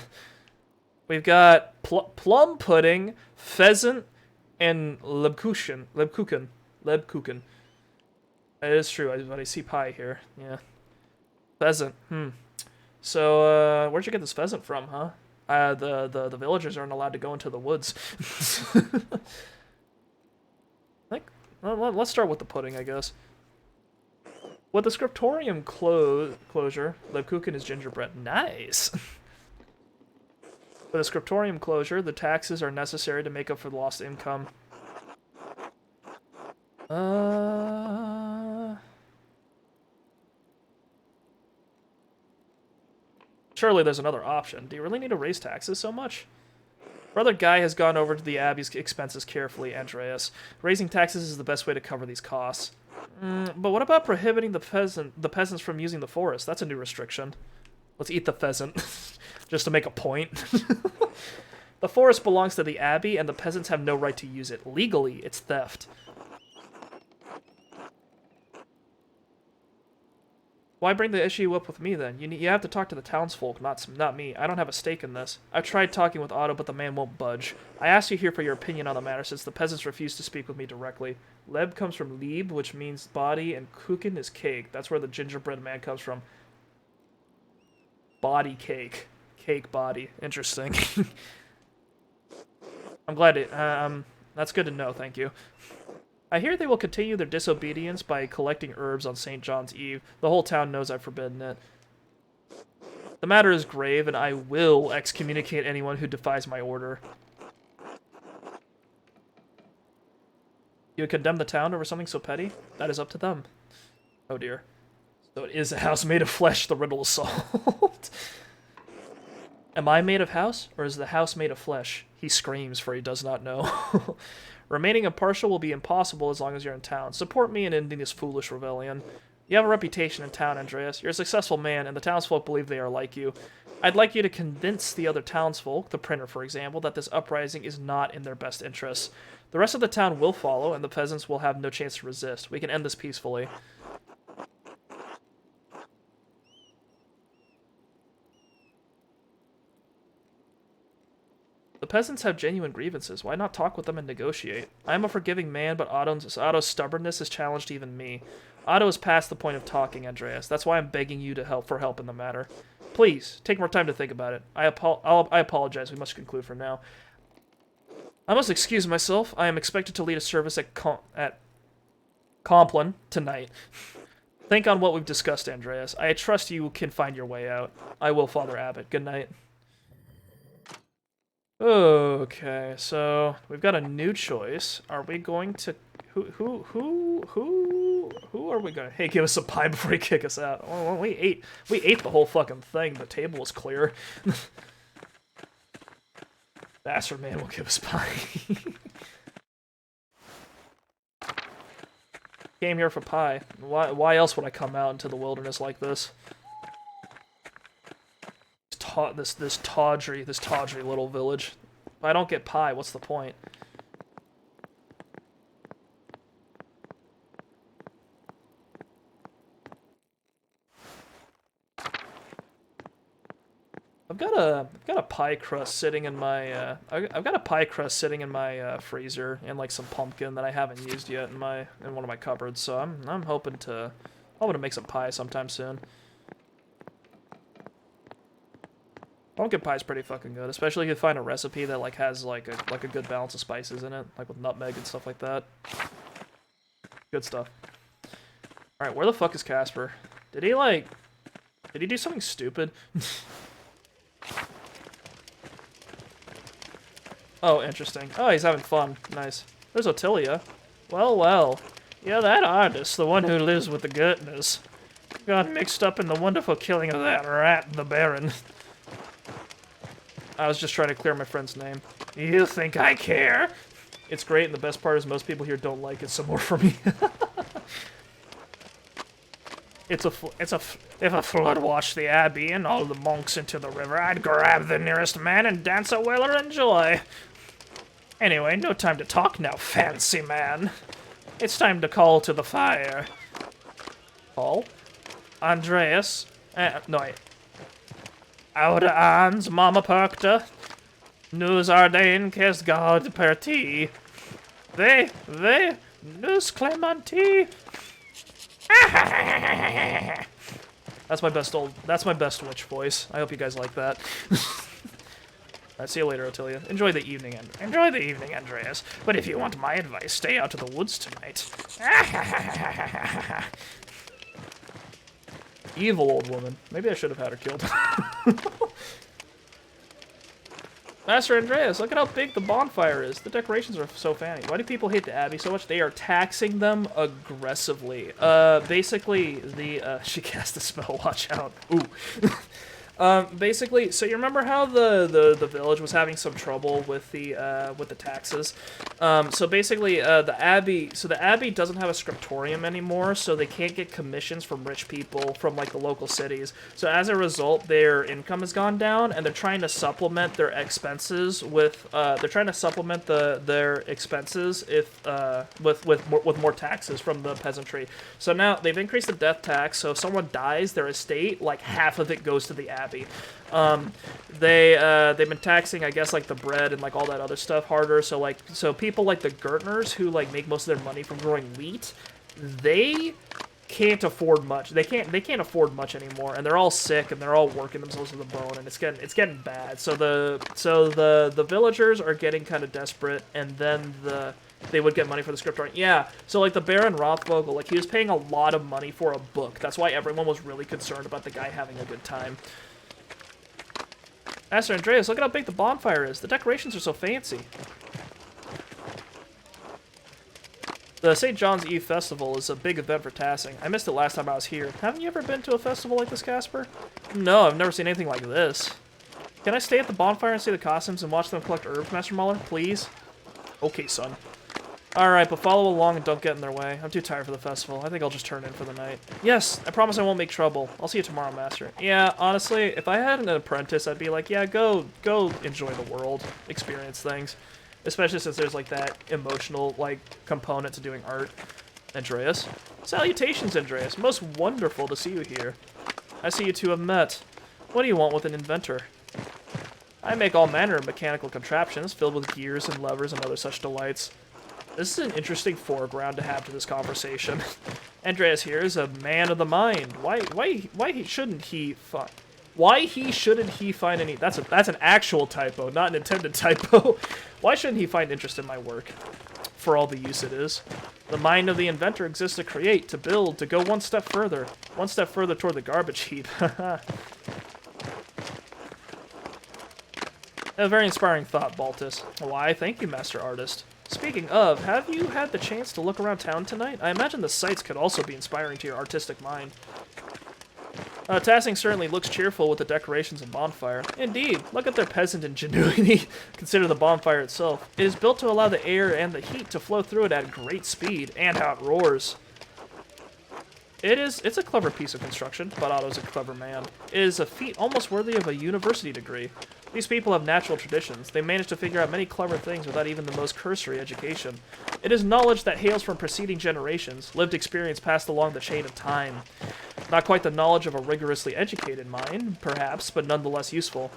We've got plum pudding, pheasant, and lebkuchen. Lebkuchen. It is true, but I see pie here. Yeah. Pheasant. So, where'd you get this pheasant from, huh? The villagers aren't allowed to go into the woods. Let's start with the pudding, I guess. With the scriptorium closure, lebkuchen is gingerbread. Nice! With the scriptorium closure, the taxes are necessary to make up for the lost income. Surely there's another option. Do you really need to raise taxes so much? Brother Guy has gone over to the Abbey's expenses carefully, Andreas. Raising taxes is the best way to cover these costs. But what about prohibiting the peasants from using the forest? That's a new restriction. Let's eat the pheasant. Just to make a point. The forest belongs to the Abbey, and the peasants have no right to use it. Legally, it's theft. Why bring the issue up with me, then? You have to talk to the townsfolk, not me. I don't have a stake in this. I've tried talking with Otto, but the man won't budge. I asked you here for your opinion on the matter, since the peasants refuse to speak with me directly. Leb comes from Lieb, which means body, and Kuchen is cake. That's where the gingerbread man comes from. Body cake. Cake body. Interesting. I'm glad it... that's good to know, thank you. I hear they will continue their disobedience by collecting herbs on St. John's Eve. The whole town knows I've forbidden it. The matter is grave, and I will excommunicate anyone who defies my order. You would condemn the town over something so petty? That is up to them. Oh dear. So it is a house made of flesh, the riddle is solved. Am I made of house, or is the house made of flesh? He screams, for he does not know. Remaining impartial will be impossible as long as you're in town. Support me in ending this foolish rebellion. You have a reputation in town, Andreas. You're a successful man, and the townsfolk believe they are like you. I'd like you to convince the other townsfolk, the printer for example, that this uprising is not in their best interests. The rest of the town will follow, and the peasants will have no chance to resist. We can end this peacefully. The peasants have genuine grievances. Why not talk with them and negotiate? I am a forgiving man, but Otto's stubbornness has challenged even me. Otto is past the point of talking, Andreas. That's why I'm begging you for help in the matter. Please, take more time to think about it. I apologize. We must conclude for now. I must excuse myself. I am expected to lead a service at Compline tonight. Think on what we've discussed, Andreas. I trust you can find your way out. I will, Father Abbot. Good night. Okay, so we've got a new choice. Are we going to... Who are we gonna? Hey, give us some pie before you kick us out. Oh, we ate the whole fucking thing. The table was clear. Bastard man will give us pie. Came here for pie. Why else would I come out into the wilderness like this? This tawdry little village. If I don't get pie, what's the point? I've got a pie crust sitting in my I've got a pie crust sitting in my freezer, and like some pumpkin that I haven't used yet in one of my cupboards. So I'm hoping to make some pie sometime soon. Pumpkin pie is pretty fucking good, especially if you find a recipe that like has like a good balance of spices in it, like with nutmeg and stuff like that. Good stuff. All right, where the fuck is Casper? Did he do something stupid? Oh, interesting. Oh, he's having fun. Nice. There's Ottilia. Well, well. Yeah, that artist, the one who lives with the Gertners, got mixed up in the wonderful killing of that rat, the Baron. I was just trying to clear my friend's name. You think I care? It's great, and the best part is most people here don't like it, so more for me. If a flood washed the abbey and all the monks into the river, I'd grab the nearest man and dance a wailer in joy. Anyway, no time to talk now, fancy man. It's time to call to the fire. Call? Andreas? No, wait. Oude Ans, Mama Perkta. Nous Ardain kes God parti. They, nous Clementi. That's my best witch voice. I hope you guys like that. Alright, see you later, Ottilia. Enjoy the evening, Andreas. But if you want my advice, stay out of the woods tonight. Evil old woman. Maybe I should have had her killed. Master Andreas, look at how big the bonfire is. The decorations are so fancy. Why do people hate the Abbey so much? They are taxing them aggressively. Basically, she cast a spell, watch out. Ooh. Basically, so you remember how the village was having some trouble with the taxes? So basically, the Abbey doesn't have a scriptorium anymore, so they can't get commissions from rich people from like the local cities. So as a result, their income has gone down, and they're trying to supplement their expenses with their expenses with more taxes from the peasantry. So now they've increased the death tax. So if someone dies, their estate, like half of it goes to the Abbey. They've been taxing, I guess, like the bread and like all that other stuff harder. So people like the Gertners, who like make most of their money from growing wheat, they can't afford much. They can't afford much anymore, and they're all sick and they're all working themselves to the bone, and it's getting bad. So the villagers are getting kind of desperate, and then they would get money for the scriptorium. Yeah, so like the Baron Rothvogel, like he was paying a lot of money for a book. That's why everyone was really concerned about the guy having a good time. Master Andreas, look at how big the bonfire is. The decorations are so fancy. The St. John's Eve Festival is a big event for Tassing. I missed it last time I was here. Haven't you ever been to a festival like this, Casper? No, I've never seen anything like this. Can I stay at the bonfire and see the costumes and watch them collect herbs, Master Muller? Please? Okay, son. Alright, but follow along and don't get in their way. I'm too tired for the festival. I think I'll just turn in for the night. Yes, I promise I won't make trouble. I'll see you tomorrow, Master. Yeah, honestly, if I had an apprentice, I'd be like, yeah, go enjoy the world, experience things. Especially since there's, like, that emotional, like, component to doing art. Andreas? Salutations, Andreas. Most wonderful to see you here. I see you two have met. What do you want with an inventor? I make all manner of mechanical contraptions filled with gears and levers and other such delights. This is an interesting foreground to have to this conversation. Andreas here is a man of the mind. Why shouldn't he find any... That's an actual typo, not an intended typo. Why shouldn't he find interest in my work? For all the use it is. The mind of the inventor exists to create, to build, to go one step further. One step further toward the garbage heap. A very inspiring thought, Baltus. Why, thank you, Master Artist. Speaking of, have you had the chance to look around town tonight? I imagine the sights could also be inspiring to your artistic mind. Tassing certainly looks cheerful with the decorations and bonfire. Indeed, look at their peasant ingenuity. Consider the bonfire itself. It is built to allow the air and the heat to flow through it at great speed, and how it roars. It's a clever piece of construction, but Otto's a clever man. It is a feat almost worthy of a university degree. These people have natural traditions. They manage to figure out many clever things without even the most cursory education. It is knowledge that hails from preceding generations, lived experience passed along the chain of time. Not quite the knowledge of a rigorously educated mind, perhaps, but nonetheless useful.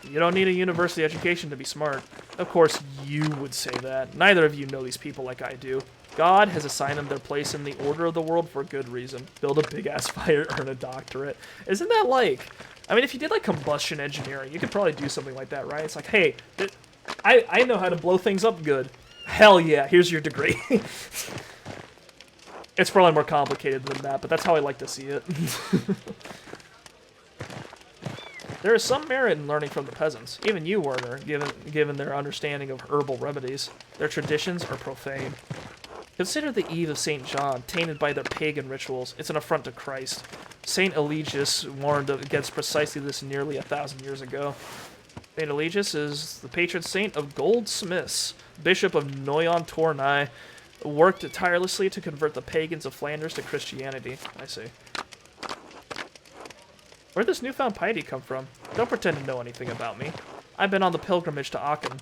You don't need a university education to be smart. Of course, you would say that. Neither of you know these people like I do. God has assigned them their place in the order of the world for a good reason. Build a big-ass fire, earn a doctorate. Isn't that like... I mean, if you did, like, combustion engineering, you could probably do something like that, right? It's like, hey, I know how to blow things up good. Hell yeah, here's your degree. It's probably more complicated than that, but that's how I like to see it. There is some merit in learning from the peasants, even you, Werner, given their understanding of herbal remedies. Their traditions are profane. Consider the Eve of St. John, tainted by their pagan rituals. It's an affront to Christ. St. Eligius warned against precisely this nearly 1,000 years ago. St. Eligius is the patron saint of goldsmiths. Bishop of Noyon-Tournai worked tirelessly to convert the pagans of Flanders to Christianity. I see. Where'd this newfound piety come from? Don't pretend to know anything about me. I've been on the pilgrimage to Aachen.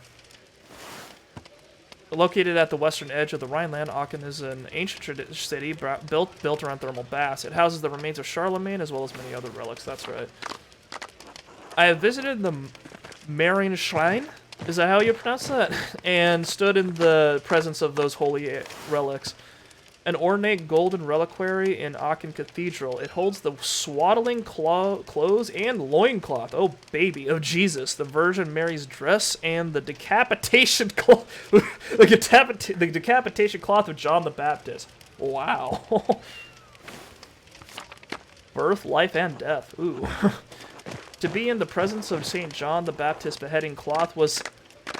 Located at the western edge of the Rhineland, Aachen is an ancient city built around thermal baths. It houses the remains of Charlemagne as well as many other relics, that's right. I have visited the Marian Shrine, is that how you pronounce that? And stood in the presence of those holy relics. An ornate golden reliquary in Aachen Cathedral. It holds the swaddling clothes and loincloth, oh baby, of Jesus, the Virgin Mary's dress, and the decapitation cloth, the decapitation cloth of John the Baptist. Wow. Birth, life, and death. Ooh. To be in the presence of St. John the Baptist beheading cloth was...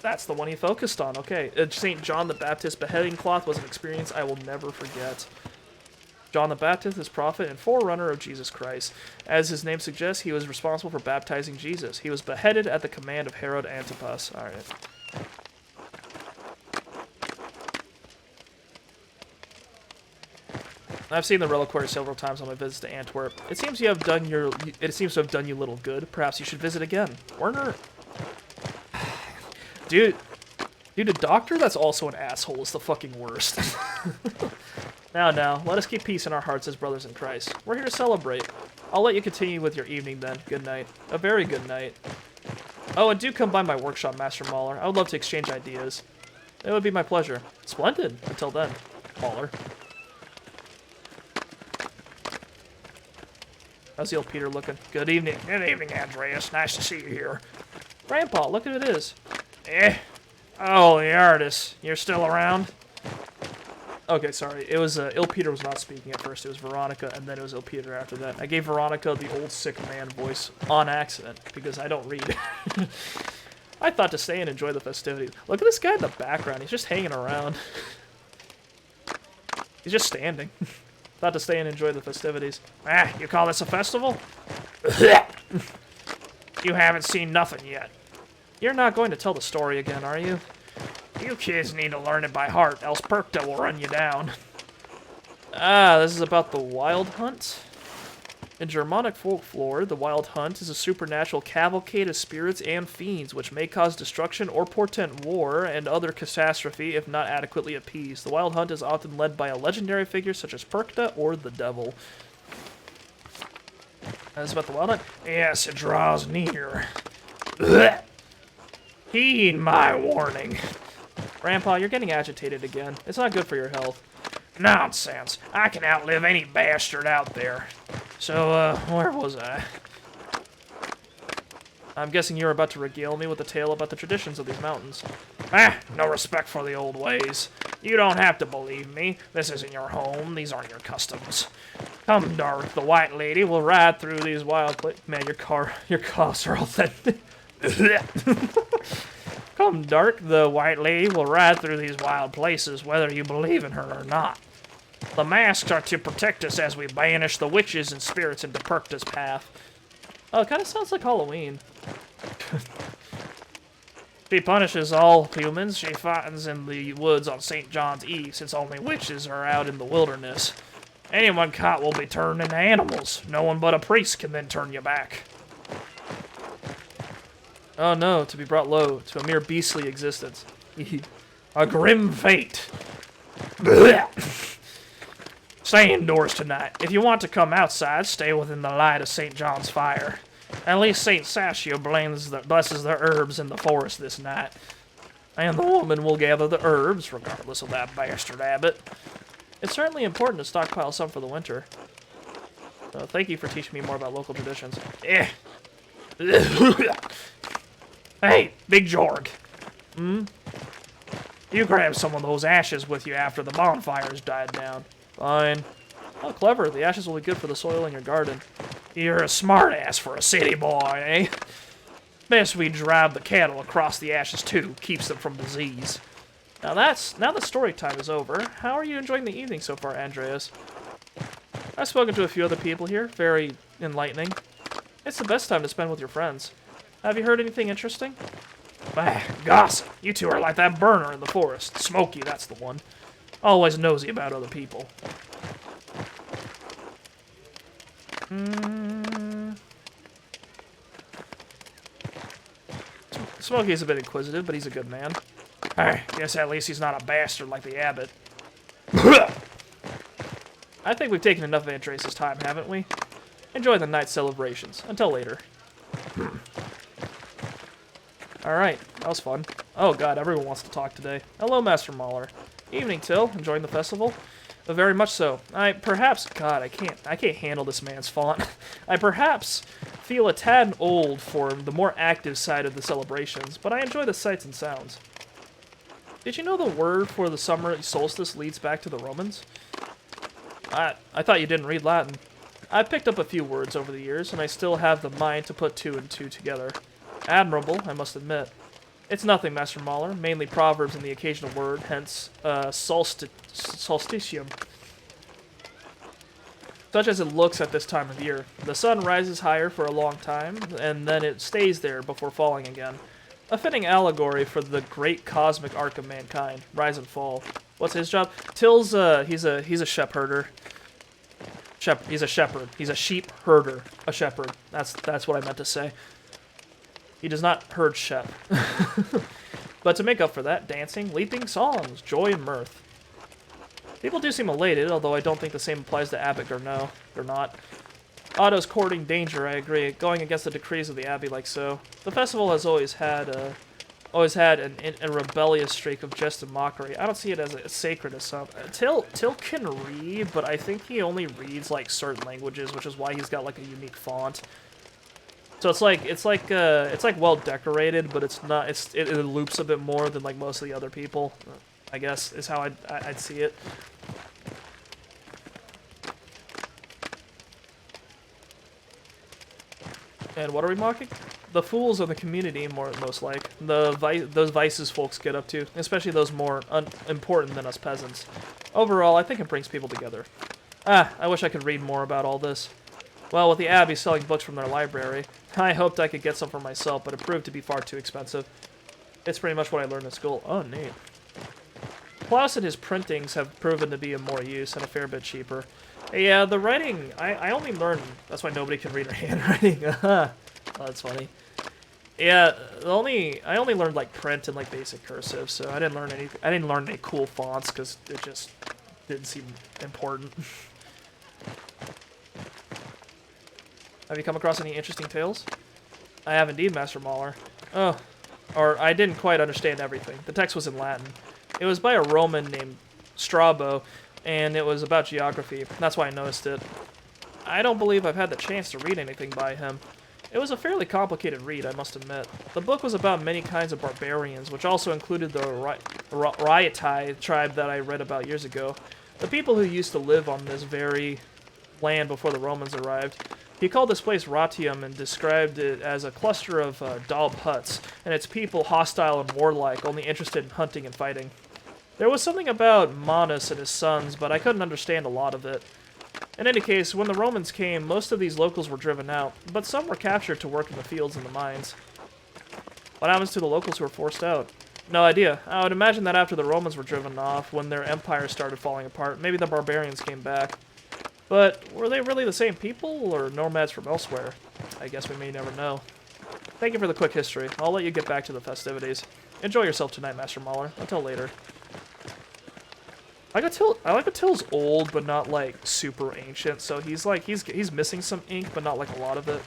That's the one he focused on, okay. St. John the Baptist beheading cloth was an experience I will never forget. John the Baptist is prophet and forerunner of Jesus Christ. As his name suggests, he was responsible for baptizing Jesus. He was beheaded at the command of Herod Antipas. Alright. I've seen the reliquary several times on my visits to Antwerp. It seems to have done you little good. Perhaps you should visit again. Werner... Dude, a doctor that's also an asshole is the fucking worst. Now, let us keep peace in our hearts as brothers in Christ. We're here to celebrate. I'll let you continue with your evening then. Good night. A very good night. Oh, and do come by my workshop, Master Mahler. I would love to exchange ideas. It would be my pleasure. Splendid. Until then, Mahler. How's the old Peter looking? Good evening. Good evening, Andreas. Nice to see you here. Grandpa, look who it is. Oh, the artist. You're still around? Okay, sorry. It was, Il Peter was not speaking at first. It was Veronica, and then it was Il Peter after that. I gave Veronica the old sick man voice on accident, because I don't read. I thought to stay and enjoy the festivities. Look at this guy in the background. He's just hanging around. He's just standing. Thought to stay and enjoy the festivities. Ah, you call this a festival? You haven't seen nothing yet. You're not going to tell the story again, are you? You kids need to learn it by heart, else Perkta will run you down. Ah, this is about the Wild Hunt? In Germanic folklore, the Wild Hunt is a supernatural cavalcade of spirits and fiends, which may cause destruction or portend war and other catastrophe if not adequately appeased. The Wild Hunt is often led by a legendary figure such as Perkta or the Devil. That's about the Wild Hunt? Yes, it draws near. Heed my warning. Grandpa, you're getting agitated again. It's not good for your health. Nonsense. I can outlive any bastard out there. So, where was I? I'm guessing you're about to regale me with a tale about the traditions of these mountains. Ah, no respect for the old ways. You don't have to believe me. This isn't your home. These aren't your customs. Come, Dark, the White Lady will ride through these wild places. Man, your coughs are authentic. Come Come dark, the White Lady will ride through these wild places, whether you believe in her or not. The masks are to protect us as we banish the witches and spirits into Perkta's path. Oh, it kind of sounds like Halloween. She punishes all humans she finds in the woods on St. John's Eve, since only witches are out in the wilderness. Anyone caught will be turned into animals. No one but a priest can then turn you back. Oh no, to be brought low, to a mere beastly existence. A grim fate. Stay indoors tonight. If you want to come outside, stay within the light of St. John's fire. At least St. Sachio blesses the herbs in the forest this night. And the woman will gather the herbs, regardless of that bastard abbot. It's certainly important to stockpile some for the winter. So thank you for teaching me more about local traditions. Hey, Big Jorg. You grab some of those ashes with you after the bonfires died down. Fine. Oh, clever. The ashes will be good for the soil in your garden. You're a smartass for a city boy, eh? Best we drive the cattle across the ashes too. Keeps them from disease. Now that story time is over. How are you enjoying the evening so far, Andreas? I've spoken to a few other people here. Very enlightening. It's the best time to spend with your friends. Have you heard anything interesting? Gossip. You two are like that burner in the forest. Smokey, that's the one. Always nosy about other people. Smokey's a bit inquisitive, but he's a good man. I guess at least he's not a bastard like the abbot. I think we've taken enough of Andres' time, haven't we? Enjoy the night celebrations. Until later. Alright, that was fun. Oh god, everyone wants to talk today. Hello, Master Mahler. Evening, Till. Enjoying the festival? Very much so. God, I can't handle this man's font. I perhaps feel a tad old for the more active side of the celebrations, but I enjoy the sights and sounds. Did you know the word for the summer solstice leads back to the Romans? I thought you didn't read Latin. I've picked up a few words over the years, and I still have the mind to put two and two together. Admirable, I must admit. It's nothing, Master Mahler, mainly proverbs and the occasional word, hence, solstitium. Such as it looks at this time of year. The sun rises higher for a long time, and then it stays there before falling again. A fitting allegory for the great cosmic arc of mankind, rise and fall. What's his job? Till's, he's a shephherder. He's a shepherd. He's a sheep herder. A shepherd. That's what I meant to say. He does not herd shep. But to make up for that, dancing, leaping, songs, joy, and mirth. People do seem elated, although I don't think the same applies to Abbot or no. Or not. Otto's courting danger, I agree, going against the decrees of the Abbey like so. The festival has always had a rebellious streak of jest and mockery. I don't see it as sacred as some. Till can read, but I think he only reads like certain languages, which is why he's got like a unique font. So it's like well decorated, but it's not. It loops a bit more than like most of the other people. I guess is how I'd see it. And what are we mocking? The fools of the community, most like. Those vices folks get up to, especially those more important than us peasants. Overall, I think it brings people together. I wish I could read more about all this. Well, with the Abbey selling books from their library, I hoped I could get some for myself, but it proved to be far too expensive. It's pretty much what I learned in school. Oh, neat. Plus, and his printings have proven to be of more use and a fair bit cheaper. Yeah, the writing, I only learned, that's why nobody can read her handwriting. Oh, that's funny. Yeah, I only learned like print and like basic cursive, so I didn't learn any cool fonts because it just didn't seem important. Have you come across any interesting tales? I have indeed, Master Mahler. Oh, or I didn't quite understand everything. The text was in Latin. It was by a Roman named Strabo, and it was about geography. That's why I noticed it. I don't believe I've had the chance to read anything by him. It was a fairly complicated read, I must admit. The book was about many kinds of barbarians, which also included the Ryatai tribe that I read about years ago. The people who used to live on this very land before the Romans arrived. He called this place Ratium and described it as a cluster of daub huts, and its people hostile and warlike, only interested in hunting and fighting. There was something about Manus and his sons, but I couldn't understand a lot of it. In any case, when the Romans came, most of these locals were driven out, but some were captured to work in the fields and the mines. What happens to the locals who were forced out? No idea. I would imagine that after the Romans were driven off, when their empire started falling apart, maybe the barbarians came back. But were they really the same people, or nomads from elsewhere? I guess we may never know. Thank you for the quick history. I'll let you get back to the festivities. Enjoy yourself tonight, Master Mauler. Until later. I like Attil's old, but not, like, super ancient, so he's missing some ink, but not, like, a lot of it.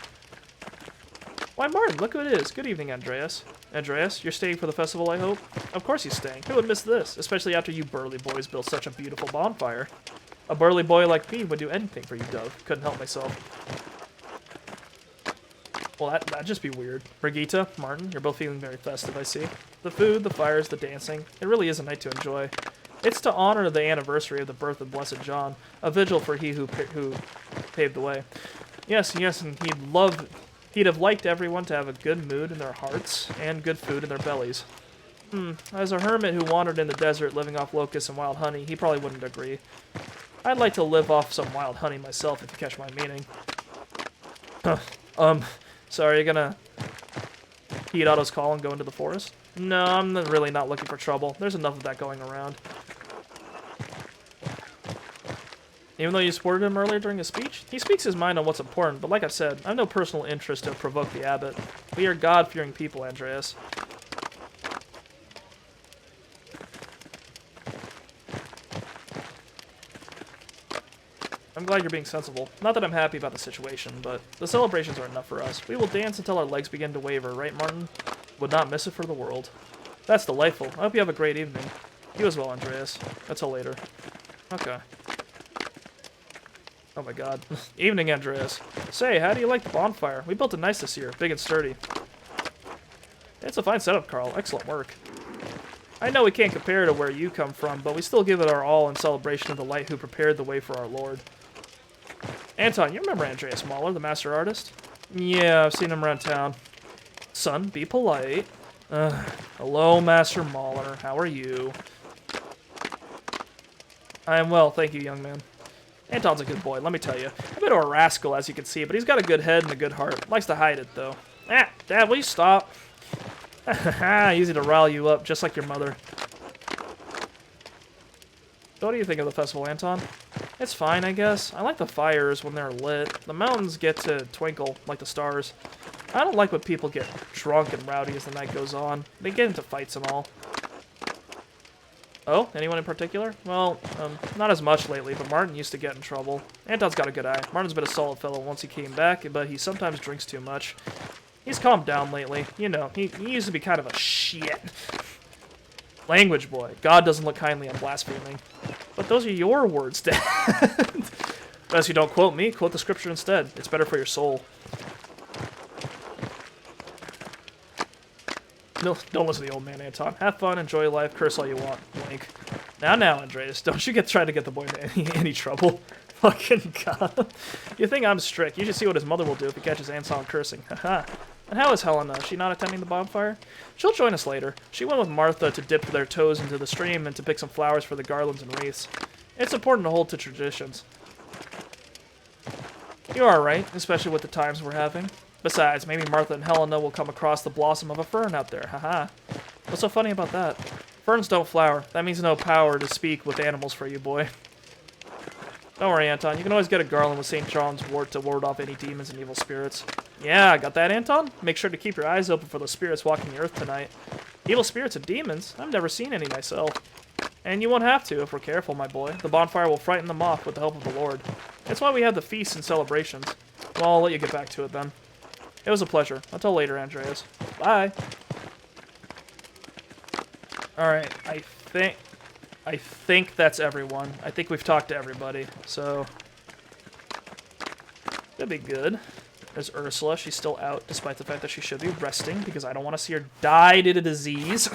Why, Martin, look who it is. Good evening, Andreas. Andreas, you're staying for the festival, I hope? Of course he's staying. Who would miss this? Especially after you burly boys built such a beautiful bonfire. A burly boy like me would do anything for you, Dove. Couldn't help myself. Well, that'd just be weird. Brigitte, Martin, you're both feeling very festive, I see. The food, the fires, the dancing. It really is a night to enjoy. It's to honor the anniversary of the birth of Blessed John, a vigil for he who paved the way. Yes, and he'd have liked everyone to have a good mood in their hearts and good food in their bellies. As a hermit who wandered in the desert living off locusts and wild honey, he probably wouldn't agree. I'd like to live off some wild honey myself, if you catch my meaning. Sorry, you gonna heed Otto's call and go into the forest? No, I'm really not looking for trouble. There's enough of that going around. Even though you supported him earlier during his speech, he speaks his mind on what's important, but like I said, I have no personal interest to provoke the abbot. We are God-fearing people, Andreas. I'm glad you're being sensible. Not that I'm happy about the situation, but the celebrations are enough for us. We will dance until our legs begin to waver, right, Martin? Would not miss it for the world. That's delightful. I hope you have a great evening. You as well, Andreas. Until later. Okay. Oh my god. Evening, Andreas. Say, how do you like the bonfire? We built it nice this year, big and sturdy. It's a fine setup, Carl. Excellent work. I know we can't compare to where you come from, but we still give it our all in celebration of the light who prepared the way for our Lord. Anton, you remember Andreas Mahler, the master artist? Yeah, I've seen him around town. Son, be polite. Hello, Master Mahler. How are you? I am well, thank you, young man. Anton's a good boy, let me tell you. A bit of a rascal, as you can see, but he's got a good head and a good heart. Likes to hide it, though. Dad, will you stop? Easy to rile you up, just like your mother. So what do you think of the festival, Anton? It's fine, I guess. I like the fires when they're lit. The mountains get to twinkle like the stars. I don't like when people get drunk and rowdy as the night goes on. They get into fights and all. Oh, anyone in particular? Well, not as much lately, but Martin used to get in trouble. Anton's got a good eye. Martin's been a solid fellow once he came back, but he sometimes drinks too much. He's calmed down lately. You know, he used to be kind of a shit. Language boy. God doesn't look kindly on blaspheming. But those are your words, Dad. Best you don't quote me, quote the scripture instead. It's better for your soul. No, don't listen to the old man, Anton. Have fun, enjoy life, curse all you want. Wink. Now, Andreas, don't you try to get the boy into any trouble. Fucking God. You think I'm strict. You should see what his mother will do if he catches Anton cursing. Haha. And how is Helena? Is she not attending the bonfire? She'll join us later. She went with Martha to dip their toes into the stream and to pick some flowers for the garlands and wreaths. It's important to hold to traditions. You are right, especially with the times we're having. Besides, maybe Martha and Helena will come across the blossom of a fern out there. Haha. What's so funny about that? Ferns don't flower. That means no power to speak with animals for you, boy. Don't worry, Anton. You can always get a garland with St. John's wort to ward off any demons and evil spirits. Yeah, got that, Anton? Make sure to keep your eyes open for those spirits walking the earth tonight. Evil spirits and demons? I've never seen any myself. And you won't have to if we're careful, my boy. The bonfire will frighten them off with the help of the Lord. That's why we have the feasts and celebrations. Well, I'll let you get back to it then. It was a pleasure. Until later, Andreas. Bye. Alright, I think that's everyone. I think we've talked to everybody, so that'd be good. There's Ursula. She's still out, despite the fact that she should be resting, because I don't want to see her die due to disease.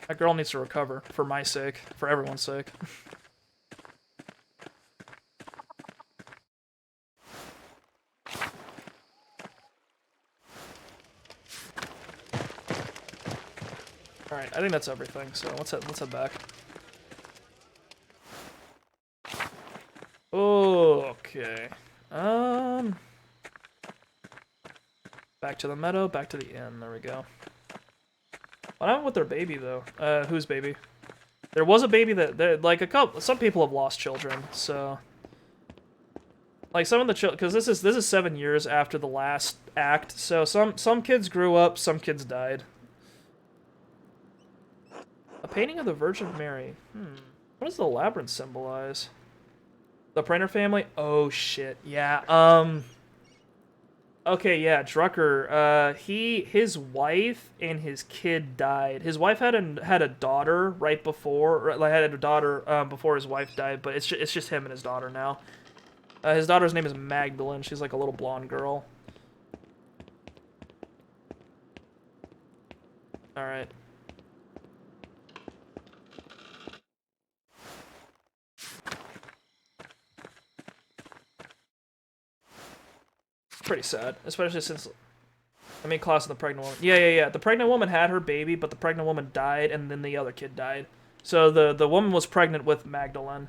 That girl needs to recover, for my sake, for everyone's sake. Alright, I think that's everything, so let's head back. Okay. Back to the meadow, back to the inn. There we go. What happened with their baby, though? Whose baby? There was a baby that, like, some people have lost children, so... Like, some of the children, because this is 7 years after the last act, so some kids grew up, some kids died. A painting of the Virgin Mary. What does the labyrinth symbolize? The Printer family? Oh, shit. Yeah, okay, yeah, Drucker. His wife and his kid died. His wife had a daughter right before, like had a daughter before his wife died, but it's just him and his daughter now. His daughter's name is Magdalene. She's like a little blonde girl. All right. Pretty sad, especially since I mean, Klaus and the pregnant woman. Yeah. The pregnant woman had her baby, but the pregnant woman died, and then the other kid died. So the woman was pregnant with Magdalene.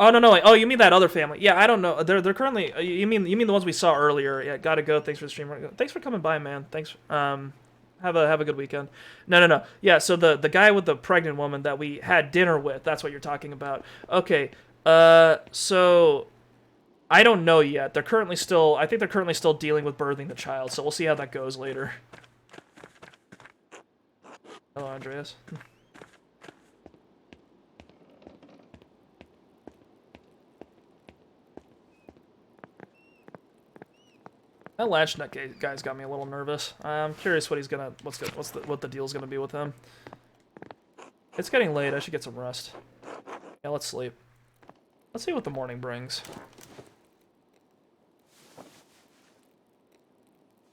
Oh no! Oh, you mean that other family? Yeah, I don't know. They're currently. You mean the ones we saw earlier? Yeah, gotta go. Thanks for the stream. Thanks for coming by, man. Thanks. Have a good weekend. No. Yeah. So the guy with the pregnant woman that we had dinner with. That's what you're talking about. Okay. So I don't know yet. They're currently still. I think they're currently still dealing with birthing the child. So we'll see how that goes later. Hello, Andreas. That Latchnet guy's got me a little nervous. I'm curious what what the deal's gonna be with him. It's getting late. I should get some rest. Yeah, let's sleep. Let's see what the morning brings.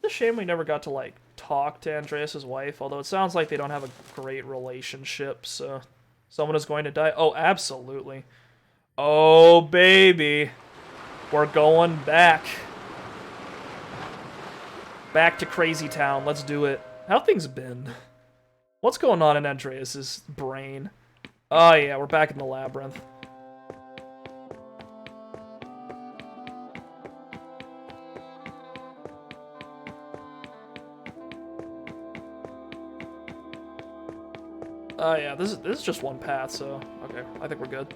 It's a shame we never got to like talk to Andreas's wife. Although it sounds like they don't have a great relationship. So someone is going to die. Oh, absolutely. Oh baby, we're going back. Back to Crazy Town. Let's do it. How things been? What's going on in Andreas's brain? Oh yeah, we're back in the labyrinth. Oh yeah, this is just one path, so okay, I think we're good.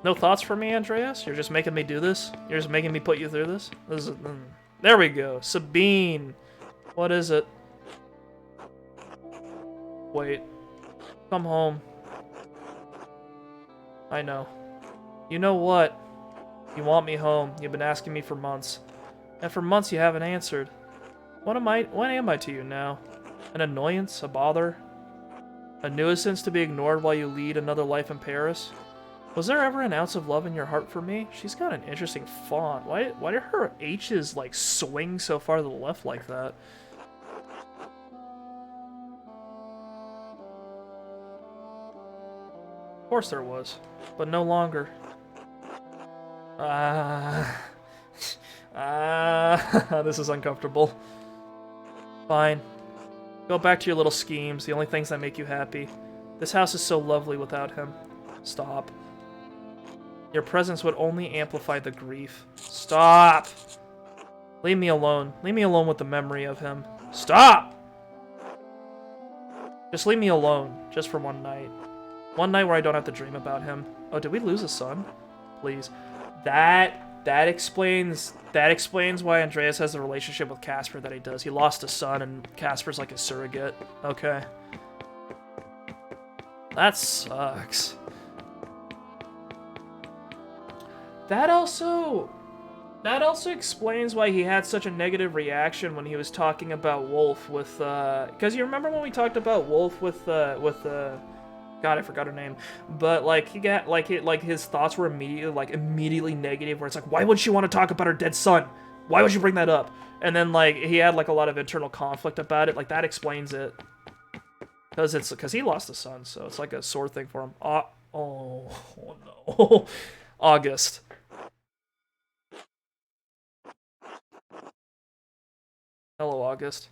No thoughts for me, Andreas? You're just making me do this? You're just making me put you through this? This is there we go. Sabine. What is it? Wait. Come home. I know. You know what? You want me home. You've been asking me for months. And for months you haven't answered. What am I to you now? An annoyance? A bother? A nuisance to be ignored while you lead another life in Paris? Was there ever an ounce of love in your heart for me? She's got an interesting font. Why did her H's like swing so far to the left like that? Of course there was, but no longer. This is uncomfortable. Fine. Go back to your little schemes, the only things that make you happy. This house is so lovely without him. Stop. Your presence would only amplify the grief. Stop! Leave me alone. Leave me alone with the memory of him. Stop! Just leave me alone, just for one night. One night where I don't have to dream about him. Oh, did we lose a son? Please. That explains why Andreas has the relationship with Casper that he does. He lost a son and Casper's like a surrogate. Okay. That sucks. That also explains why he had such a negative reaction when he was talking about Wolf with, because you remember when we talked about Wolf with God, I forgot her name, but like he got like his thoughts were immediately negative, where it's like, why would she want to talk about her dead son? Why would you bring that up? And then like he had like a lot of internal conflict about it. Like that explains it, because he lost a son, so it's like a sore thing for him. Oh no, August. Hello, August.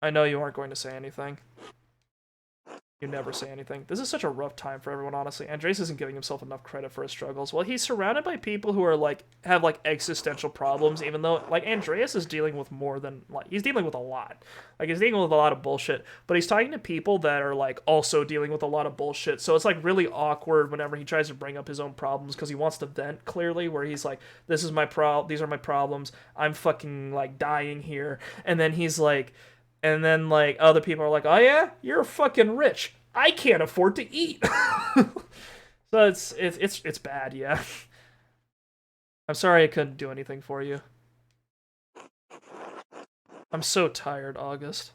I know you aren't going to say anything. You never say anything. This is such a rough time for everyone, honestly. Andres isn't giving himself enough credit for his struggles. Well, he's surrounded by people who are, like, have, like, existential problems, even though, like, Andreas is dealing with more than, like, he's dealing with a lot. Like, he's dealing with a lot of bullshit, but he's talking to people that are, like, also dealing with a lot of bullshit, so it's, like, really awkward whenever he tries to bring up his own problems, because he wants to vent, clearly, where he's like, these are my problems, I'm fucking, like, dying here, and then he's like, and then, like, other people are like, oh yeah? You're fucking rich. I can't afford to eat. So it's bad, yeah. I'm sorry I couldn't do anything for you. I'm so tired, August.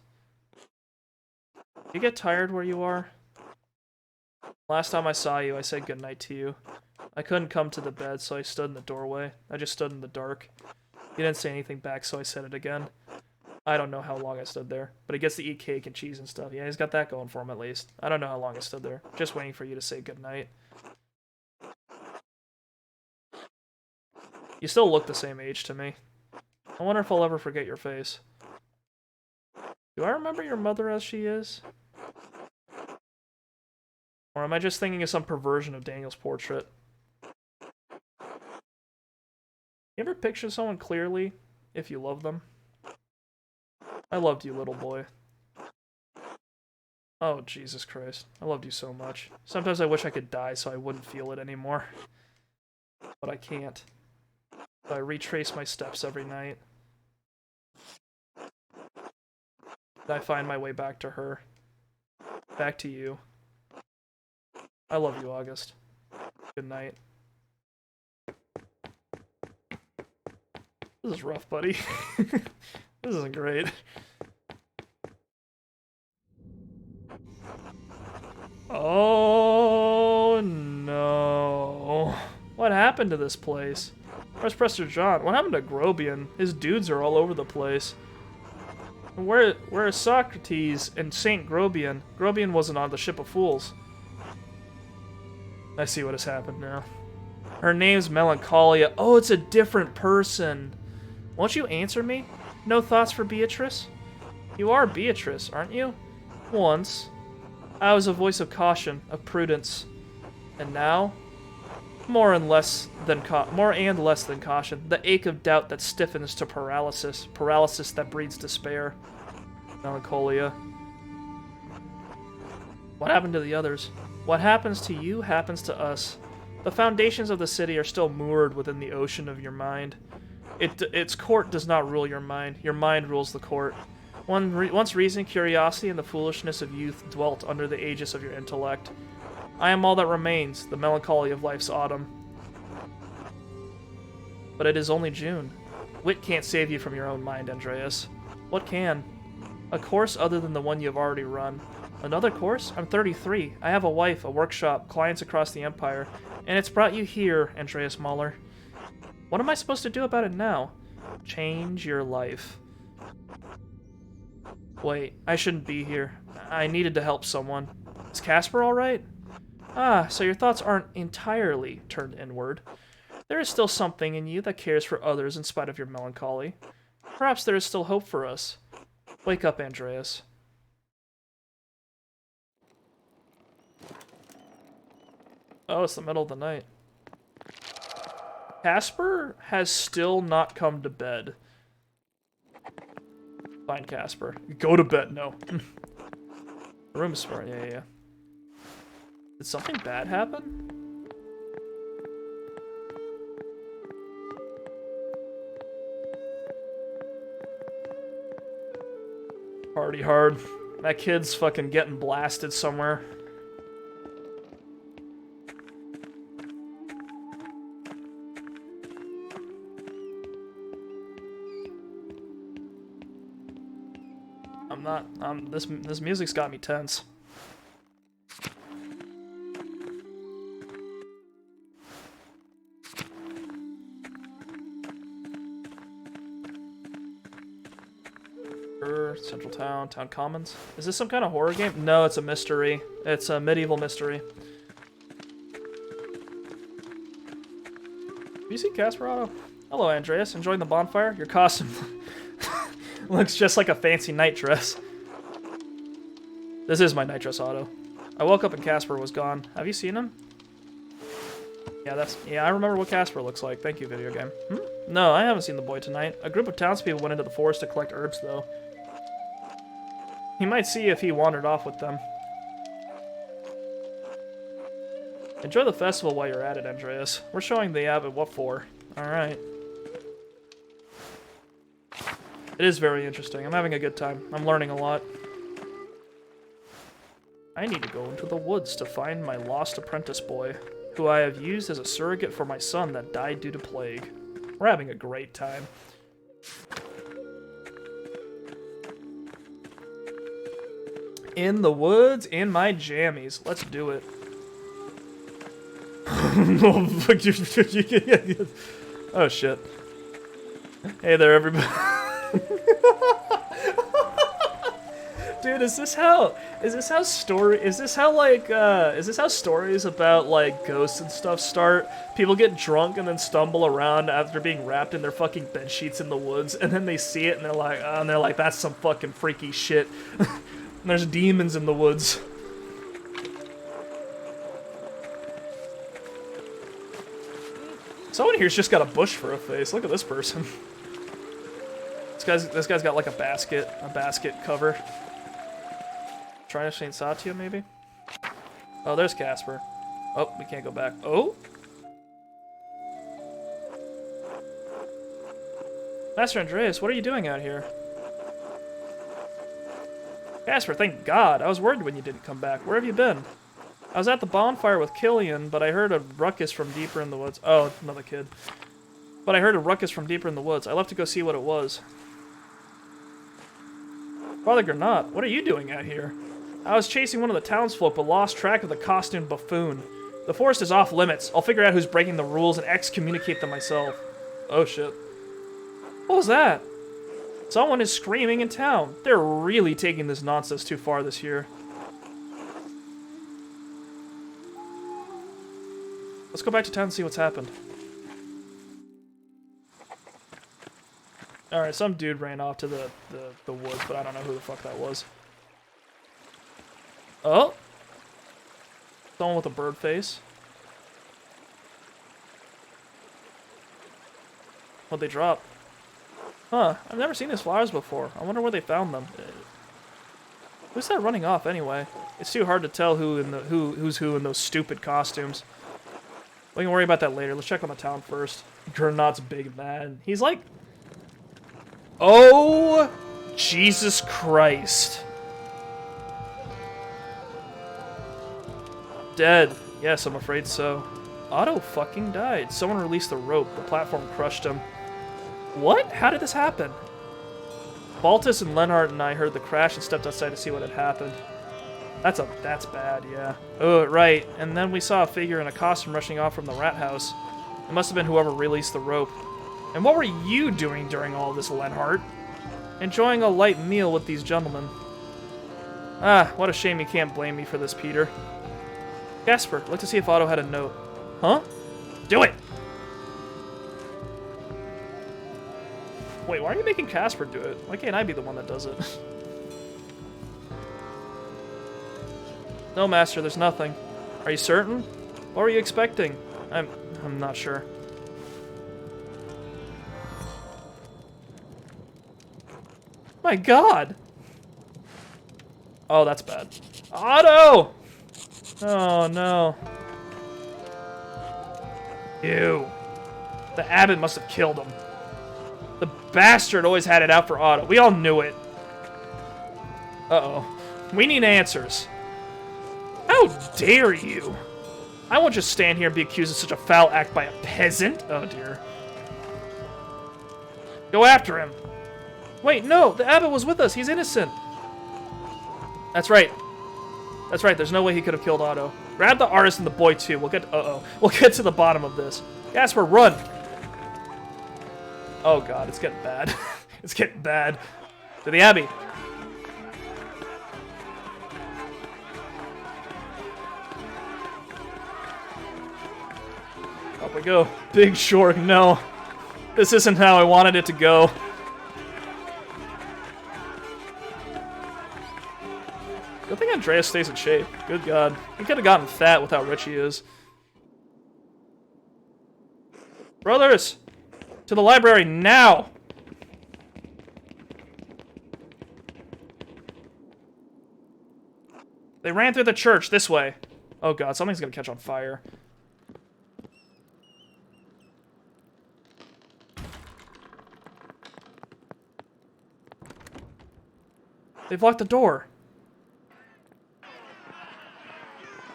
You get tired where you are? Last time I saw you, I said goodnight to you. I couldn't come to the bed, so I stood in the doorway. I just stood in the dark. You didn't say anything back, so I said it again. I don't know how long I stood there, but he gets to eat cake and cheese and stuff. Yeah, he's got that going for him at least. I don't know how long I stood there, just waiting for you to say goodnight. You still look the same age to me. I wonder if I'll ever forget your face. Do I remember your mother as she is? Or am I just thinking of some perversion of Daniel's portrait? You ever picture someone clearly if you love them? I loved you, little boy. Oh, Jesus Christ. I loved you so much. Sometimes I wish I could die so I wouldn't feel it anymore. But I can't. So I retrace my steps every night. And I find my way back to her. Back to you. I love you, August. Good night. This is rough, buddy. This isn't great. Oh no. What happened to this place? Where's Prester John? What happened to Grobian? His dudes are all over the place. Where is Socrates and Saint Grobian? Grobian wasn't on the Ship of Fools. I see what has happened now. Her name's Melancholia. Oh, it's a different person. Won't you answer me? No thoughts for Beatrice? You are Beatrice, aren't you? Once. I was a voice of caution, of prudence. And now? More and less than caution. The ache of doubt that stiffens to paralysis. Paralysis that breeds despair. Melancholia. What happened to the others? What happens to you happens to us. The foundations of the city are still moored within the ocean of your mind. Its court does not rule your mind. Your mind rules the court. Once reason, curiosity, and the foolishness of youth dwelt under the aegis of your intellect. I am all that remains, the melancholy of life's autumn. But it is only June. Wit can't save you from your own mind, Andreas. What can? A course other than the one you have already run. Another course? I'm 33. I have a wife, a workshop, clients across the Empire. And it's brought you here, Andreas Mahler. What am I supposed to do about it now? Change your life. Wait, I shouldn't be here. I needed to help someone. Is Casper alright? Ah, so your thoughts aren't entirely turned inward. There is still something in you that cares for others in spite of your melancholy. Perhaps there is still hope for us. Wake up, Andreas. Oh, it's the middle of the night. Casper has still not come to bed. Fine, Casper. Go to bed. No. The room is smart. Yeah. Did something bad happen? Party hard. That kid's fucking getting blasted somewhere. This music's got me tense. Central Town, Town Commons. Is this some kind of horror game? No, it's a mystery. It's a medieval mystery. Have you seen Casperado? Hello, Andreas. Enjoying the bonfire? Your costume looks just like a fancy night dress. This is my nitrous auto. I woke up and Casper was gone. Have you seen him? Yeah, I remember what Casper looks like. Thank you, video game. No, I haven't seen the boy tonight. A group of townspeople went into the forest to collect herbs, though. He might see if he wandered off with them. Enjoy the festival while you're at it, Andreas. We're showing the abbot what for. Alright. It is very interesting. I'm having a good time. I'm learning a lot. I need to go into the woods to find my lost apprentice boy, who I have used as a surrogate for my son that died due to plague. We're having a great time. In the woods, in my jammies. Let's do it. Oh shit. Hey there, everybody. Dude, is this how stories about like ghosts and stuff start? People get drunk and then stumble around after being wrapped in their fucking bed sheets in the woods, and then they see it and they're like, that's some fucking freaky shit. And there's demons in the woods. Someone here's just got a bush for a face. Look at this person. This guy's got like a basket cover. Trying to Saint Satya, maybe? Oh, there's Casper. Oh, we can't go back. Oh? Master Andreas, what are you doing out here? Casper, thank God. I was worried when you didn't come back. Where have you been? I was at the bonfire with Killian, but I heard a ruckus from deeper in the woods. Oh, another kid. But I heard a ruckus from deeper in the woods. I left to go see what it was. Father Granat, what are you doing out here? I was chasing one of the townsfolk, but lost track of the costumed buffoon. The forest is off limits. I'll figure out who's breaking the rules and excommunicate them myself. Oh shit. What was that? Someone is screaming in town. They're really taking this nonsense too far this year. Let's go back to town and see what's happened. Alright, some dude ran off to the woods, but I don't know who the fuck that was. Oh! Someone with a bird face. What'd they drop? Huh, I've never seen these flowers before. I wonder where they found them. Who's that running off anyway? It's too hard to tell who's who in those stupid costumes. We can worry about that later. Let's check on the town first. Granat's big man. He's like... Oh! Jesus Christ. Dead. Yes, I'm afraid so. Otto fucking died. Someone released the rope. The platform crushed him. What? How did this happen? Baltus and Lenhart and I heard the crash and stepped outside to see what had happened. That's bad, yeah. Oh, right. And then we saw a figure in a costume rushing off from the rat house. It must have been whoever released the rope. And what were you doing during all this, Lenhart? Enjoying a light meal with these gentlemen. Ah, what a shame you can't blame me for this, Peter. Casper, look to see if Otto had a note. Huh? Do it! Wait, why are you making Casper do it? Why can't I be the one that does it? No, Master, there's nothing. Are you certain? What were you expecting? I'm not sure. My God! Oh, that's bad. Otto! Oh, no. Ew. The abbot must have killed him. The bastard always had it out for Otto. We all knew it. Uh-oh. We need answers. How dare you? I won't just stand here and be accused of such a foul act by a peasant. Oh, dear. Go after him. Wait, no. The abbot was with us. He's innocent. That's right. That's right. There's no way he could have killed Otto. Grab the artist and the boy, too. We'll get... We'll get to the bottom of this. Casper, run! Oh, God. It's getting bad. It's getting bad. To the Abbey. Up we go. Big Shork, no. This isn't how I wanted it to go. Good thing Andreas stays in shape. Good God. He could have gotten fat with how rich he is. Brothers! To the library now! They ran through the church this way. Oh God, something's gonna catch on fire. They've locked the door.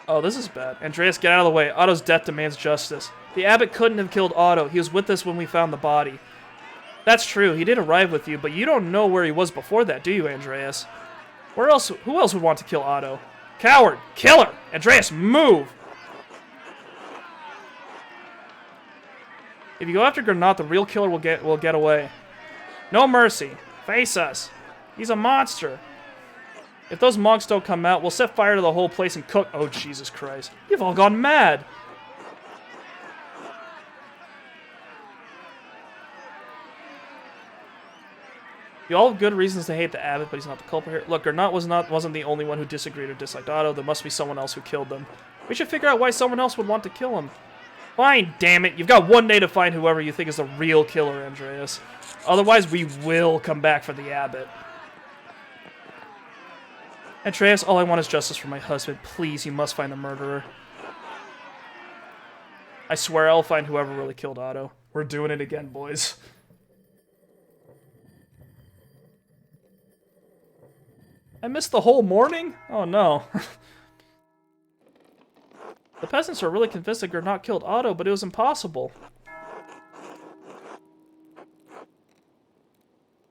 Oh, this is bad. Andreas, get out of the way. Otto's death demands justice. The abbot couldn't have killed Otto. He was with us when we found the body. That's true. He did arrive with you, but you don't know where he was before that, do you, Andreas? Where else? Who else would want to kill Otto? Coward! Killer! Andreas, move! If you go after Quadrata, the real killer will get away. No mercy. Face us. He's a monster. If those monks don't come out, we'll set fire to the whole place and cook. Oh, Jesus Christ. You've all gone mad. You all have good reasons to hate the abbot, but he's not the culprit here. Look, Quadrata wasn't the only one who disagreed or disliked Otto. There must be someone else who killed them. We should figure out why someone else would want to kill him. Fine, damn it. You've got one day to find whoever you think is the real killer, Andreas. Otherwise, we will come back for the abbot. Andreas, all I want is justice for my husband. Please, you must find the murderer. I swear I'll find whoever really killed Otto. We're doing it again, boys. I missed the whole morning? Oh no. The peasants are really convinced that Quadrata killed Otto, but it was impossible.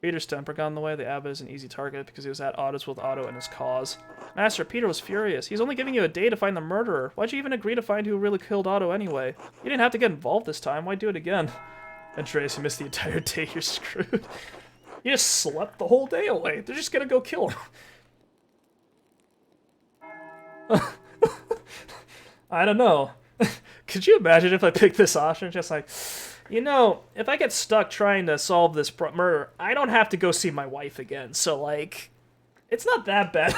Peter's temper got in the way. The abbot is an easy target because he was at odds with Otto and his cause. Master, Peter was furious. He's only giving you a day to find the murderer. Why'd you even agree to find who really killed Otto anyway? You didn't have to get involved this time. Why do it again? Andreas, you missed the entire day. You're screwed. You just slept the whole day away. They're just gonna go kill him. I don't know. Could you imagine if I picked this option? Just like, you know, if I get stuck trying to solve this murder, I don't have to go see my wife again. So, like, it's not that bad.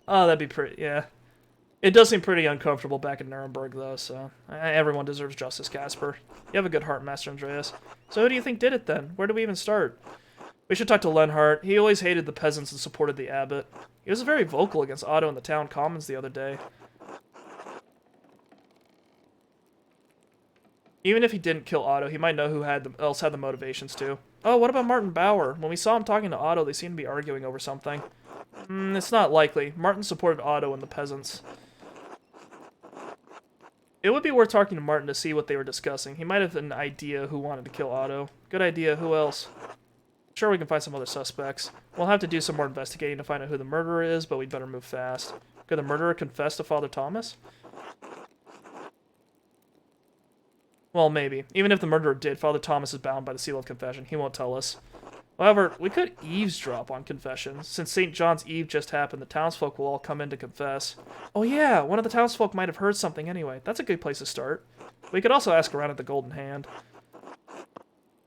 Oh, that'd be pretty, yeah. It does seem pretty uncomfortable back in Nuremberg, though, so everyone deserves justice, Casper. You have a good heart, Master Andreas. So who do you think did it, then? Where do we even start? We should talk to Lenhart. He always hated the peasants and supported the abbot. He was very vocal against Otto in the town commons the other day. Even if he didn't kill Otto, he might know who else had the motivations to. Oh, what about Martin Bauer? When we saw him talking to Otto, they seemed to be arguing over something. It's not likely. Martin supported Otto and the peasants. It would be worth talking to Martin to see what they were discussing. He might have an idea who wanted to kill Otto. Good idea. Who else? Sure, we can find some other suspects. We'll have to do some more investigating to find out who the murderer is, but we'd better move fast. Could the murderer confess to Father Thomas? Well, maybe. Even if the murderer did, Father Thomas is bound by the seal of confession. He won't tell us. However, we could eavesdrop on confessions. Since St. John's Eve just happened, the townsfolk will all come in to confess. Oh yeah, one of the townsfolk might have heard something anyway. That's a good place to start. We could also ask around at the Golden Hand.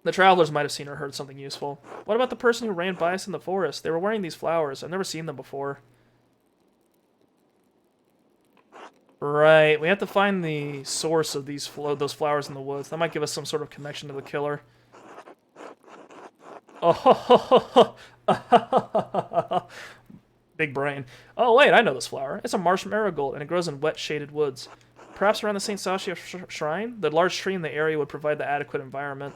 The travelers might have seen or heard something useful. What about the person who ran by us in the forest? They were wearing these flowers. I've never seen them before. Right, we have to find the source of those flowers in the woods. That might give us some sort of connection to the killer. Oh, big brain. Oh, wait, I know this flower. It's a marsh marigold, and it grows in wet, shaded woods. Perhaps around the St. Sasha shrine? The large tree in the area would provide the adequate environment.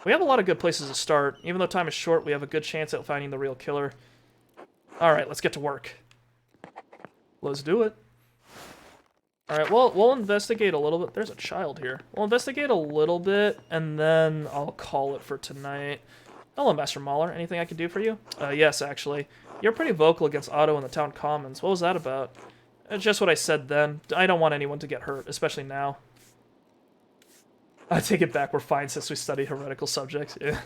We have a lot of good places to start. Even though time is short, we have a good chance at finding the real killer. Alright, let's get to work. Let's do it. Alright, well, we'll investigate a little bit. There's a child here. We'll investigate a little bit, and then I'll call it for tonight. Hello, Master Mahler. Anything I can do for you? Yes, actually. You're pretty vocal against Otto in the town commons. What was that about? Just what I said then. I don't want anyone to get hurt, especially now. I take it back. We're fine since we study heretical subjects. Yeah.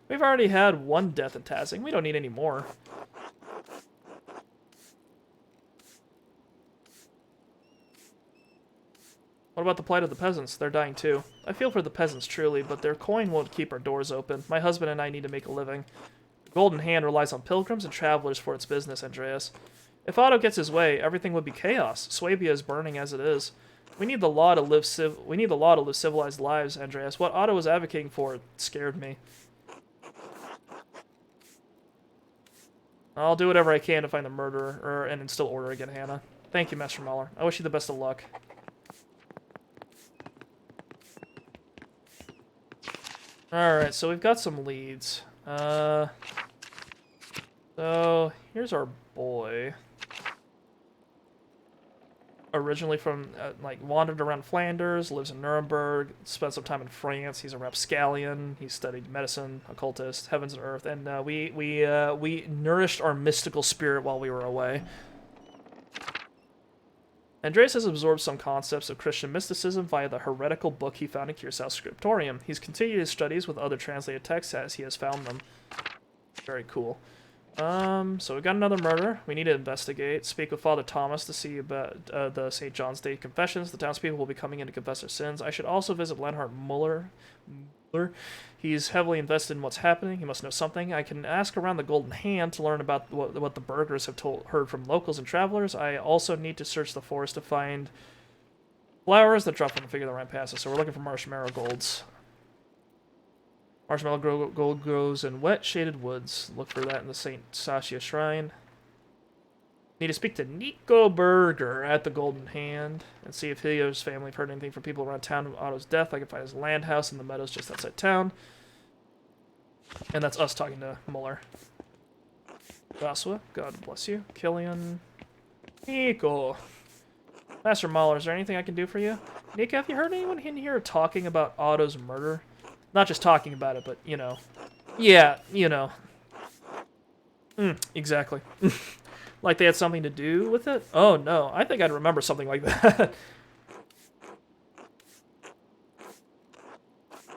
We've already had one death in Tazing. We don't need any more. What about the plight of the peasants? They're dying too. I feel for the peasants, truly, but their coin won't keep our doors open. My husband and I need to make a living. The Golden Hand relies on pilgrims and travelers for its business, Andreas. If Otto gets his way, everything would be chaos. Swabia is burning as it is. We need the law to live civilized lives, Andreas. What Otto was advocating for scared me. I'll do whatever I can to find the murderer and instill order again, Hannah. Thank you, Master Mahler. I wish you the best of luck. Alright, so we've got some leads. So, here's our boy. Originally from, wandered around Flanders, lives in Nuremberg, spent some time in France. He's a rapscallion. He studied medicine, occultist, heavens and earth, and we nourished our mystical spirit while we were away. Andreas has absorbed some concepts of Christian mysticism via the heretical book he found in Cursow's scriptorium. He's continued his studies with other translated texts as he has found them. Very cool. So we got another murder. We need to investigate. Speak with Father Thomas to see about the St. John's Day confessions. The townspeople will be coming in to confess their sins. I should also visit Leonhard Muller. He's heavily invested in what's happening. He must know something. I can ask around the Golden Hand to learn about what the burghers have heard from locals and travelers. I also need to search the forest to find flowers that drop from the figure that ran past us. So we're looking for marshmallow golds. Marshmallow gold grows in wet, shaded woods. Look for that in the St. Sasha Shrine. Need to speak to Nico Berger at the Golden Hand and see if he or his family have heard anything from people around town of Otto's death. I can find his land house in the meadows just outside town. And that's us talking to Muller. Joshua, God bless you. Killian. Nico. Master Mahler, is there anything I can do for you? Nico, have you heard anyone in here talking about Otto's murder? Not just talking about it, but, you know. Yeah, you know. Exactly. Like they had something to do with it? Oh, no. I think I'd remember something like that.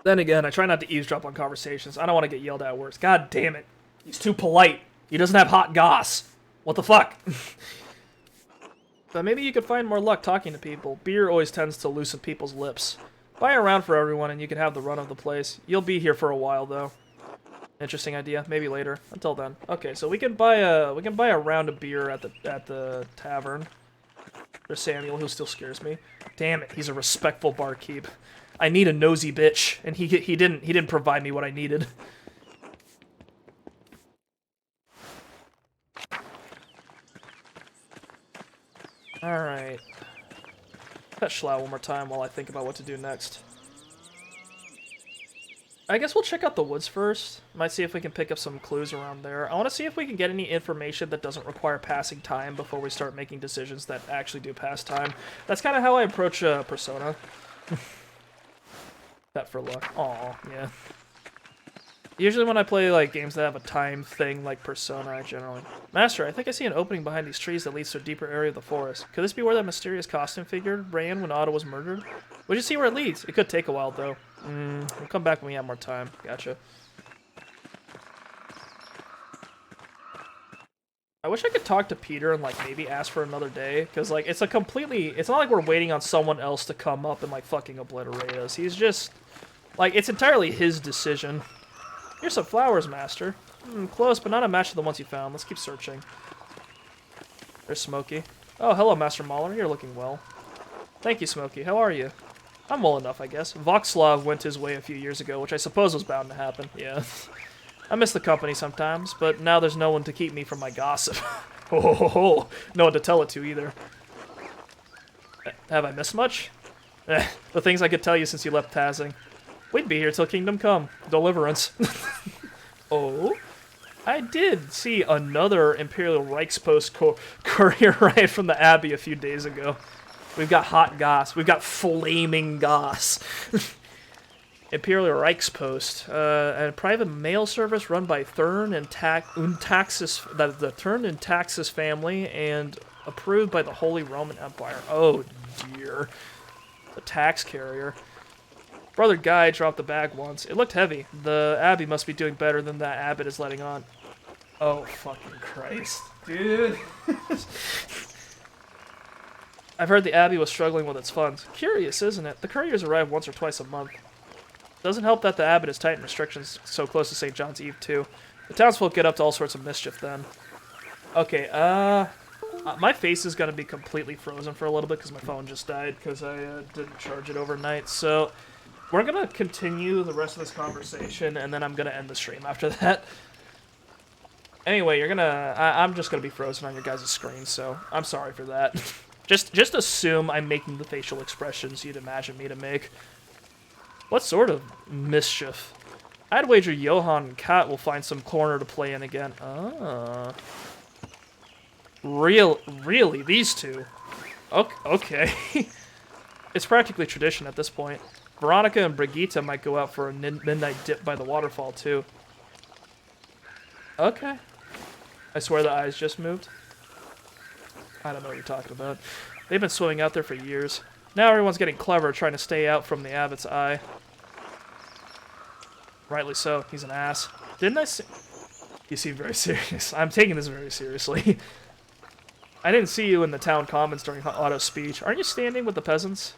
Then again, I try not to eavesdrop on conversations. I don't want to get yelled at worse. God damn it. He's too polite. He doesn't have hot goss. What the fuck? But maybe you could find more luck talking to people. Beer always tends to loosen people's lips. Buy a round for everyone and you can have the run of the place. You'll be here for a while though. Interesting idea. Maybe later. Until then. Okay, so we can buy a round of beer at the tavern. There's Samuel, who still scares me. Damn it, he's a respectful barkeep. I need a nosy bitch, and he didn't provide me what I needed. All right. Pet Schlau one more time while I think about what to do next. I guess we'll check out the woods first. Might see if we can pick up some clues around there. I want to see if we can get any information that doesn't require passing time before we start making decisions that actually do pass time. That's kind of how I approach Persona. That for luck. Aw, yeah. Usually when I play like games that have a time thing like Persona, I generally... Master, I think I see an opening behind these trees that leads to a deeper area of the forest. Could this be where that mysterious costume figure ran when Otto was murdered? Would you see where it leads? It could take a while, though. We'll come back when we have more time. Gotcha. I wish I could talk to Peter and, like, maybe ask for another day. Because, like, it's not like we're waiting on someone else to come up and, like, fucking obliterate us. He's just... Like, it's entirely his decision. Here's some flowers, Master. Close, but not a match to the ones you found. Let's keep searching. There's Smokey. Oh, hello, Master Mahler. You're looking well. Thank you, Smokey. How are you? I'm well enough, I guess. Voxlov went his way a few years ago, which I suppose was bound to happen. Yeah. I miss the company sometimes, but now there's no one to keep me from my gossip. No one to tell it to, either. Have I missed much? The things I could tell you since you left Tazing. We'd be here till Kingdom Come. Deliverance. Oh? I did see another Imperial Reichspost courier right from the Abbey a few days ago. We've got hot goss. We've got flaming goss. Imperial Reichspost. A private mail service run by Thurn and Taxis, the Thurn and Taxis family, and approved by the Holy Roman Empire. Oh, dear. The tax carrier. Brother Guy dropped the bag once. It looked heavy. The Abbey must be doing better than that abbot is letting on. Oh, fucking Christ. Dude. I've heard the Abbey was struggling with its funds. Curious, isn't it? The couriers arrive once or twice a month. Doesn't help that the Abbot has tightened restrictions so close to St. John's Eve, too. The townsfolk get up to all sorts of mischief then. Okay, My face is going to be completely frozen for a little bit because my phone just died because I didn't charge it overnight. So we're going to continue the rest of this conversation, and then I'm going to end the stream after that. Anyway, I'm just going to be frozen on your guys' screen, so I'm sorry for that. Just assume I'm making the facial expressions you'd imagine me to make. What sort of mischief? I'd wager Johan and Kat will find some corner to play in again. Ah. Really, these two? Okay. It's practically tradition at this point. Veronica and Brigitte might go out for a midnight dip by the waterfall, too. Okay. I swear the eyes just moved. I don't know what you're talking about. They've been swimming out there for years. Now everyone's getting clever, trying to stay out from the abbot's eye. Rightly so. He's an ass. Didn't I see... You seem very serious. I'm taking this very seriously. I didn't see you in the town commons during Otto's speech. Aren't you standing with the peasants?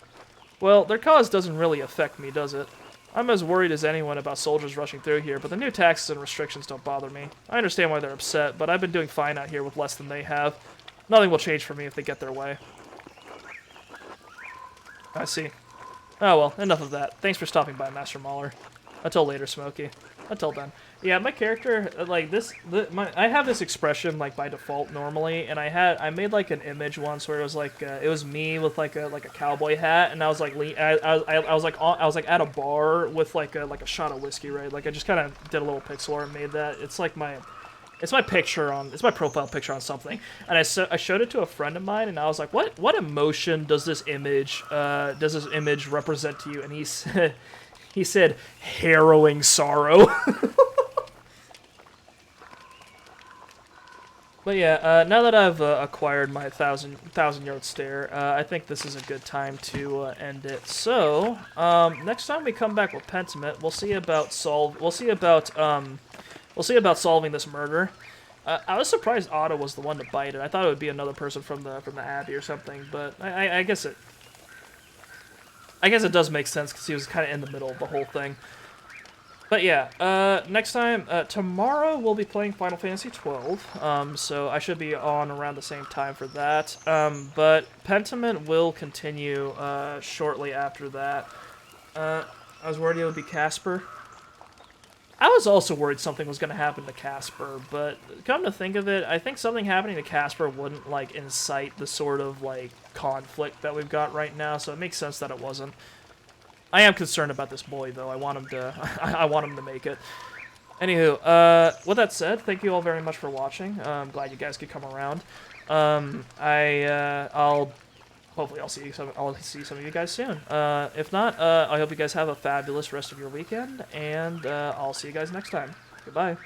Well, their cause doesn't really affect me, does it? I'm as worried as anyone about soldiers rushing through here, but the new taxes and restrictions don't bother me. I understand why they're upset, but I've been doing fine out here with less than they have. Nothing will change for me if they get their way. I see. Oh well, enough of that. Thanks for stopping by, Master Mahler. Until later, Smokey. Until then. Yeah, my character, like, I have this expression, like, by default normally, and I made, like, an image once where it was, like, it was me with, like a cowboy hat, and I was, like, I was like, at a bar with, like a shot of whiskey, right? Like, I just kind of did a little pixel art and made that. It's, like, it's my profile picture on something, and I showed it to a friend of mine, and I was like, what emotion does this image represent to you? And he said, harrowing sorrow. But yeah, now that I've acquired my thousand-yard stare, I think this is a good time to end it. So, next time we come back with Pentiment, we'll see about solving this murder. I was surprised Otto was the one to bite it. I thought it would be another person from the Abbey or something, but I guess it does make sense because he was kind of in the middle of the whole thing. But yeah, next time, tomorrow we'll be playing Final Fantasy XII, so I should be on around the same time for that. But Pentiment will continue shortly after that. I was worried it would be Casper. I was also worried something was going to happen to Casper, but come to think of it, I think something happening to Casper wouldn't, like, incite the sort of, like, conflict that we've got right now, so it makes sense that it wasn't. I am concerned about this boy, though. I want him to I want him to make it. Anywho, with that said, thank you all very much for watching. I'm glad you guys could come around. Hopefully I'll see some of you guys soon. If not, I hope you guys have a fabulous rest of your weekend, and I'll see you guys next time. Goodbye.